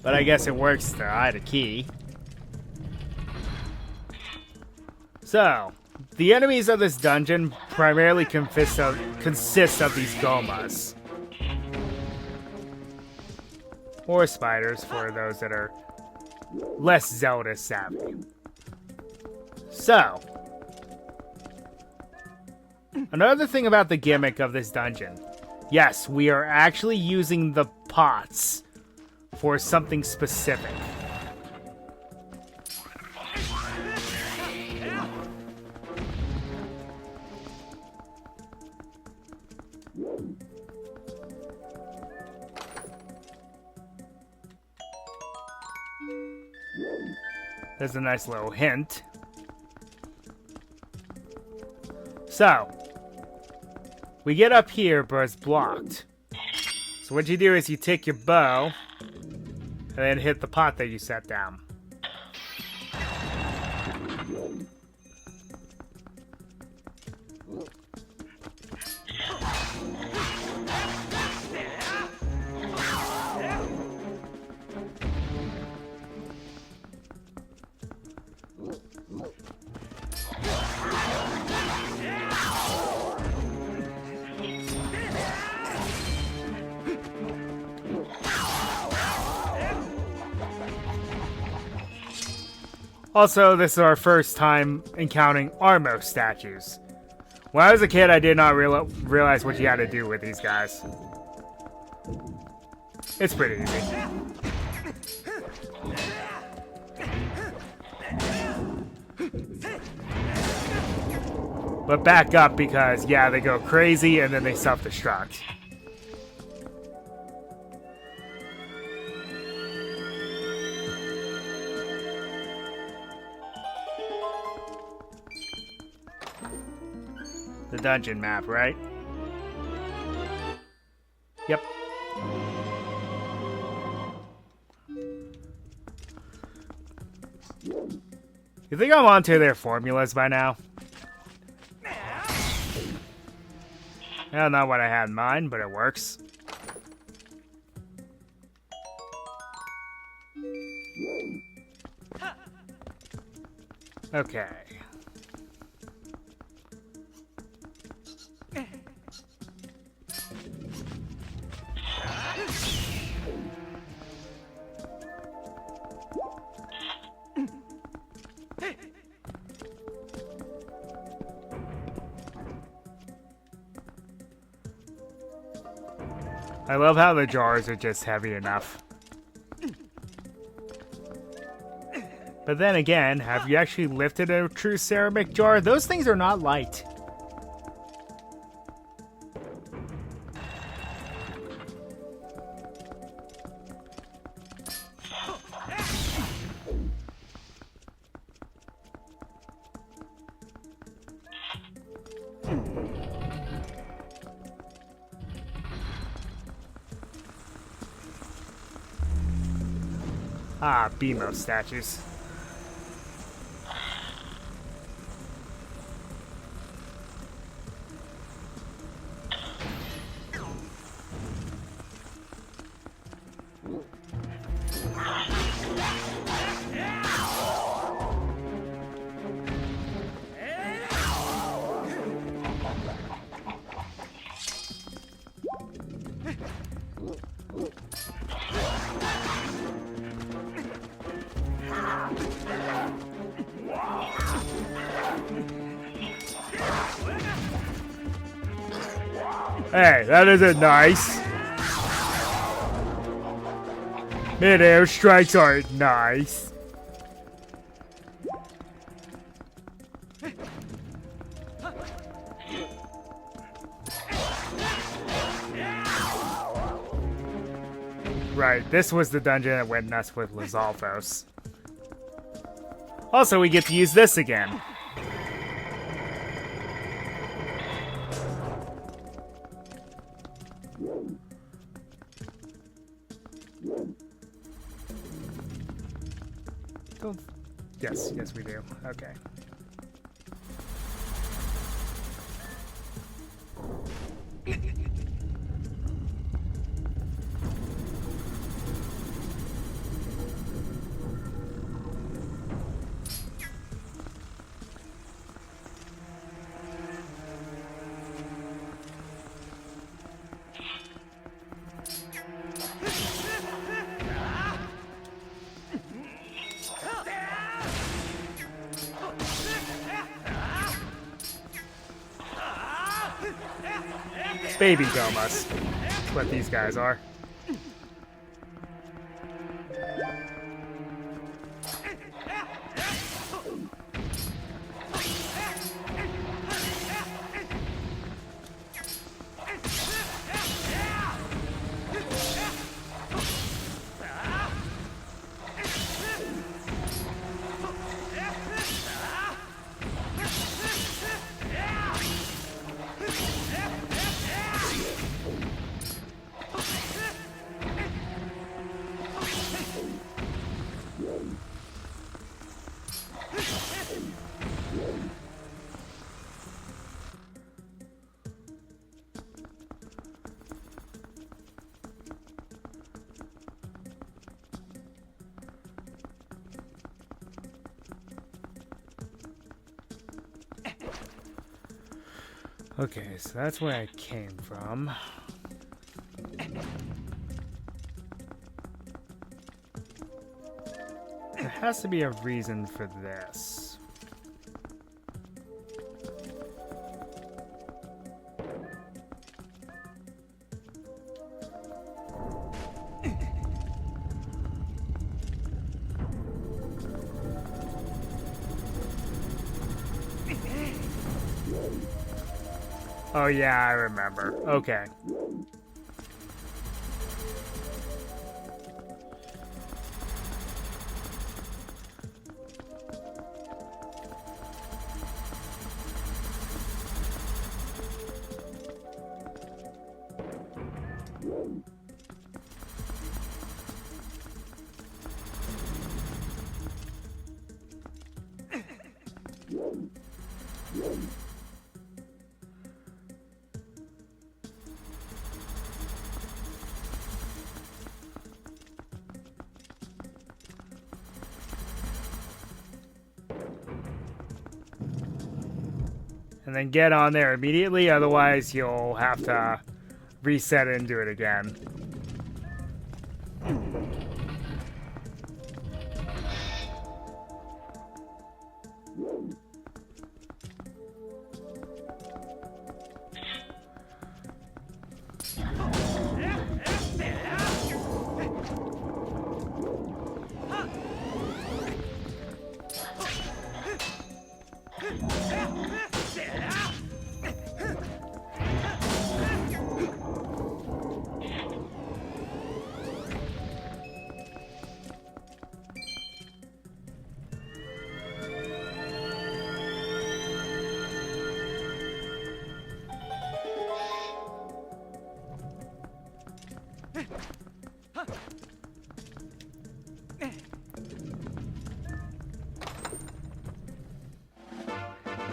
But I guess it works to hide a key. So, the enemies of this dungeon primarily consist of these gomas. Or spiders for those that are less Zelda savvy. So, another thing about the gimmick of this dungeon. Yes, we are actually using the pots for something specific. There's a nice little hint. So, we get up here, but it's blocked. So what you do is you take your bow and then hit the pot that you set down. Also, this is our first time encountering Armo statues. When I was a kid, I did not realize what you had to do with these guys. It's pretty easy. But back up because, yeah, they go crazy and then they self-destruct. The dungeon map, right? Yep. You think I'm onto their formulas by now? Yeah, not what I had in mind, but it works. Okay. I love how the jars are just heavy enough. But then again, have you actually lifted a true ceramic jar? Those things are not light. Ah, BMO statues. Hey, that isn't nice. Mid-air strikes aren't nice. Right, this was the dungeon that went nuts with Lizalfos. Also, we get to use this again. Yes, yes we do. Okay. Baby Gomas. That's what these guys are. Okay, so that's where I came from. There has to be a reason for this. Oh yeah, I remember. Okay. And then get on there immediately, otherwise you'll have to reset it and do it again.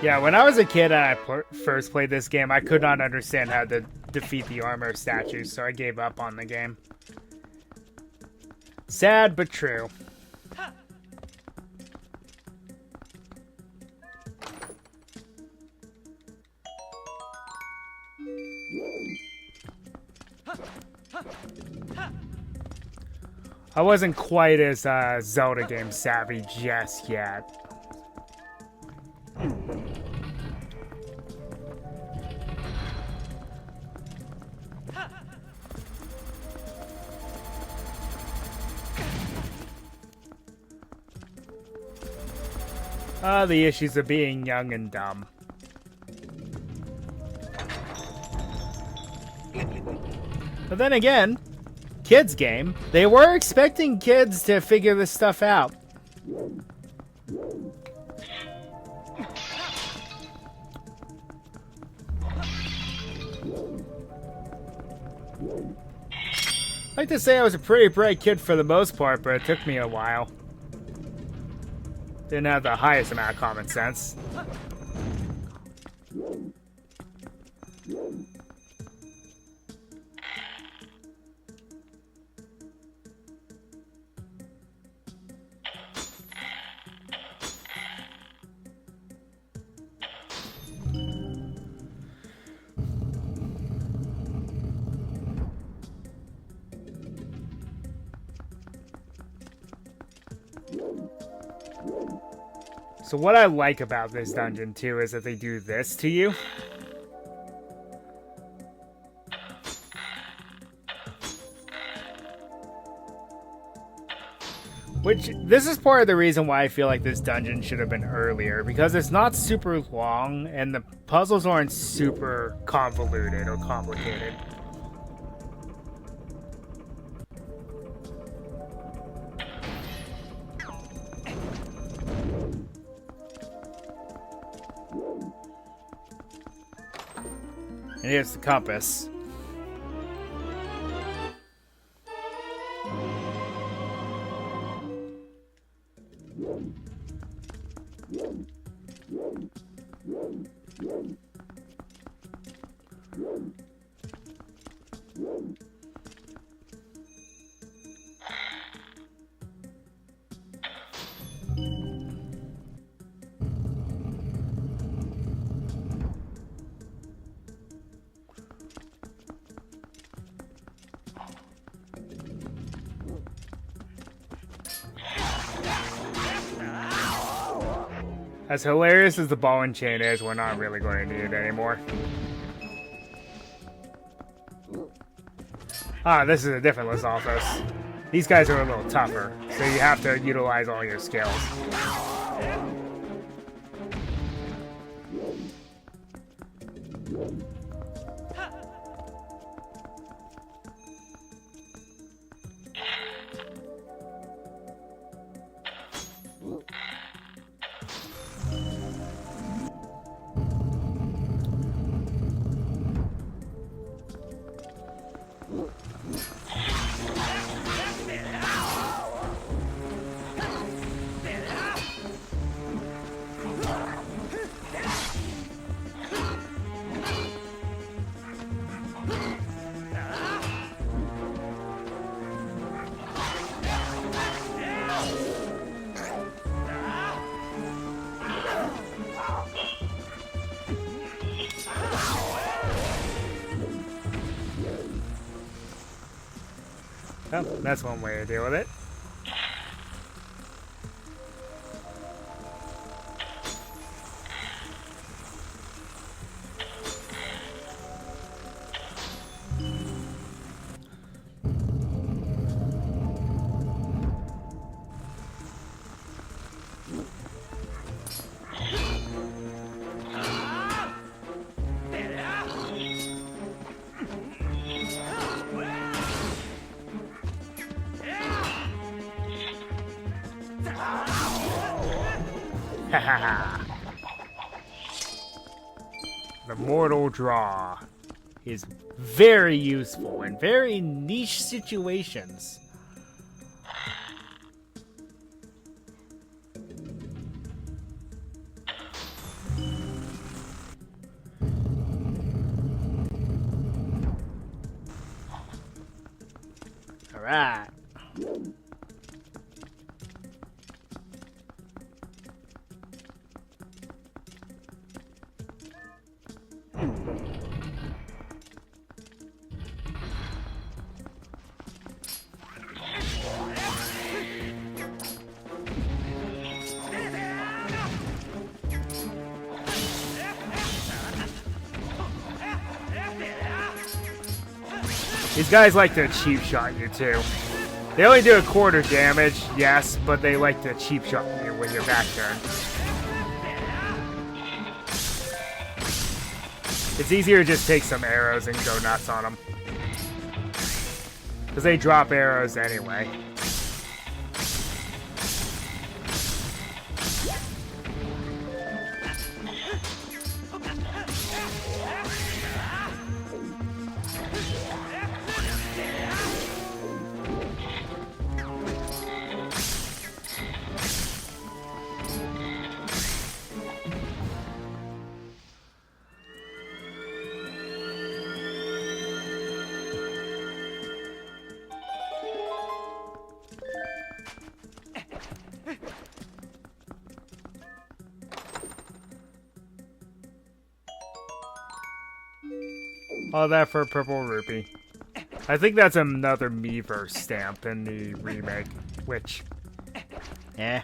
Yeah, when I was a kid and I first played this game, I could not understand how to defeat the armor statues, so I gave up on the game. Sad, but true. I wasn't quite as Zelda game savvy just yet. The issues of being young and dumb. But then again, kids game, they were expecting kids to figure this stuff out. I'd like to say I was a pretty bright kid for the most part, but it took me a while. Didn't have the highest amount of common sense. So what I like about this dungeon too is that they do this to you. Which, this is part of the reason why I feel like this dungeon should have been earlier, because it's not super long and the puzzles aren't super convoluted or complicated. And here's the compass. As hilarious as the ball and chain is, we're not really going to need it anymore. Ah, this is a different Lizalfos. These guys are a little tougher, so you have to utilize all your skills. Well, that's one way to deal with it. The mortal draw is very useful in very niche situations. right. These guys like to cheap shot you too. They only do a quarter damage, yes, but they like to cheap shot you with your back turn. It's easier to just take some arrows and go nuts on them. Because they drop arrows anyway. All that for a purple rupee. I think that's another Miiverse stamp in the remake, which... eh.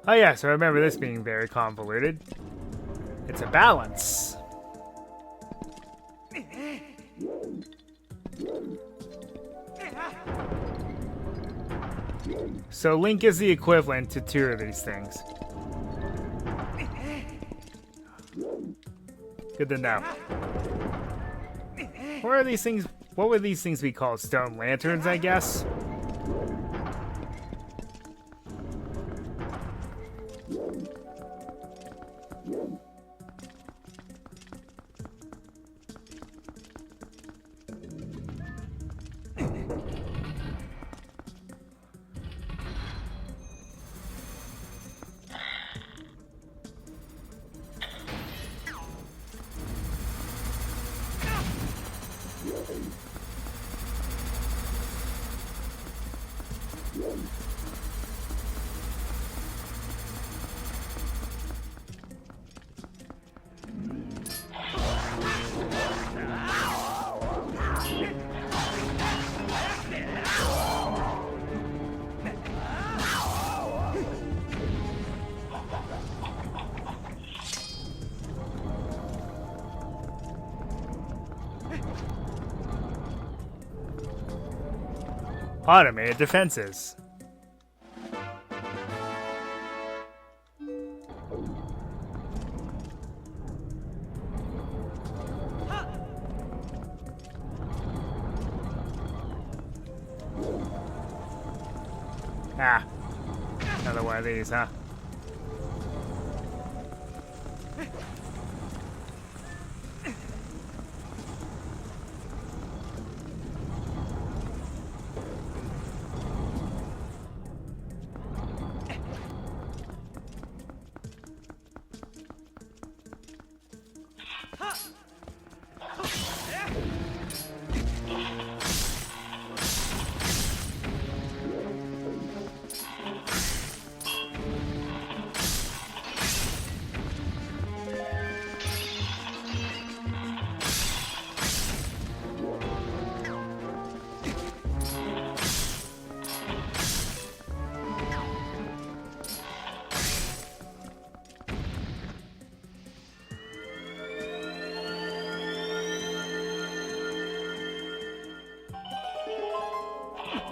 Oh yeah, so I remember this being very convoluted. It's a balance. So Link is the equivalent to two of these things. Good to know. What are these things? What would these things be called? Stone lanterns, I guess? Automated defenses. Ah, another one of these, huh?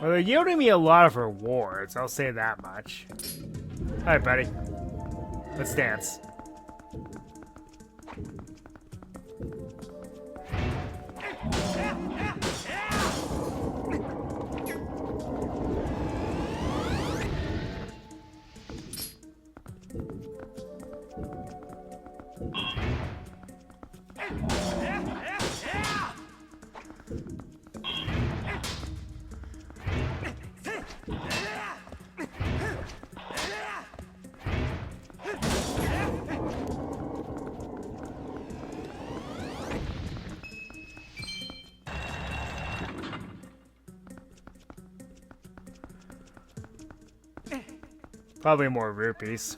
Well, they're yielding me a lot of rewards, I'll say that much. Alright, buddy. Let's dance. Probably more rupees.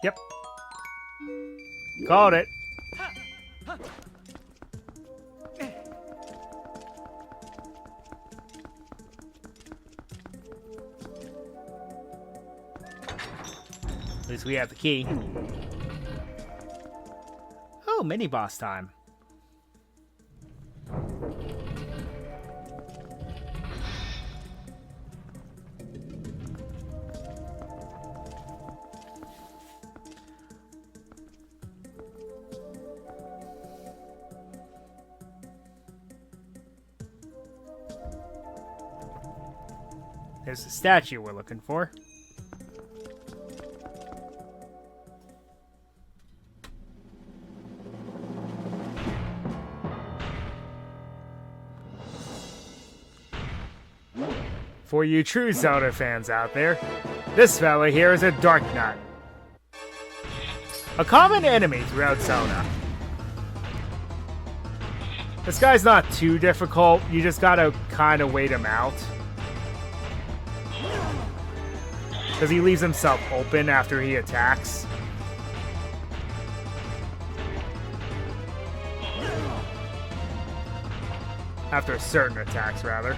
Yep. Called it. At least we have the key. Oh, mini boss time. There's the statue we're looking for. For you true Zelda fans out there, this fella here is a Dark Knight. A common enemy throughout Zelda. This guy's not too difficult, you just gotta kinda wait him out. Because he leaves himself open after he attacks. After certain attacks, rather.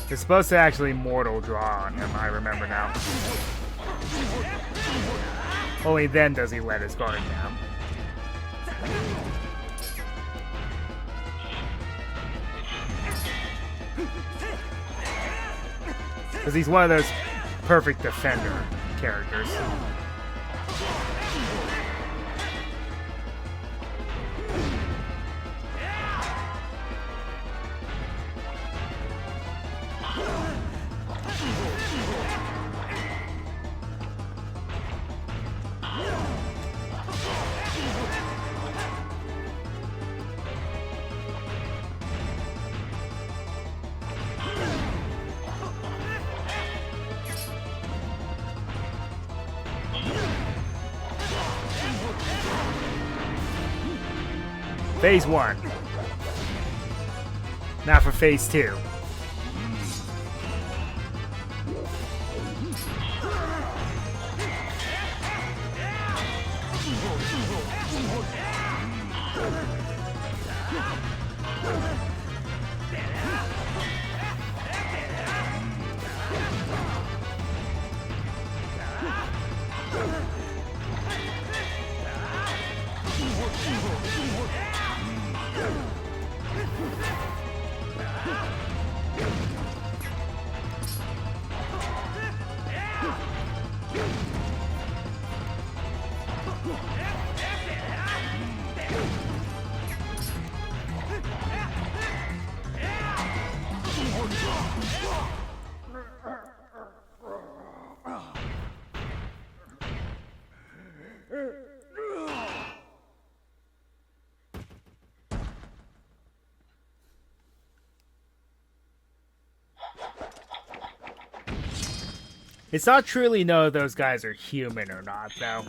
It's supposed to actually mortal draw on him, I remember now. Only then does he let his guard down. Because he's one of those perfect defender characters. Phase 1. Now for Phase 2. It's not truly know if those guys are human or not, though.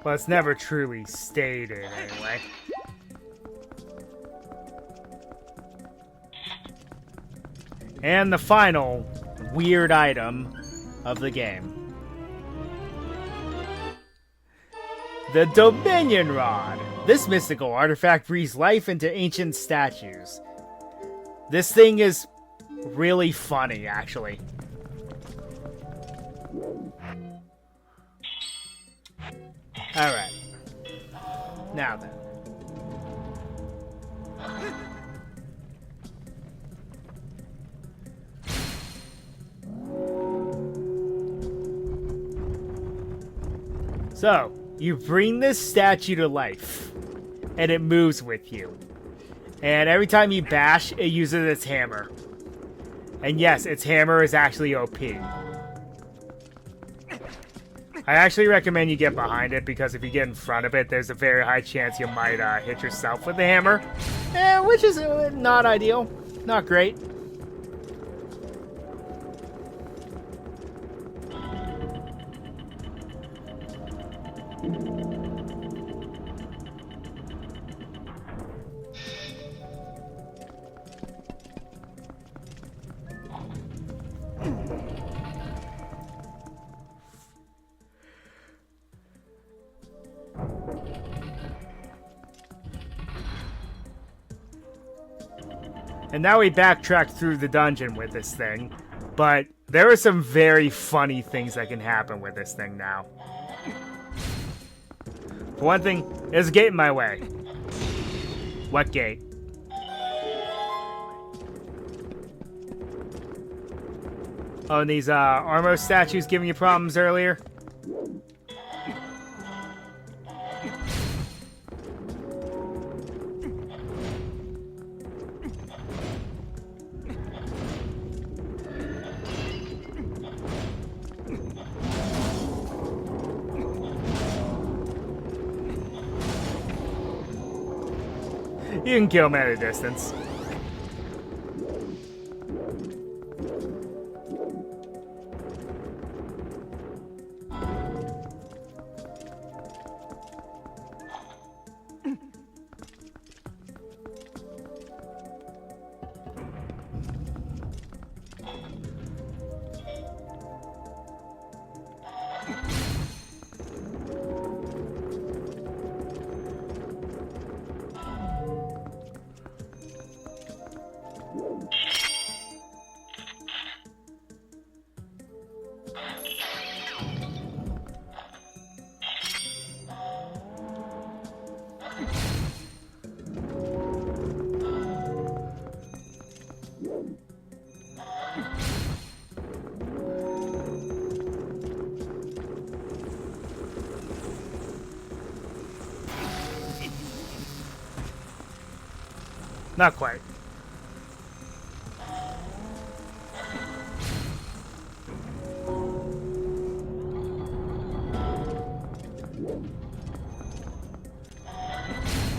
Well, it's never truly stated, anyway. And the final weird item of the game. The Dominion Rod! This mystical artifact breathes life into ancient statues. This thing is really funny, actually. Alright. Now then. So, you bring this statue to life, and it moves with you. And every time you bash, it uses its hammer. And yes, its hammer is actually OP. I actually recommend you get behind it, because if you get in front of it, there's a very high chance you might hit yourself with the hammer. Which is not ideal. Not great. And now we backtrack through the dungeon with this thing, but there are some very funny things that can happen with this thing now. For one thing, there's a gate in my way. What gate? Oh, and these Armo statues giving you problems earlier? You can kill him at a distance. Not quite.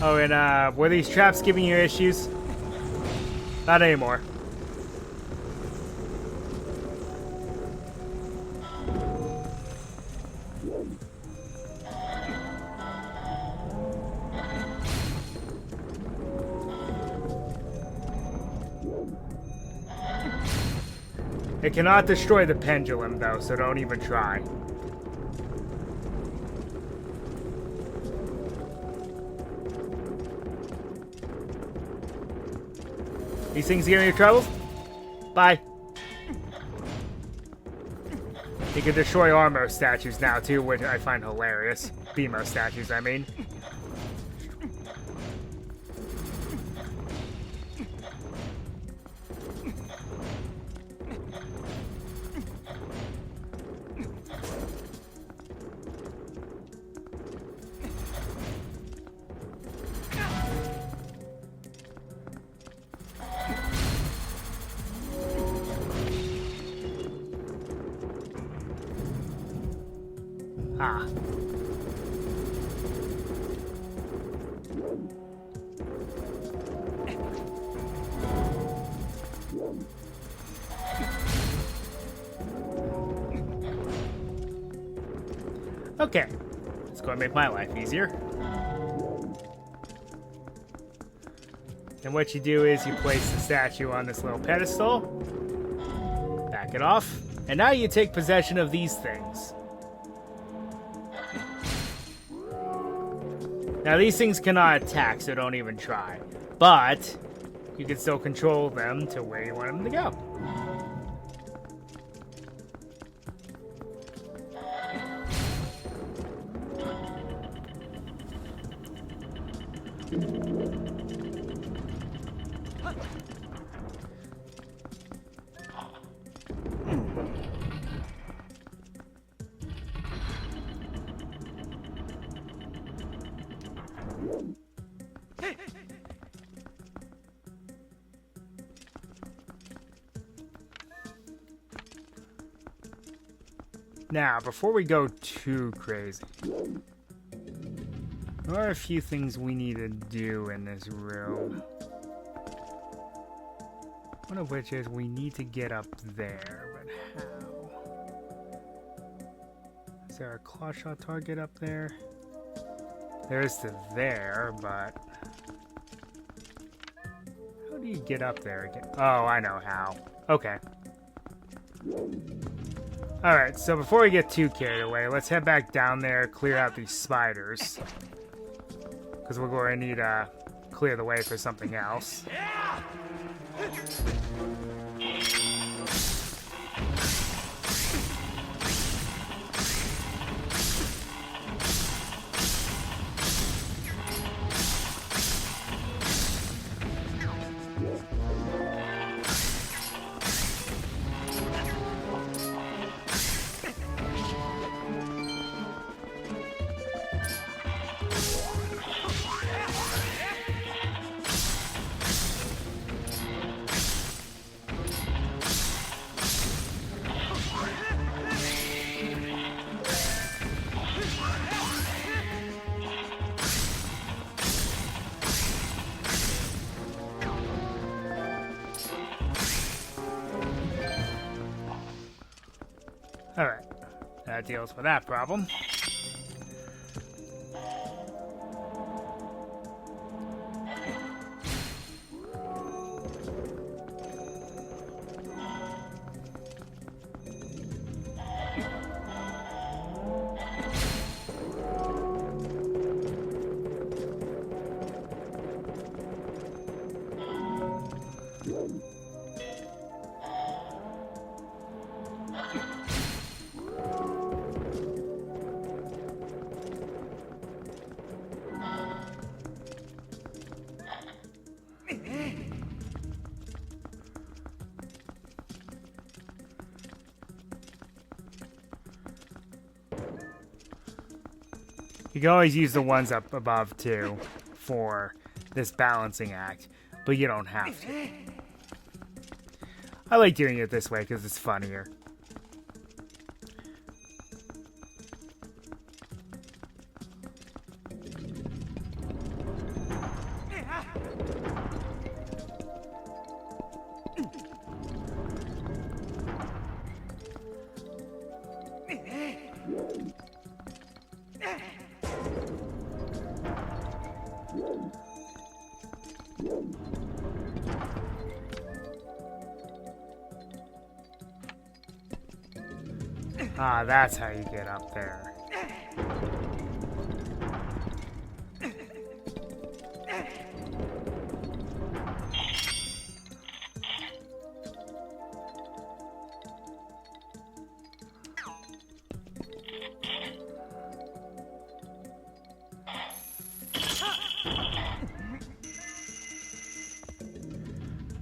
Oh, and were these traps giving you issues? Not anymore. It cannot destroy the pendulum, though, so don't even try. These things giving you trouble? Bye. You can destroy Armo statues now, too, which I find hilarious. BMO statues, I mean. Ah. Okay. It's going to make my life easier. And what you do is you place the statue on this little pedestal. Back it off. And now you take possession of these things. Now, these things cannot attack, so don't even try. But you can still control them to where you want them to go. Now, before we go too crazy, there are a few things we need to do in this room. One of which is we need to get up there, but how? Is there a claw shot target up there? There is to there, but how do you get up there again? Oh, I know how. Okay. Alright, so before we get too carried away, let's head back down there, clear out these spiders. Because we're going to need to clear the way for something else. Alright, that deals with that problem. You can always use the ones up above, too, for this balancing act, but you don't have to. I like doing it this way because it's funnier. Ah, that's how you get up there.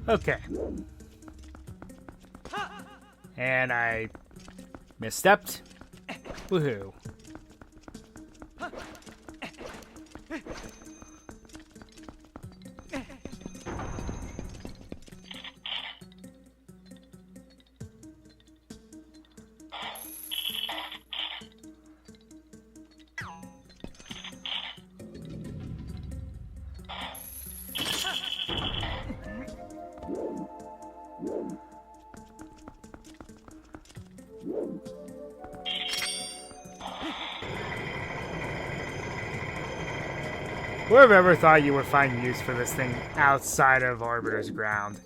Okay. And I misstepped. Woohoo. Who have ever thought you would find use for this thing outside of Arbiter's ground?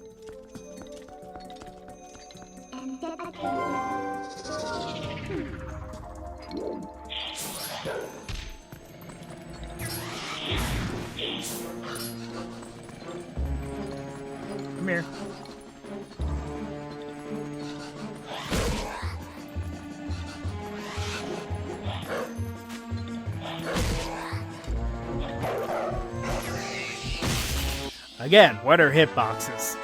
Come here. Again, what are hitboxes?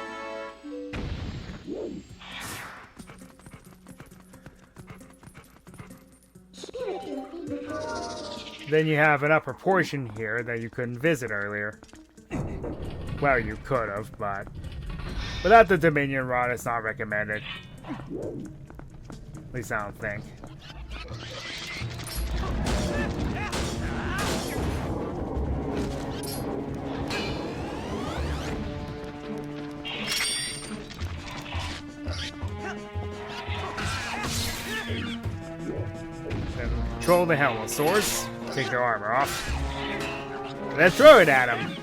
Then you have an upper portion here that you couldn't visit earlier. Well, you could have, but without the Dominion Rod, it's not recommended. At least I don't think. control the Helmosaurs, take their armor off, and then throw it at them.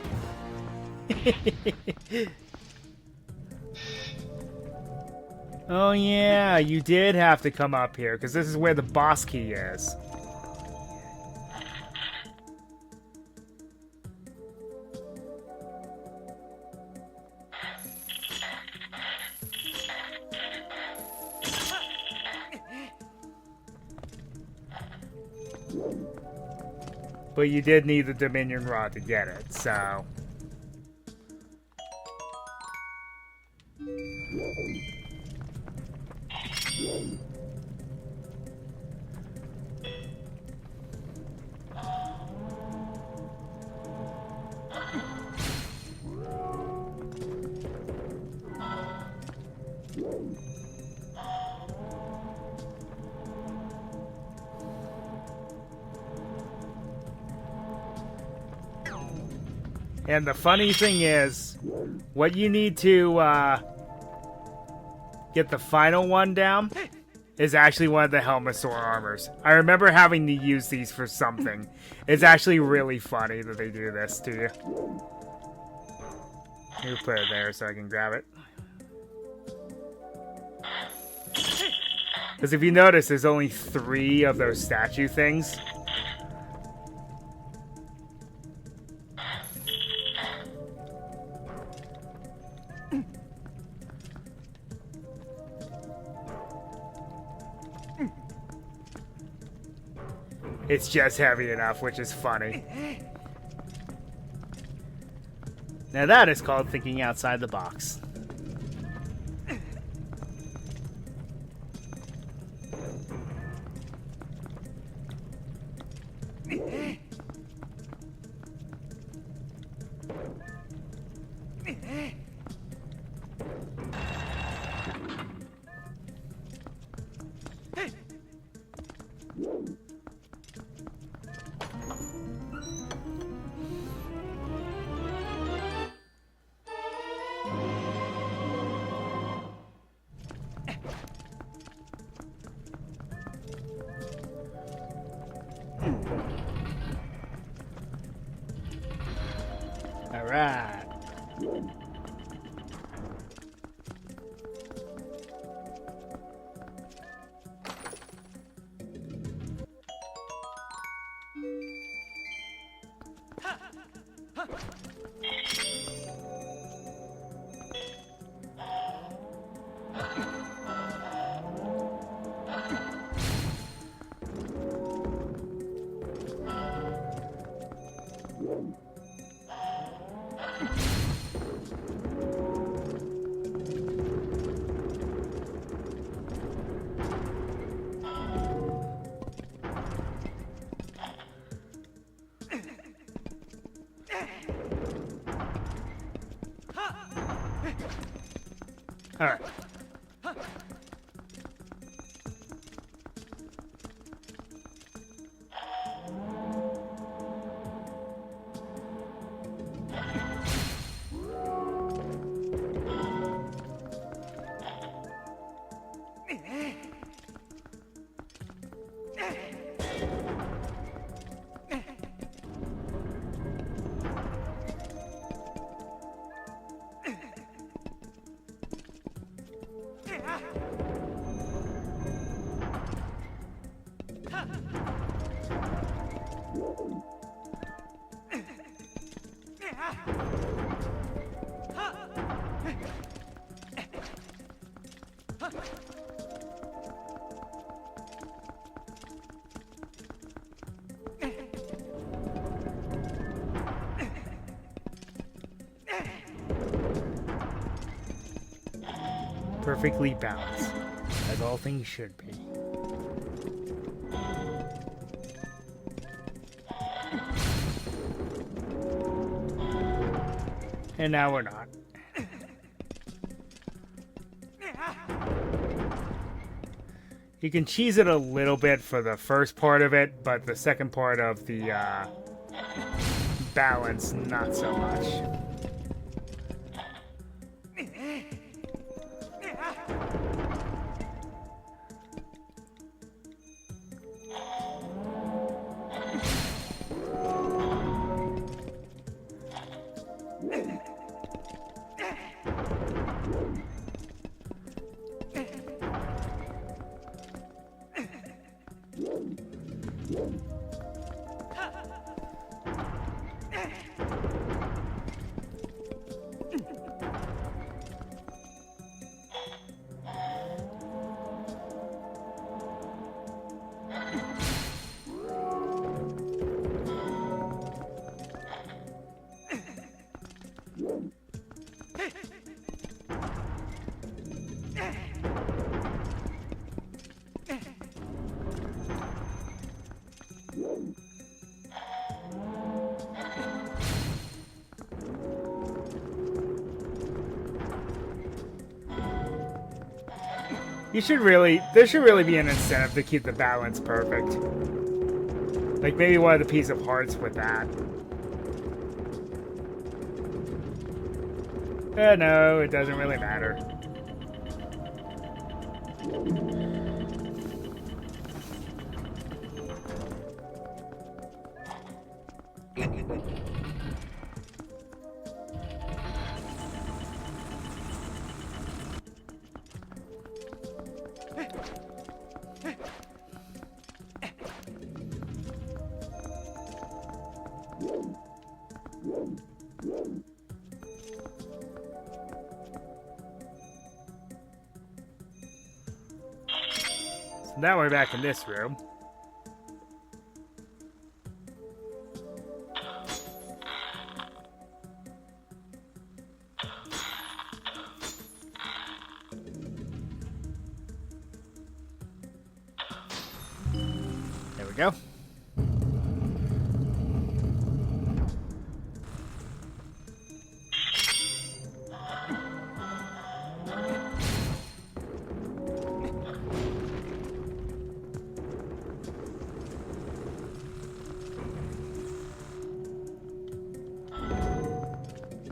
Oh yeah, you did have to come up here, because this is where the boss key is. But you did need the Dominion Rod to get it, so... And the funny thing is, what you need to get the final one down is actually one of the Helmosaur armors. I remember having to use these for something. It's actually really funny that they do this to you. Let me put it there so I can grab it. Because if you notice, there's only 3 of those statue things. It's just heavy enough, which is funny. Now that is called thinking outside the box. All right. All right. Perfectly balanced, as all things should be. And now we're not. You can cheese it a little bit for the first part of it, but the second part of the balance, not so much. There should really be an incentive to keep the balance perfect. Like maybe one of the piece of hearts with that. No, it doesn't really matter. So now we're back in this room. There we go.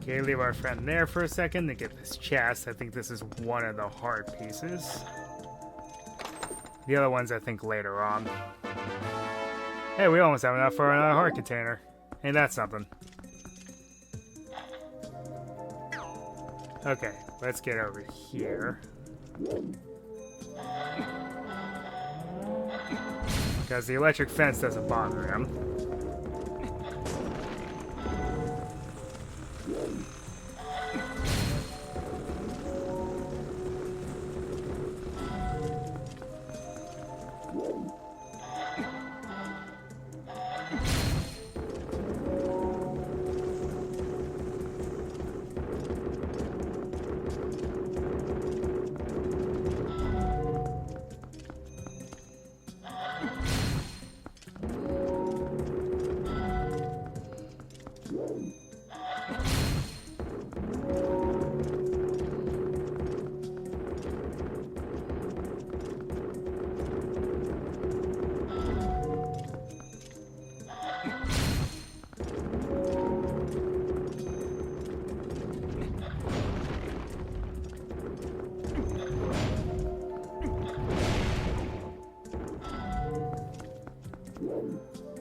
Okay, leave our friend there for a second to get this chest. I think this is one of the heart pieces. The other ones, I think, later on. Hey, we almost have enough for another heart container. Ain't that something? Okay, let's get over here. Because the electric fence doesn't bother him.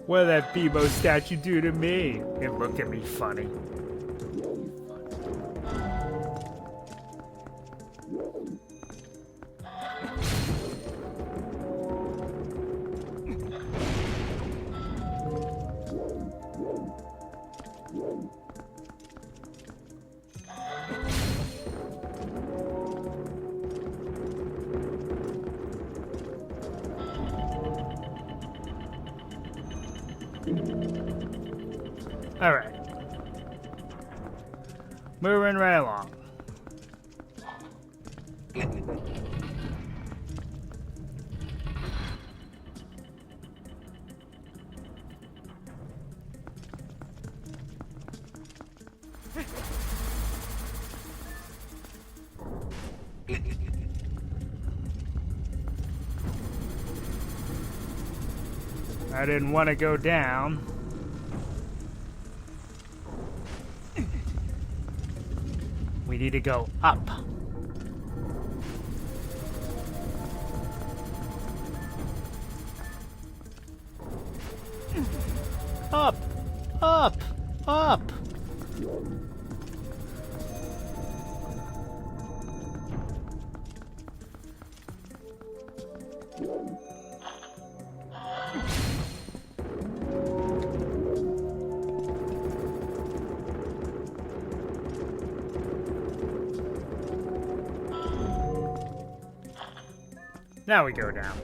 What did that Bebo statue do to me? It looked at me funny. Alright. Moving right along. I didn't want to go down. We need to go up. Up! Up! Up! Now we go down.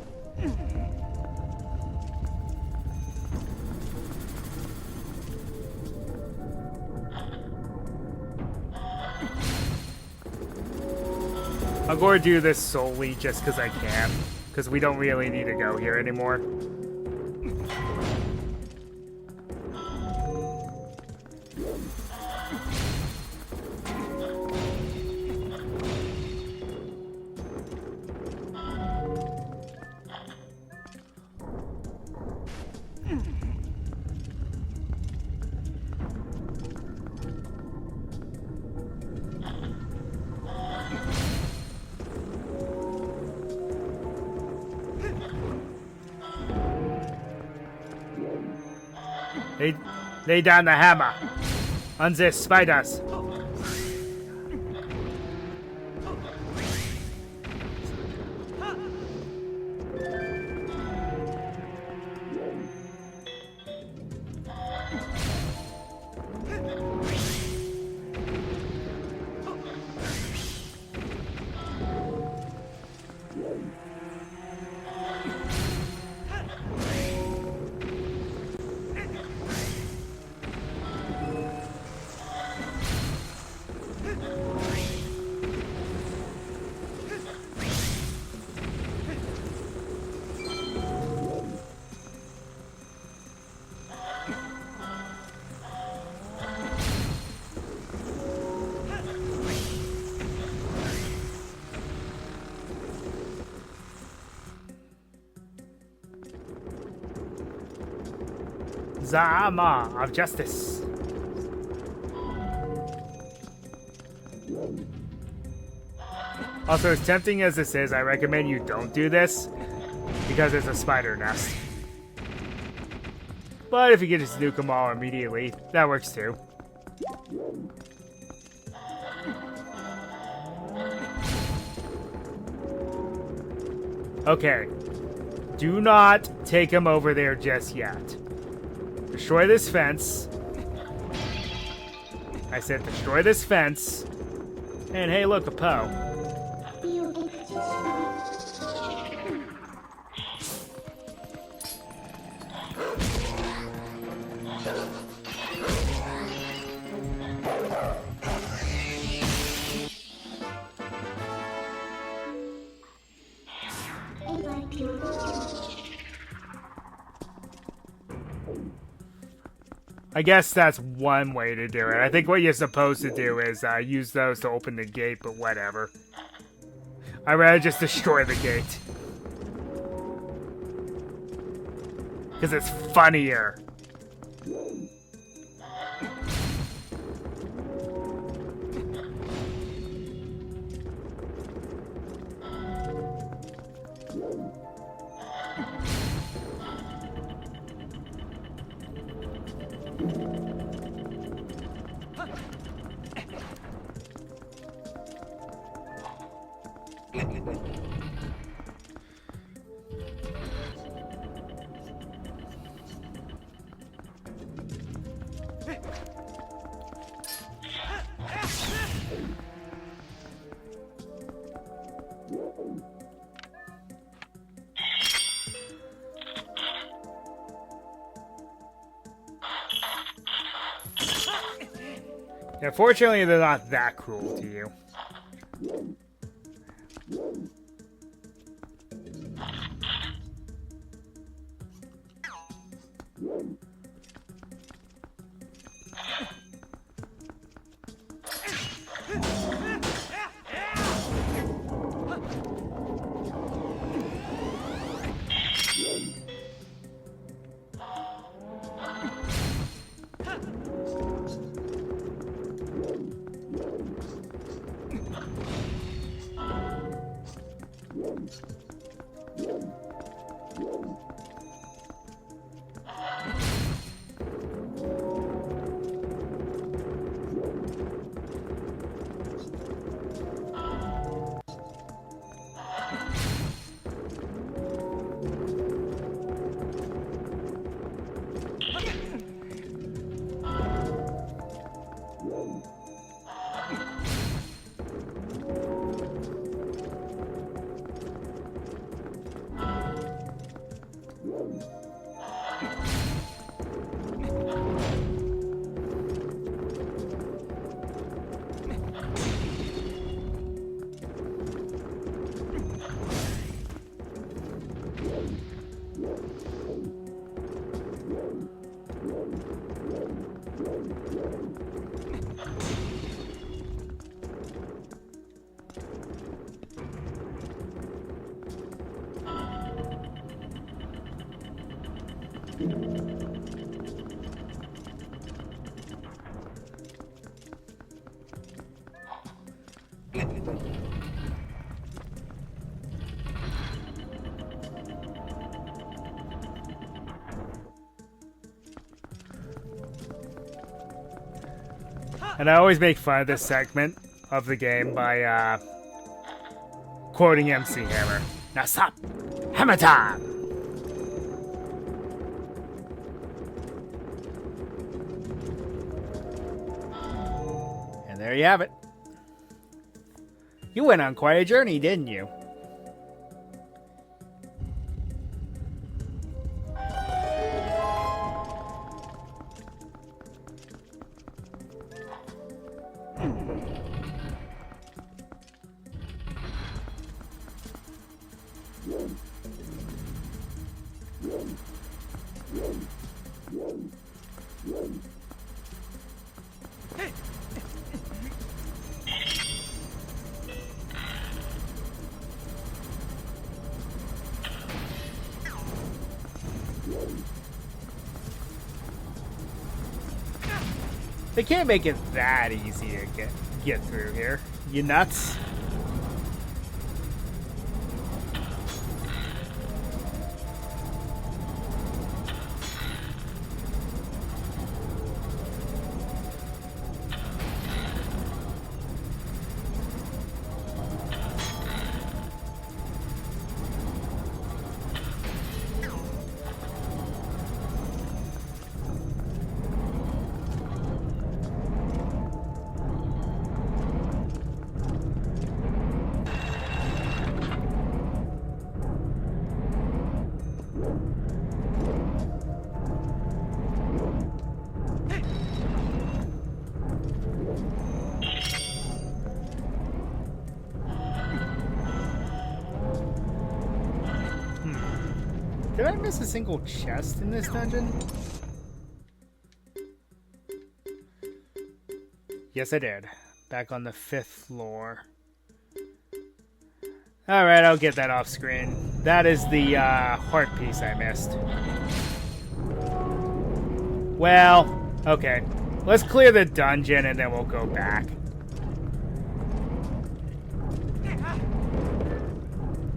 I'll go do this solely just because I can, because we don't really need to go here anymore. Lay down the hammer on the spiders. The armor of justice. Also, as tempting as this is, I recommend you don't do this because it's a spider nest. But if you can just nuke them all immediately, that works too. Okay. Do not take him over there just yet. Destroy this fence. I said destroy this fence. And hey, look, a Poe. I guess that's one way to do it. I think what you're supposed to do is use those to open the gate, but whatever. I'd rather just destroy the gate. Because it's funnier. Yeah, fortunately, they're not that cruel to you. And I always make fun of this segment of the game by quoting MC Hammer. Now stop! Hammer time! And there you have it. You went on quite a journey, didn't you? They can't make it that easy to get through here. You nuts? Did I miss a single chest in this dungeon? Yes, I did. Back on the 5th floor. Alright, I'll get that off screen. That is the heart piece I missed. Well, okay. Let's clear the dungeon and then we'll go back.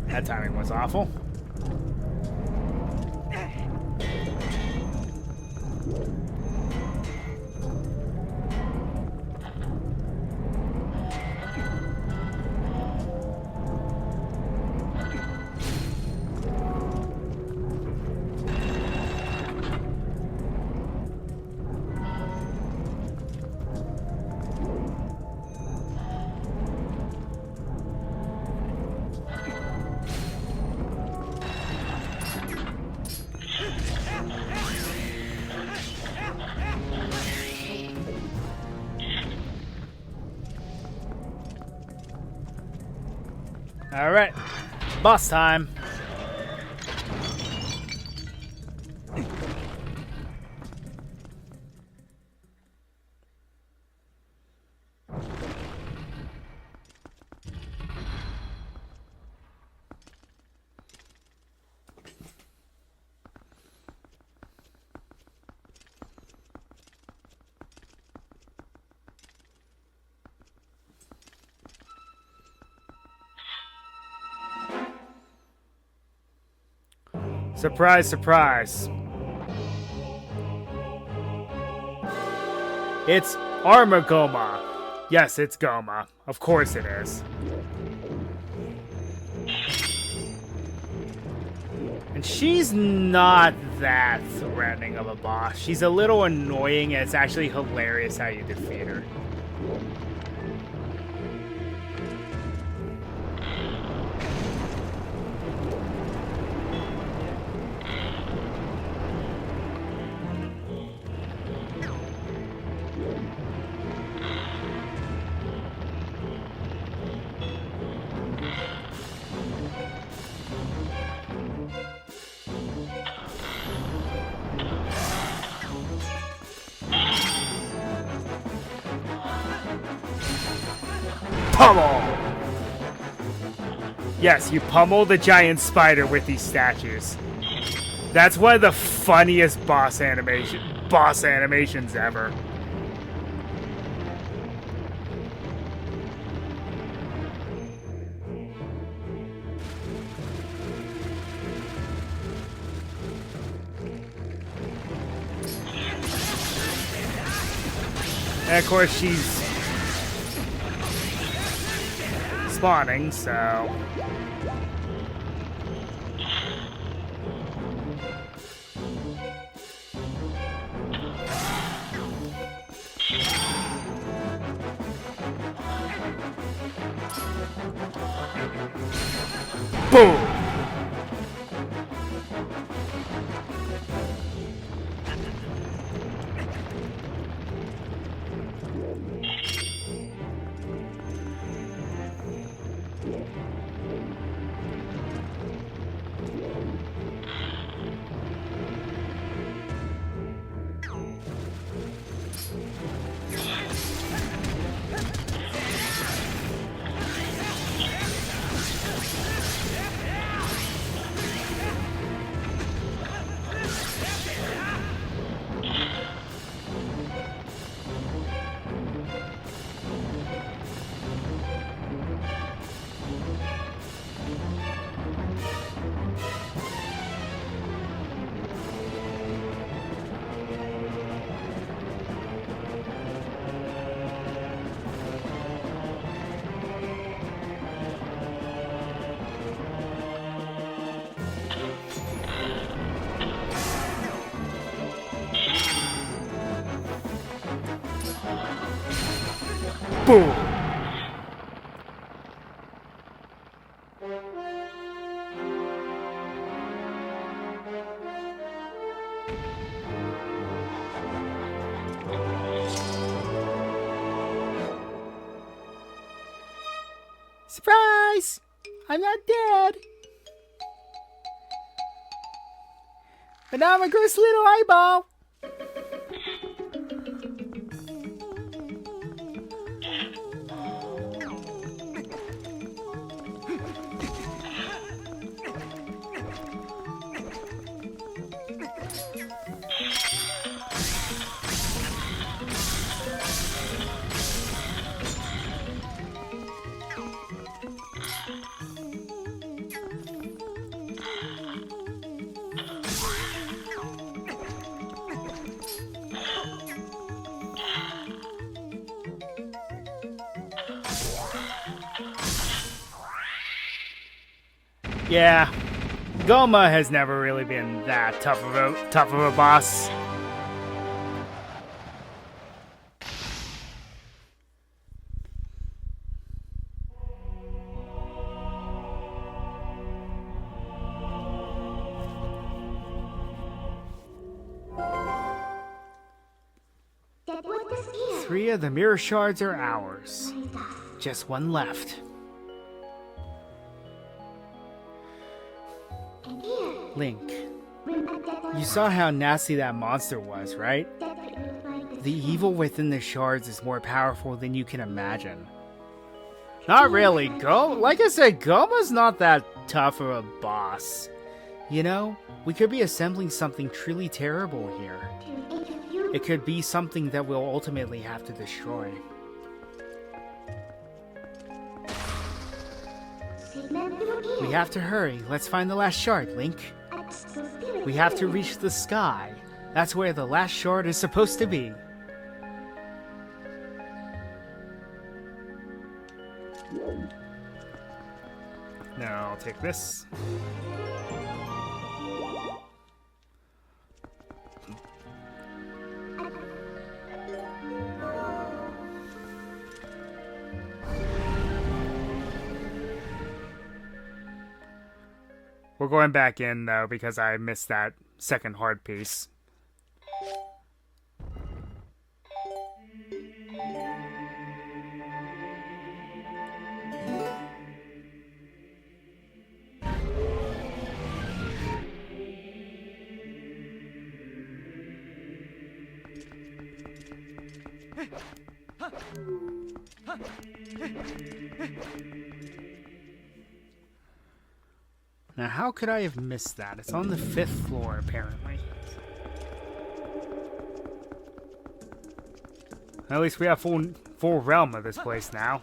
That timing was awful. Alright, boss time. Surprise, surprise. It's Armor Goma. Yes, it's Goma. Of course it is. And she's not that threatening of a boss. She's a little annoying, and it's actually hilarious how you defeat her. Pummel! Yes, you pummel the giant spider with these statues. That's one of the funniest boss animations ever. And of course, she's spawning, so. Boom! Boom! Surprise! I'm not dead! But now I'm a gross little eyeball! Yeah, Goma has never really been that tough of a boss. That was the spear. 3 of the mirror shards are ours. Just 1 left. And here, Link, when a dead you saw how nasty that monster was, right? that we will find The evil within the shards is more powerful than you can imagine. Not really. Like I said, Goma's not that tough of a boss. You know, we could be assembling something truly terrible here. to interview It could be something that we'll ultimately have to destroy. segment through here. We have to hurry. Let's find the last shard, Link. At the spirit We have to village. reach the sky. That's where the last shard is supposed to be. Now I'll take this. We're going back in, though, because I missed that second hard piece. Now, how could I have missed that? It's on the 5th floor, apparently. At least we have full realm of this place now.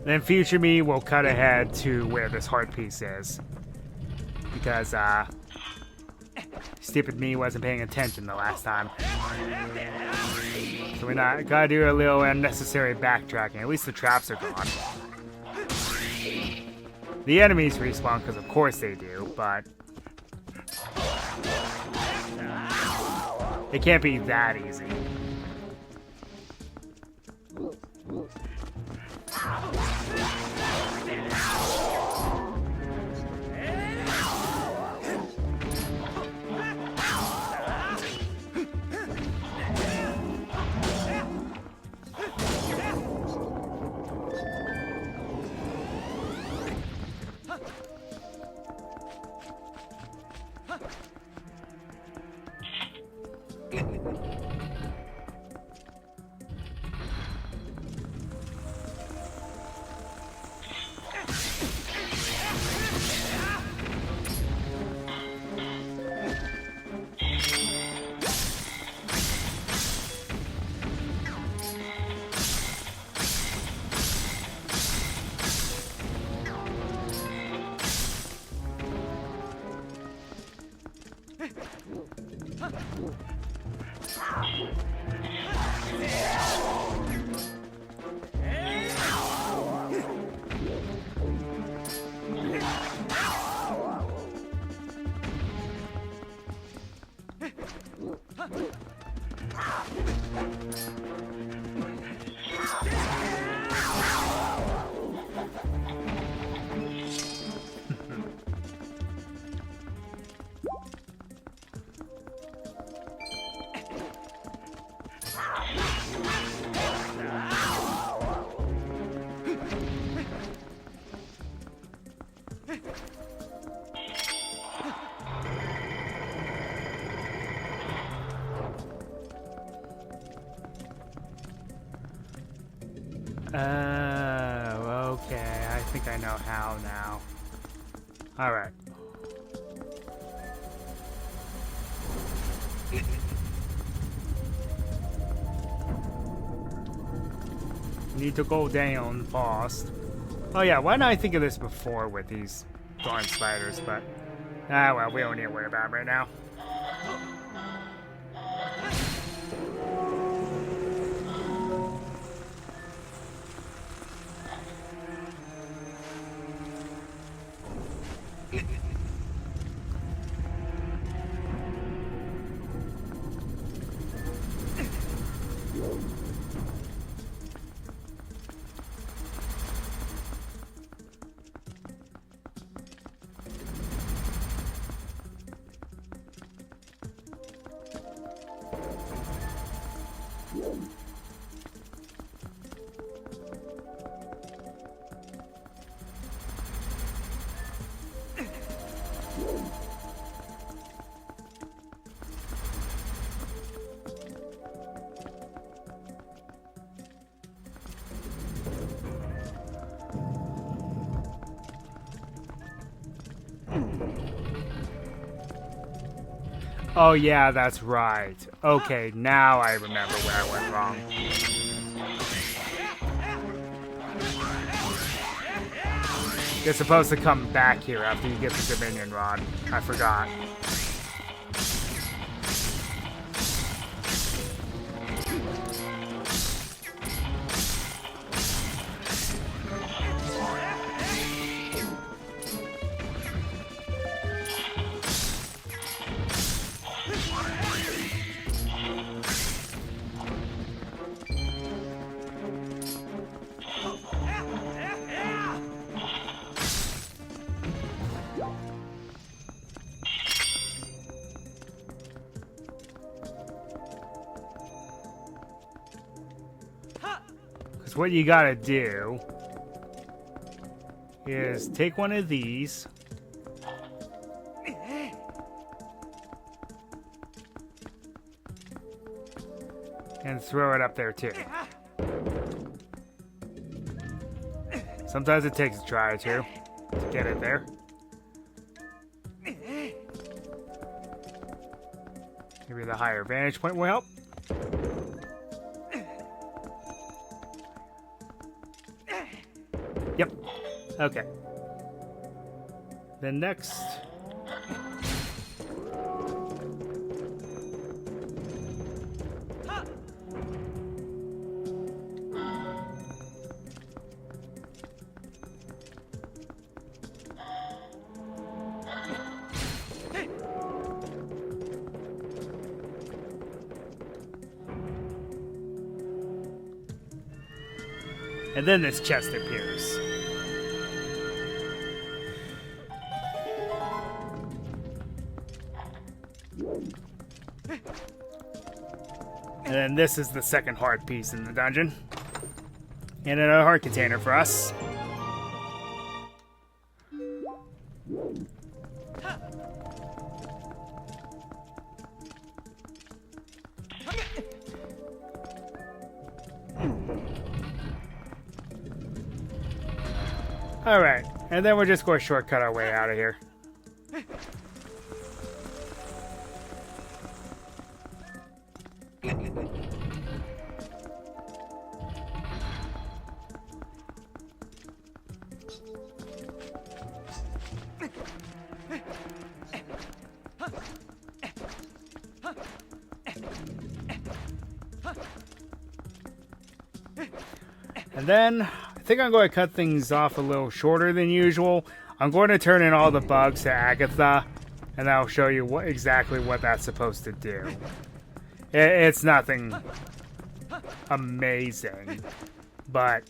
Then future me will cut ahead to where this heart piece is. Because, stupid me wasn't paying attention the last time. So we gotta do a little unnecessary backtracking. At least the traps are gone. The enemies respawn, because of course they do, but... it can't be that easy. Oh, okay. I think I know how now. Alright. Need to go down fast. Oh yeah, why didn't I think of this before with these darn spiders, but... ah, well, we don't need to worry about it right now. Oh yeah, that's right. Okay, now I remember where I went wrong. You're supposed to come back here after you get the Dominion Rod. I forgot. What you gotta do is take one of these and throw it up there too. Sometimes it takes a try or two to get it there. Maybe the higher vantage point will help. Yep. Okay. Then next... And then this chest appears. And then this is the second heart piece in the dungeon. And another heart container for us. Alright, and then we're just going to shortcut our way out of here. And then, I think I'm going to cut things off a little shorter than usual. I'm going to turn in all the bugs to Agatha, and I'll show you exactly what that's supposed to do. It's nothing amazing, but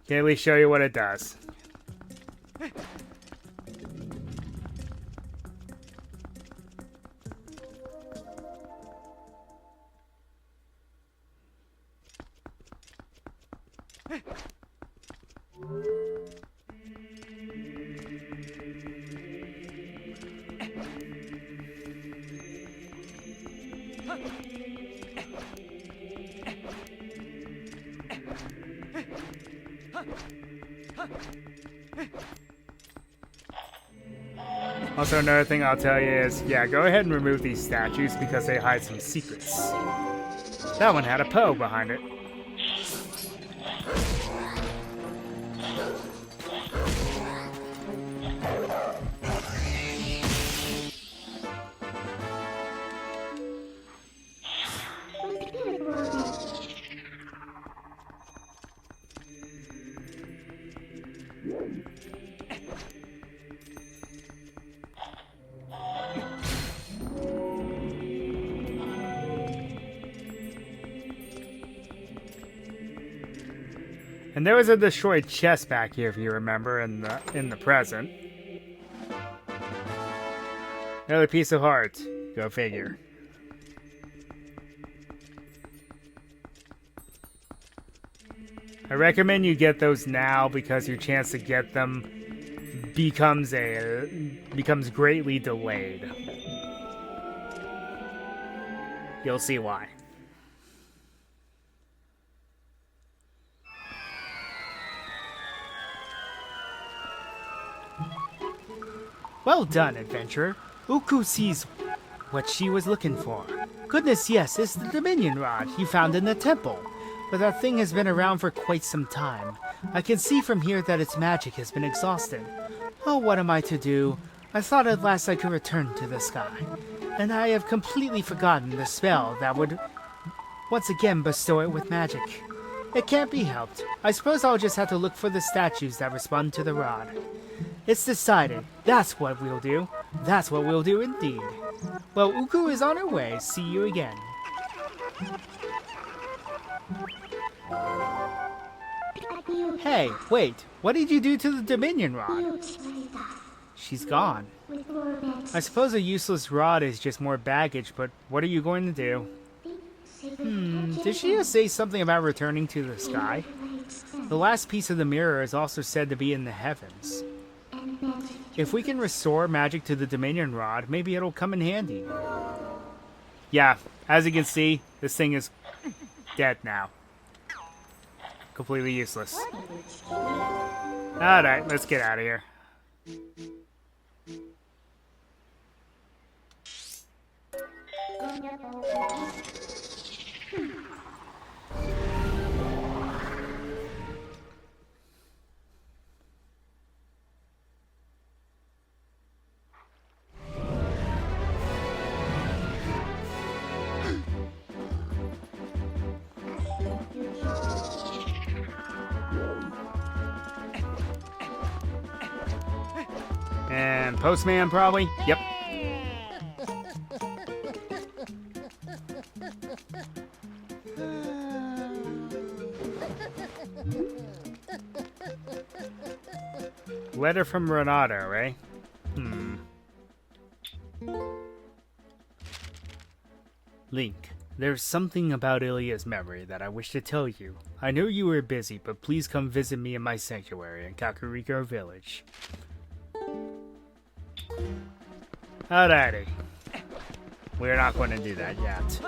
can at least show you what it does. Also, another thing I'll tell you is, yeah, go ahead and remove these statues because they hide some secrets. That one had a Poe behind it. And there was a destroyed chest back here, if you remember, in the present. Another piece of heart. Go figure. I recommend you get those now because your chance to get them becomes greatly delayed. You'll see why. Well done, adventurer. Uku sees what she was looking for. Goodness, yes, it's the Dominion Rod you found in the temple. But that thing has been around for quite some time. I can see from here that its magic has been exhausted. Oh, what am I to do? I thought at last I could return to the sky. And I have completely forgotten the spell that would once again bestow it with magic. It can't be helped. I suppose I'll just have to look for the statues that respond to the rod. It's decided. That's what we'll do. That's what we'll do indeed. Well, Uku is on her way. See you again. Hey, wait. What did you do to the Dominion Rod? She's gone. I suppose a useless rod is just more baggage, but what are you going to do? Did she just say something about returning to the sky? The last piece of the mirror is also said to be in the heavens. If we can restore magic to the Dominion Rod, maybe it'll come in handy. Yeah, as you can see, this thing is dead now. Completely useless. Alright, let's get out of here. And Postman, probably? Yep. Letter from Renato, eh? Link, there's something about Ilya's memory that I wish to tell you. I know you were busy, but please come visit me in my sanctuary in Kakariko Village. Alrighty. We're not going to do that yet.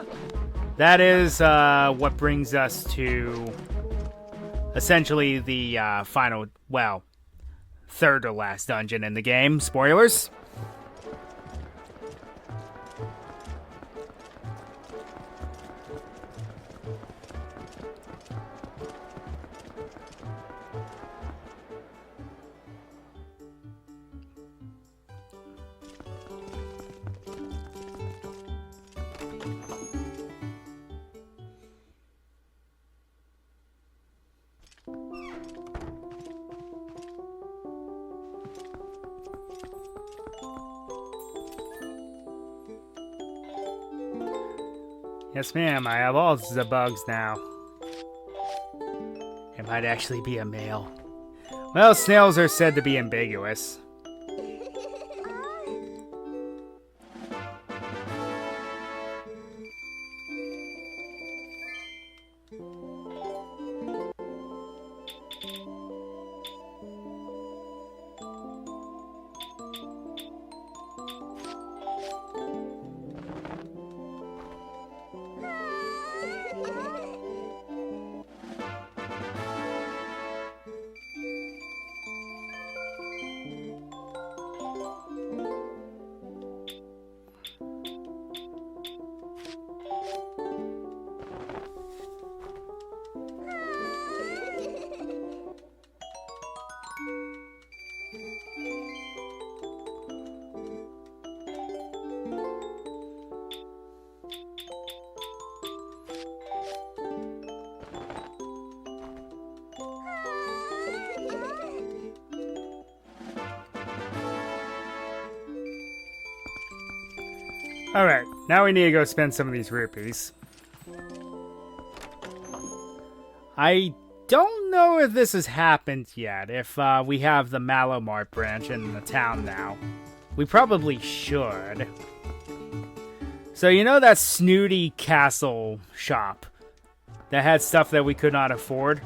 That is what brings us to essentially the final, well, third to last dungeon in the game. Spoilers. Yes, ma'am, I have all the bugs now. It might actually be a male. Well, snails are said to be ambiguous. Alright, now we need to go spend some of these rupees. I don't know if this has happened yet, if we have the Malomart branch in the town now. We probably should. So you know that snooty castle shop that had stuff that we could not afford?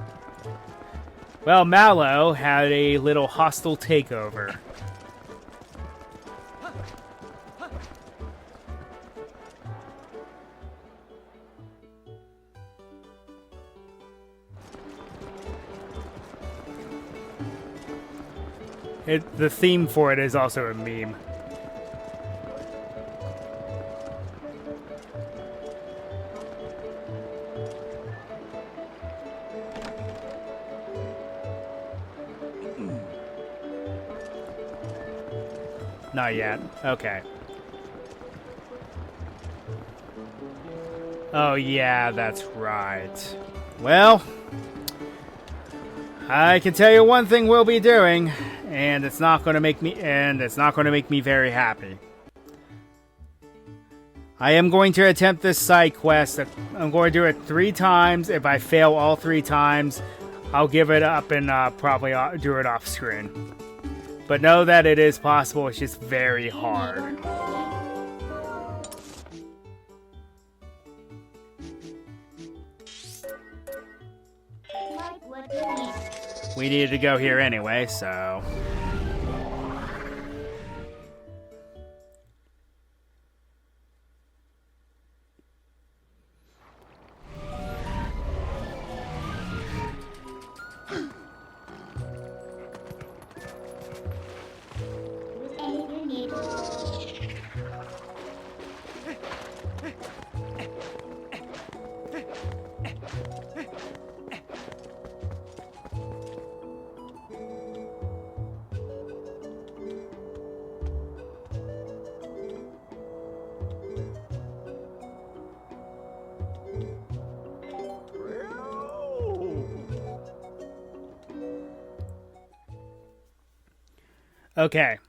Well, Mallow had a little hostile takeover. The theme for it is also a meme. Not yet. Okay. Oh yeah, that's right. Well, I can tell you one thing we'll be doing, and it's not going to make me very happy. I am going to attempt this side quest. I'm going to do it 3 times. If I fail all 3 times, I'll give it up and probably do it off screen. But know that it is possible. It's just very hard. We needed to go here anyway, so... Okay,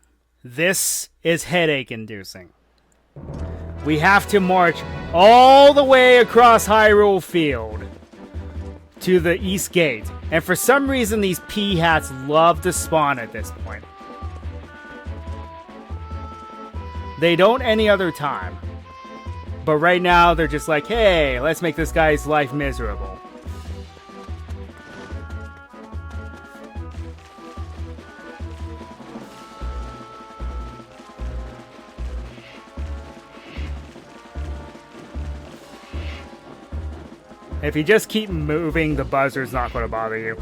this is headache-inducing. We have to march all the way across Hyrule Field to the East Gate. And for some reason, these P-hats love to spawn at this point. They don't any other time. But right now, they're just like, hey, let's make this guy's life miserable. If you just keep moving, the buzzard's not going to bother you.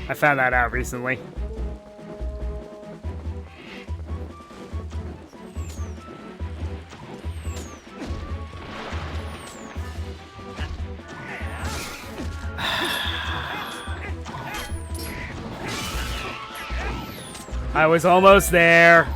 I found that out recently. I was almost there.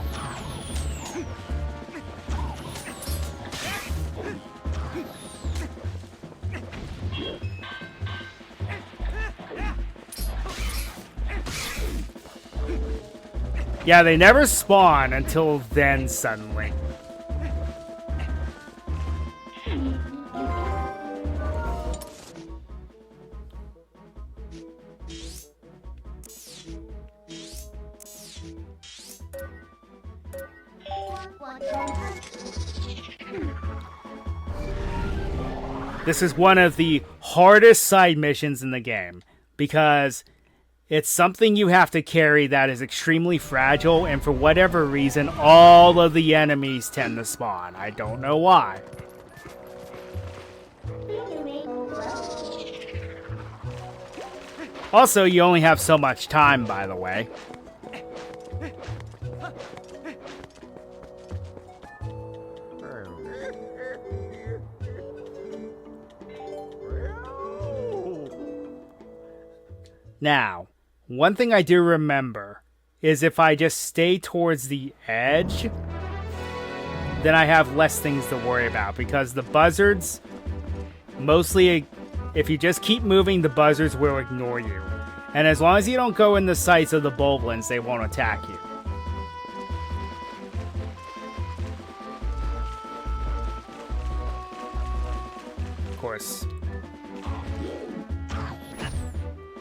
Yeah, they never spawn until then, suddenly. This is one of the hardest side missions in the game, because it's something you have to carry that is extremely fragile, and for whatever reason, all of the enemies tend to spawn. I don't know why. Also, you only have so much time, by the way. Now, one thing I do remember is if I just stay towards the edge, then I have less things to worry about, because the buzzards, mostly, if you just keep moving, the buzzards will ignore you. And as long as you don't go in the sights of the boblins, they won't attack you. Of course.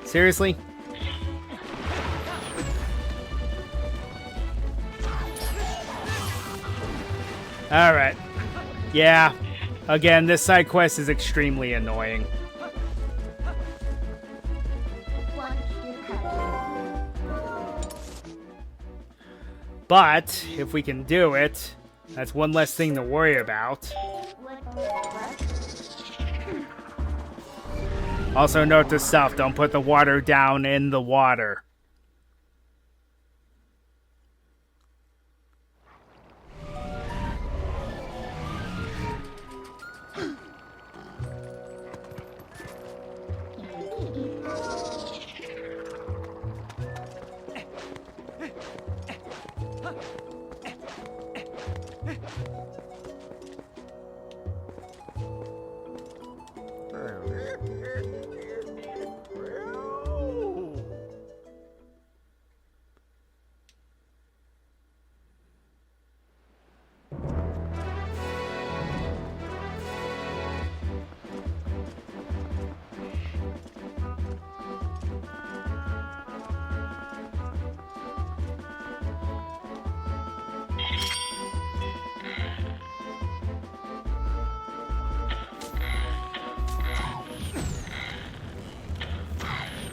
Seriously? Alright. Yeah. Again, this side quest is extremely annoying. But, if we can do it, that's one less thing to worry about. Also note to self, don't put the water down in the water.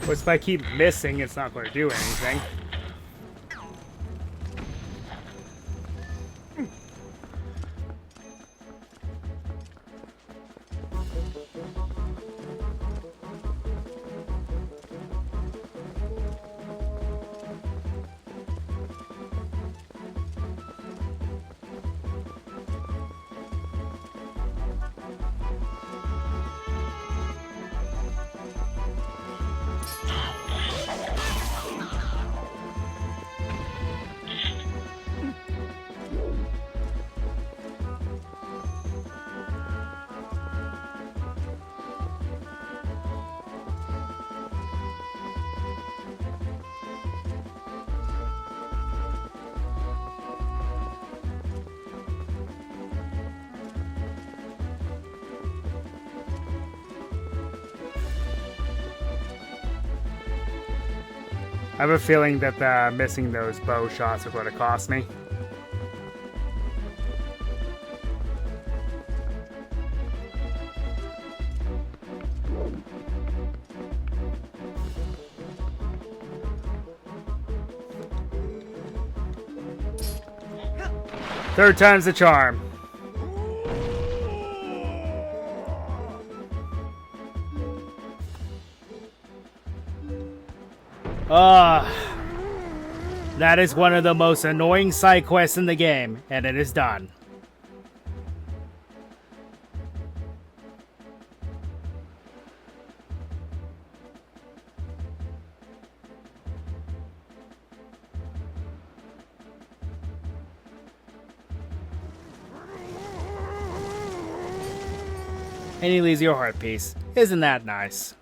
But if I keep missing, it's not going to do anything. I have a feeling that missing those bow shots are going to cost me. Third time's the charm. That is one of the most annoying side quests in the game, and it is done. And he leaves your heart piece. Isn't that nice?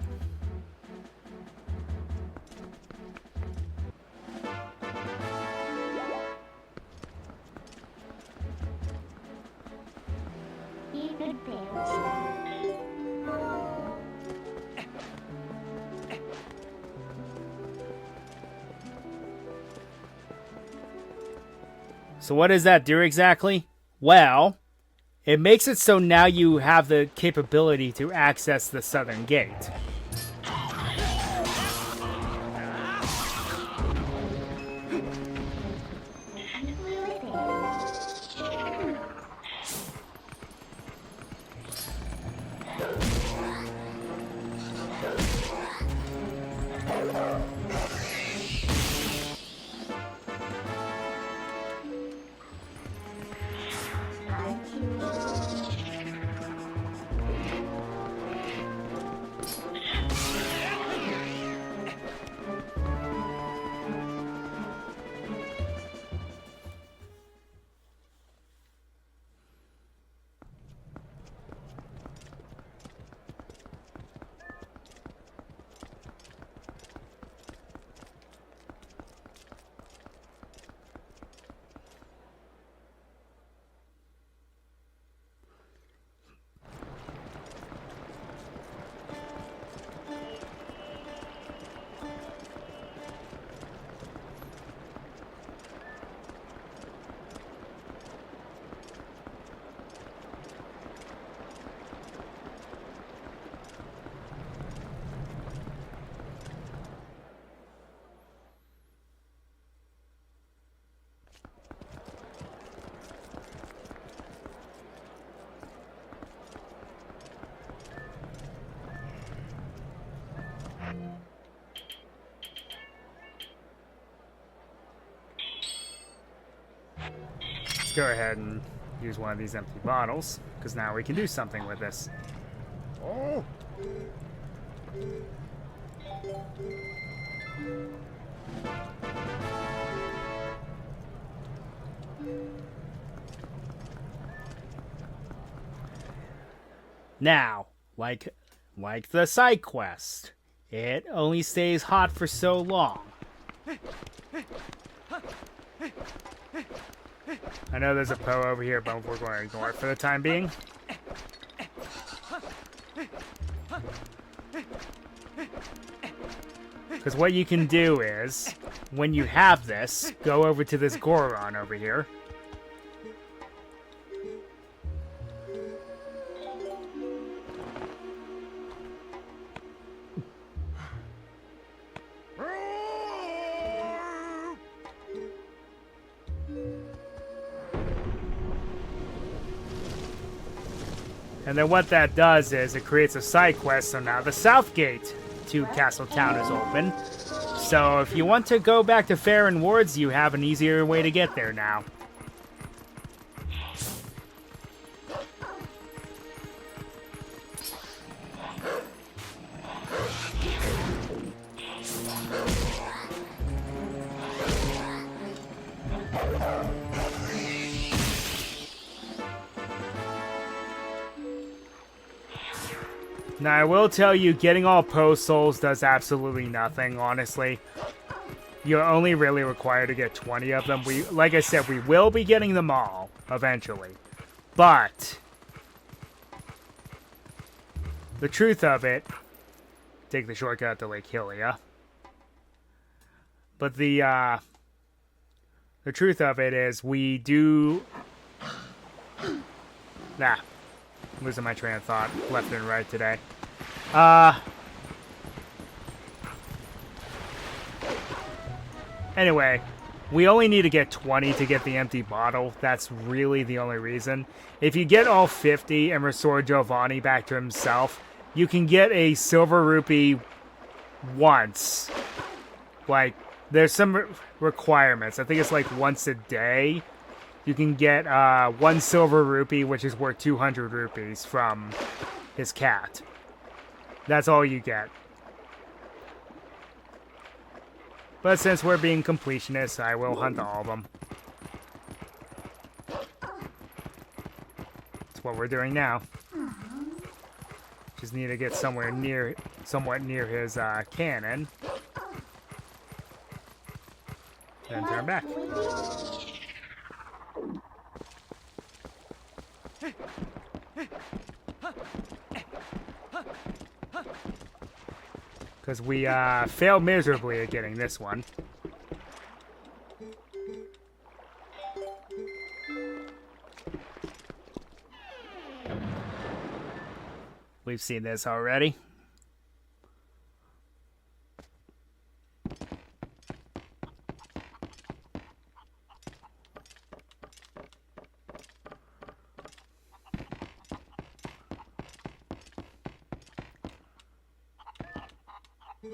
Be prepared. So what does that do exactly? Well, it makes it so now you have the capability to access the southern gate. Go ahead and use one of these empty bottles, because now we can do something with this. Oh. Now, like the side quest, it only stays hot for so long. I know there's a Poe over here, but we're going to ignore it for the time being. Because what you can do is, when you have this, go over to this Goron over here. And then what that does is it creates a side quest, so now the south gate to Castle Town is open. So if you want to go back to Farron Wards, you have an easier way to get there now. Now, I will tell you, getting all Poe souls does absolutely nothing, honestly. You're only really required to get 20 of them. Like I said, we will be getting them all, eventually. But, the truth of it, take the shortcut to Lake Hylia. But the truth of it is we do... Nah. I'm losing my train of thought left and right today. Anyway, we only need to get 20 to get the empty bottle. That's really the only reason. If you get all 50 and restore Giovanni back to himself, you can get a silver rupee once. Like, there's some requirements. I think it's like once a day. You can get 1 silver rupee, which is worth 200 rupees from his cat. That's all you get. But since we're being completionists, I will hunt all of them. That's what we're doing now. Just need to get somewhat near his cannon. Then turn back. Because we failed miserably at getting this one. We've seen this already.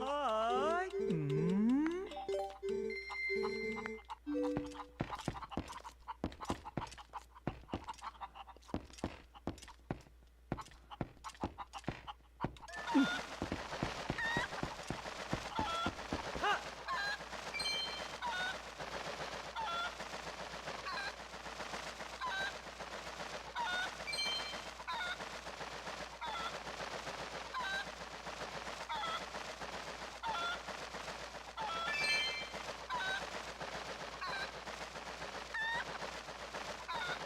Hi.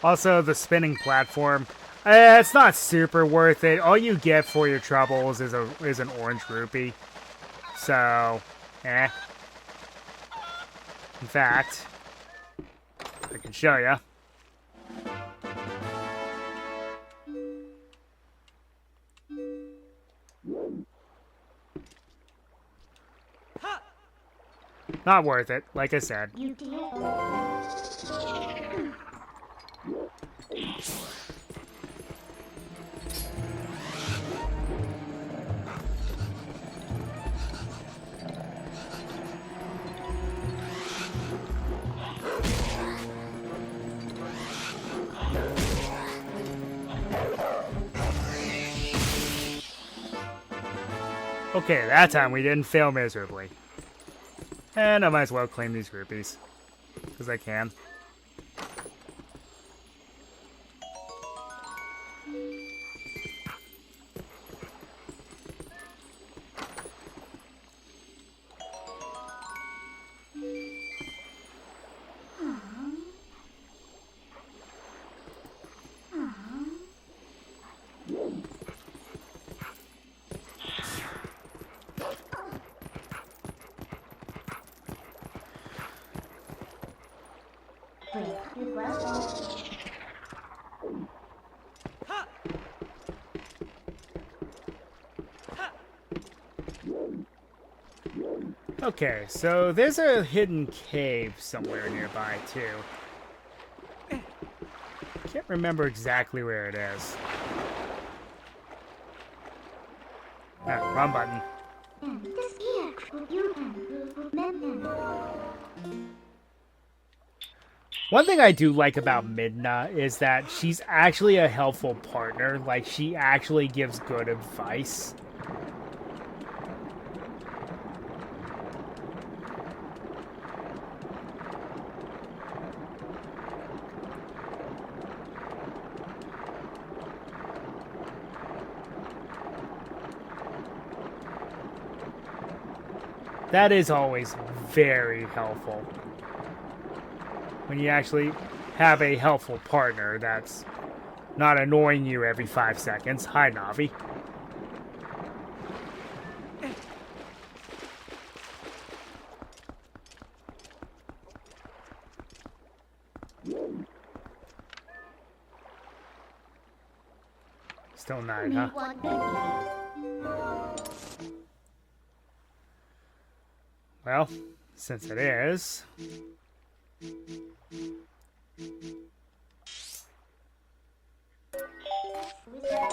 Also, the spinning platform, it's not super worth it. All you get for your troubles is an orange rupee. So, eh. In fact, I can show you. Not worth it, like I said. You did. Okay, that time we didn't fail miserably. And I might as well claim these rupees. Because I can. Okay, so there's a hidden cave somewhere nearby, too. Can't remember exactly where it is. Ah, wrong button. And this here will you and remember. One thing I do like about Midna is that she's actually a helpful partner. Like, she actually gives good advice. That is always very helpful. When you actually have a helpful partner that's not annoying you every 5 seconds. Hi, Navi. Still night, huh? Well, since it is...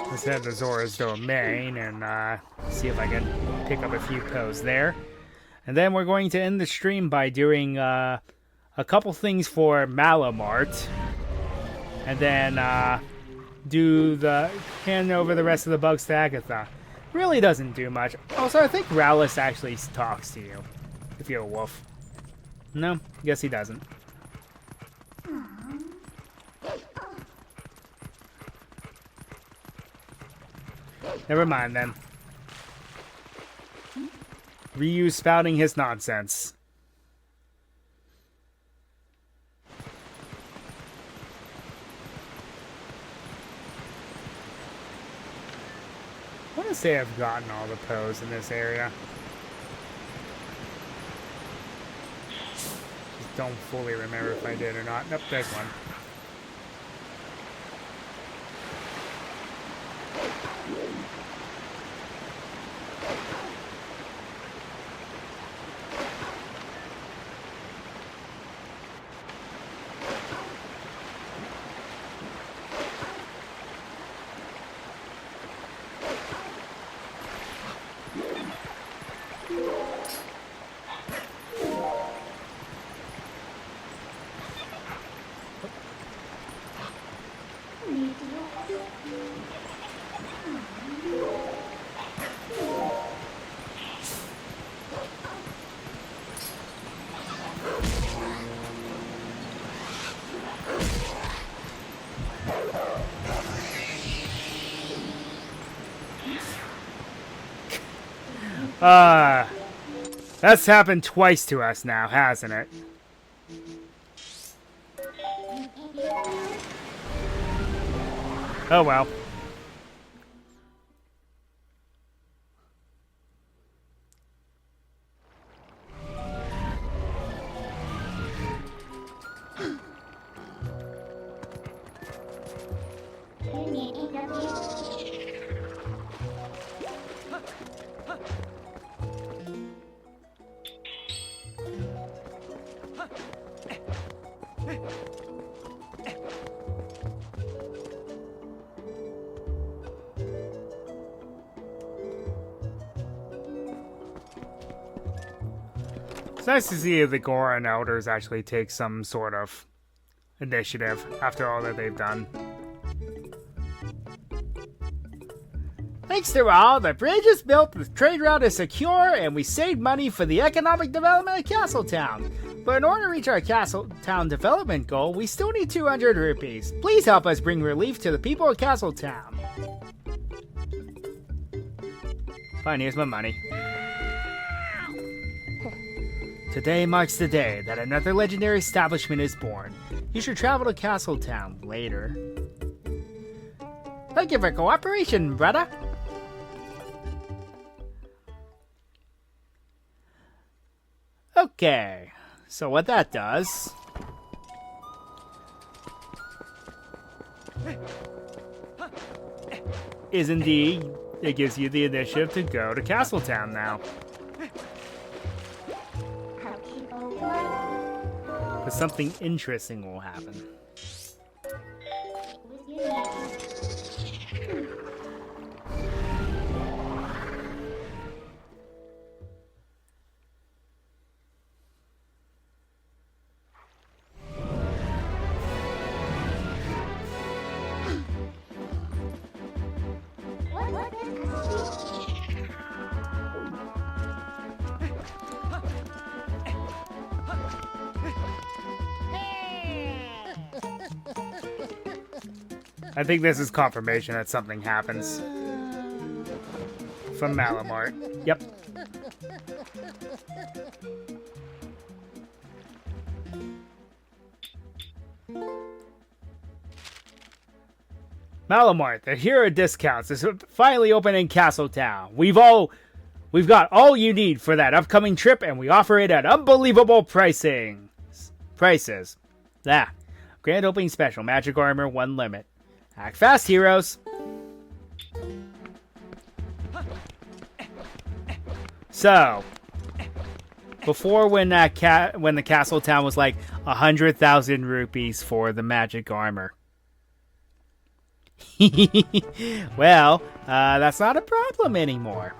let's head to Zora's domain and see if I can pick up a few pos there. And then we're going to end the stream by doing a couple things for Malamart. And then hand over the rest of the bugs to Agatha. Really doesn't do much. Also, I think Rowless actually talks to you if you're a wolf. No, guess he doesn't. Never mind then. Ryu spouting his nonsense. I want to say I've gotten all the pos in this area. Just don't fully remember if I did or not. Nope, there's one. That's happened twice to us now, hasn't it? Oh well. It's nice to see the Gorin elders actually take some sort of initiative after all that they've done. Thanks to all, the bridge is built, the trade route is secure, and we saved money for the economic development of Castletown. But in order to reach our Castletown development goal, we still need 200 rupees. Please help us bring relief to the people of Castletown. Fine, here's my money. Today marks the day that another legendary establishment is born. You should travel to Castletown later. Thank you for cooperation, brother. Okay, so what that does is indeed, it gives you the initiative to go to Castletown now. But something interesting will happen. I think this is confirmation that something happens. From Malamart. Yep. Malamart, the hero discounts is finally open in Castletown. We've got all you need for that upcoming trip, and we offer it at unbelievable prices. Grand opening special, magic armor, 1 limit. Act fast, heroes. So, before when when the castle town was like 100,000 rupees for the magic armor. Well, that's not a problem anymore.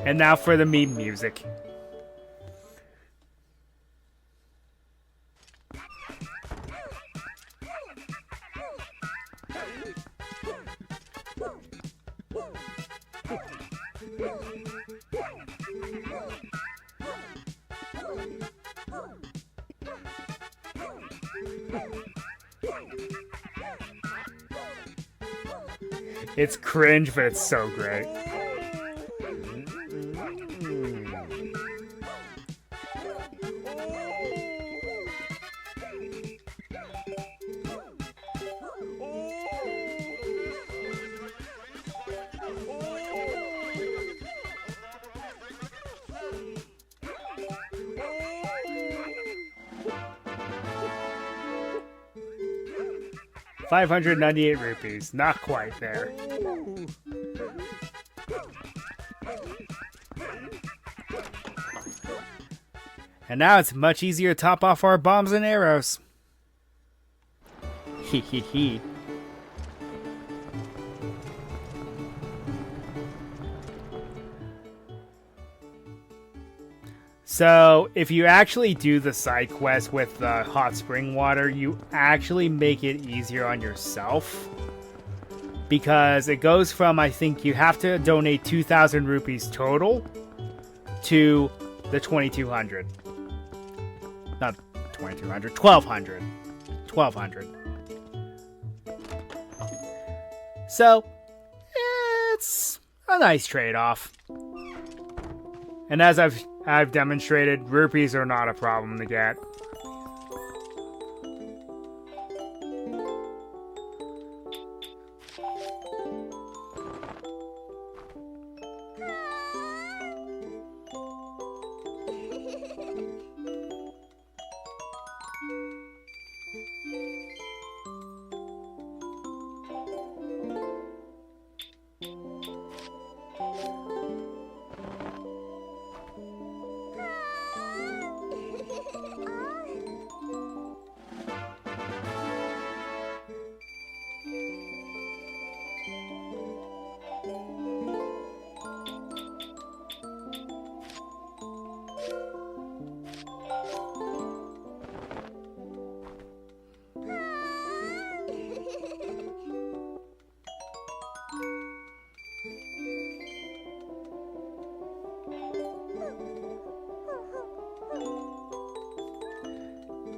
And now for the meme music. It's cringe, but it's so great. ₹598, not quite there. And now it's much easier to top off our bombs and arrows. Hee hee hee. So, if you actually do the side quest with the hot spring water, you actually make it easier on yourself. Because it goes from, I think you have to donate 2,000 rupees total to the 2,200. Not 2,200, 1,200. 1,200. So, it's a nice trade-off. And as I've demonstrated, rupees are not a problem to get.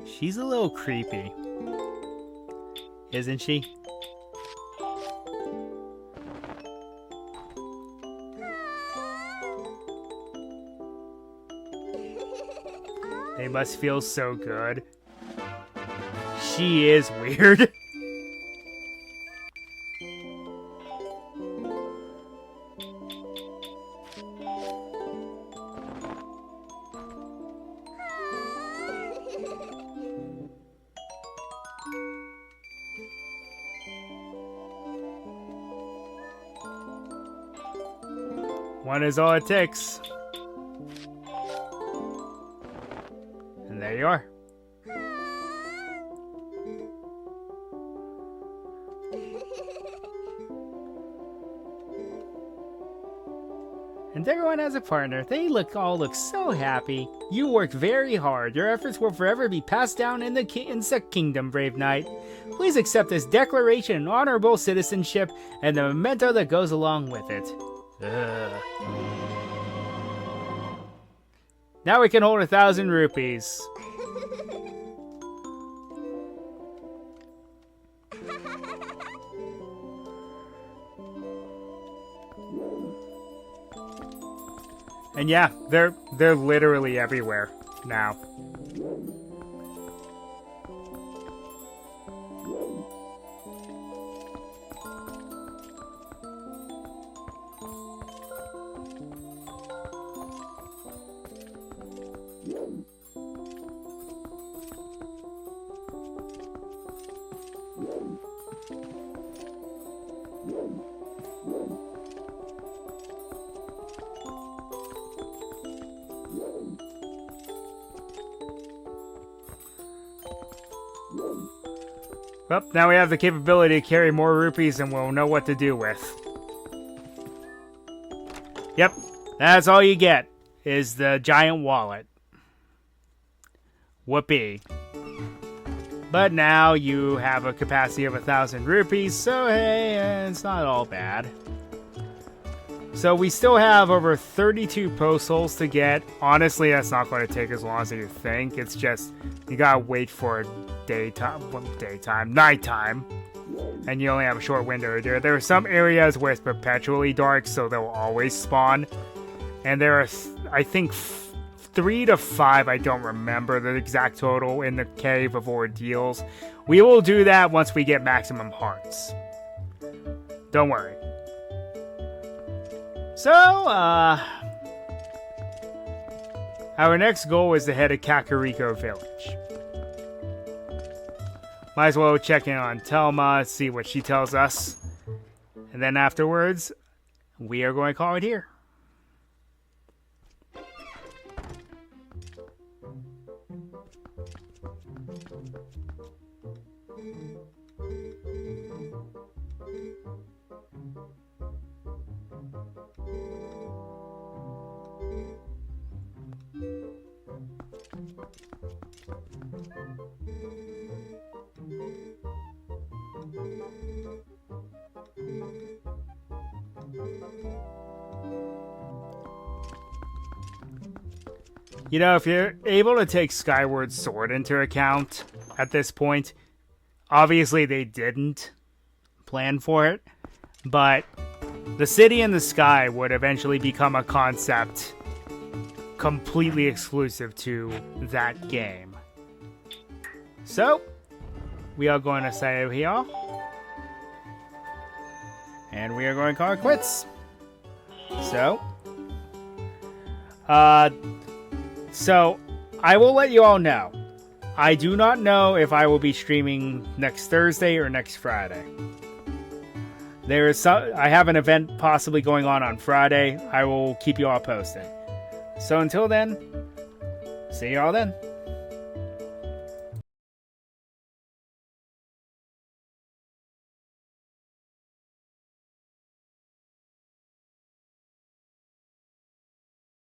She's a little creepy, isn't she? They must feel so good. She is weird. One is all it takes. And there you are. And everyone has a partner. They all look so happy. You worked very hard. Your efforts will forever be passed down in the Insect Kingdom, brave knight. Please accept this declaration of honorable citizenship and the memento that goes along with it. Ugh. Now we can hold 1,000 rupees. And yeah, they're literally everywhere now. Well, now we have the capability to carry more rupees and we'll know what to do with. Yep, that's all you get, is the giant wallet. Whoopee. But now you have a capacity of 1,000 rupees, so hey, it's not all bad. So we still have over 32 postals to get. Honestly, that's not going to take as long as you think. It's just, you gotta wait for nighttime. And you only have a short window to do it. There are some areas where it's perpetually dark, so they'll always spawn. And there are, I think, 3 to 5, I don't remember the exact total, in the Cave of Ordeals. We will do that once we get maximum hearts. Don't worry. So, our next goal is to head to Kakariko Village. Might as well check in on Telma, see what she tells us. And then afterwards, we are going to call it here. You know, if you're able to take Skyward Sword into account at this point, obviously they didn't plan for it, but the city in the sky would eventually become a concept completely exclusive to that game. So, we are going to say here, and we are going to call it quits. So, I will let you all know. I do not know if I will be streaming next Thursday or next Friday. I have an event possibly going on Friday. I will keep you all posted. So until then, see you all then.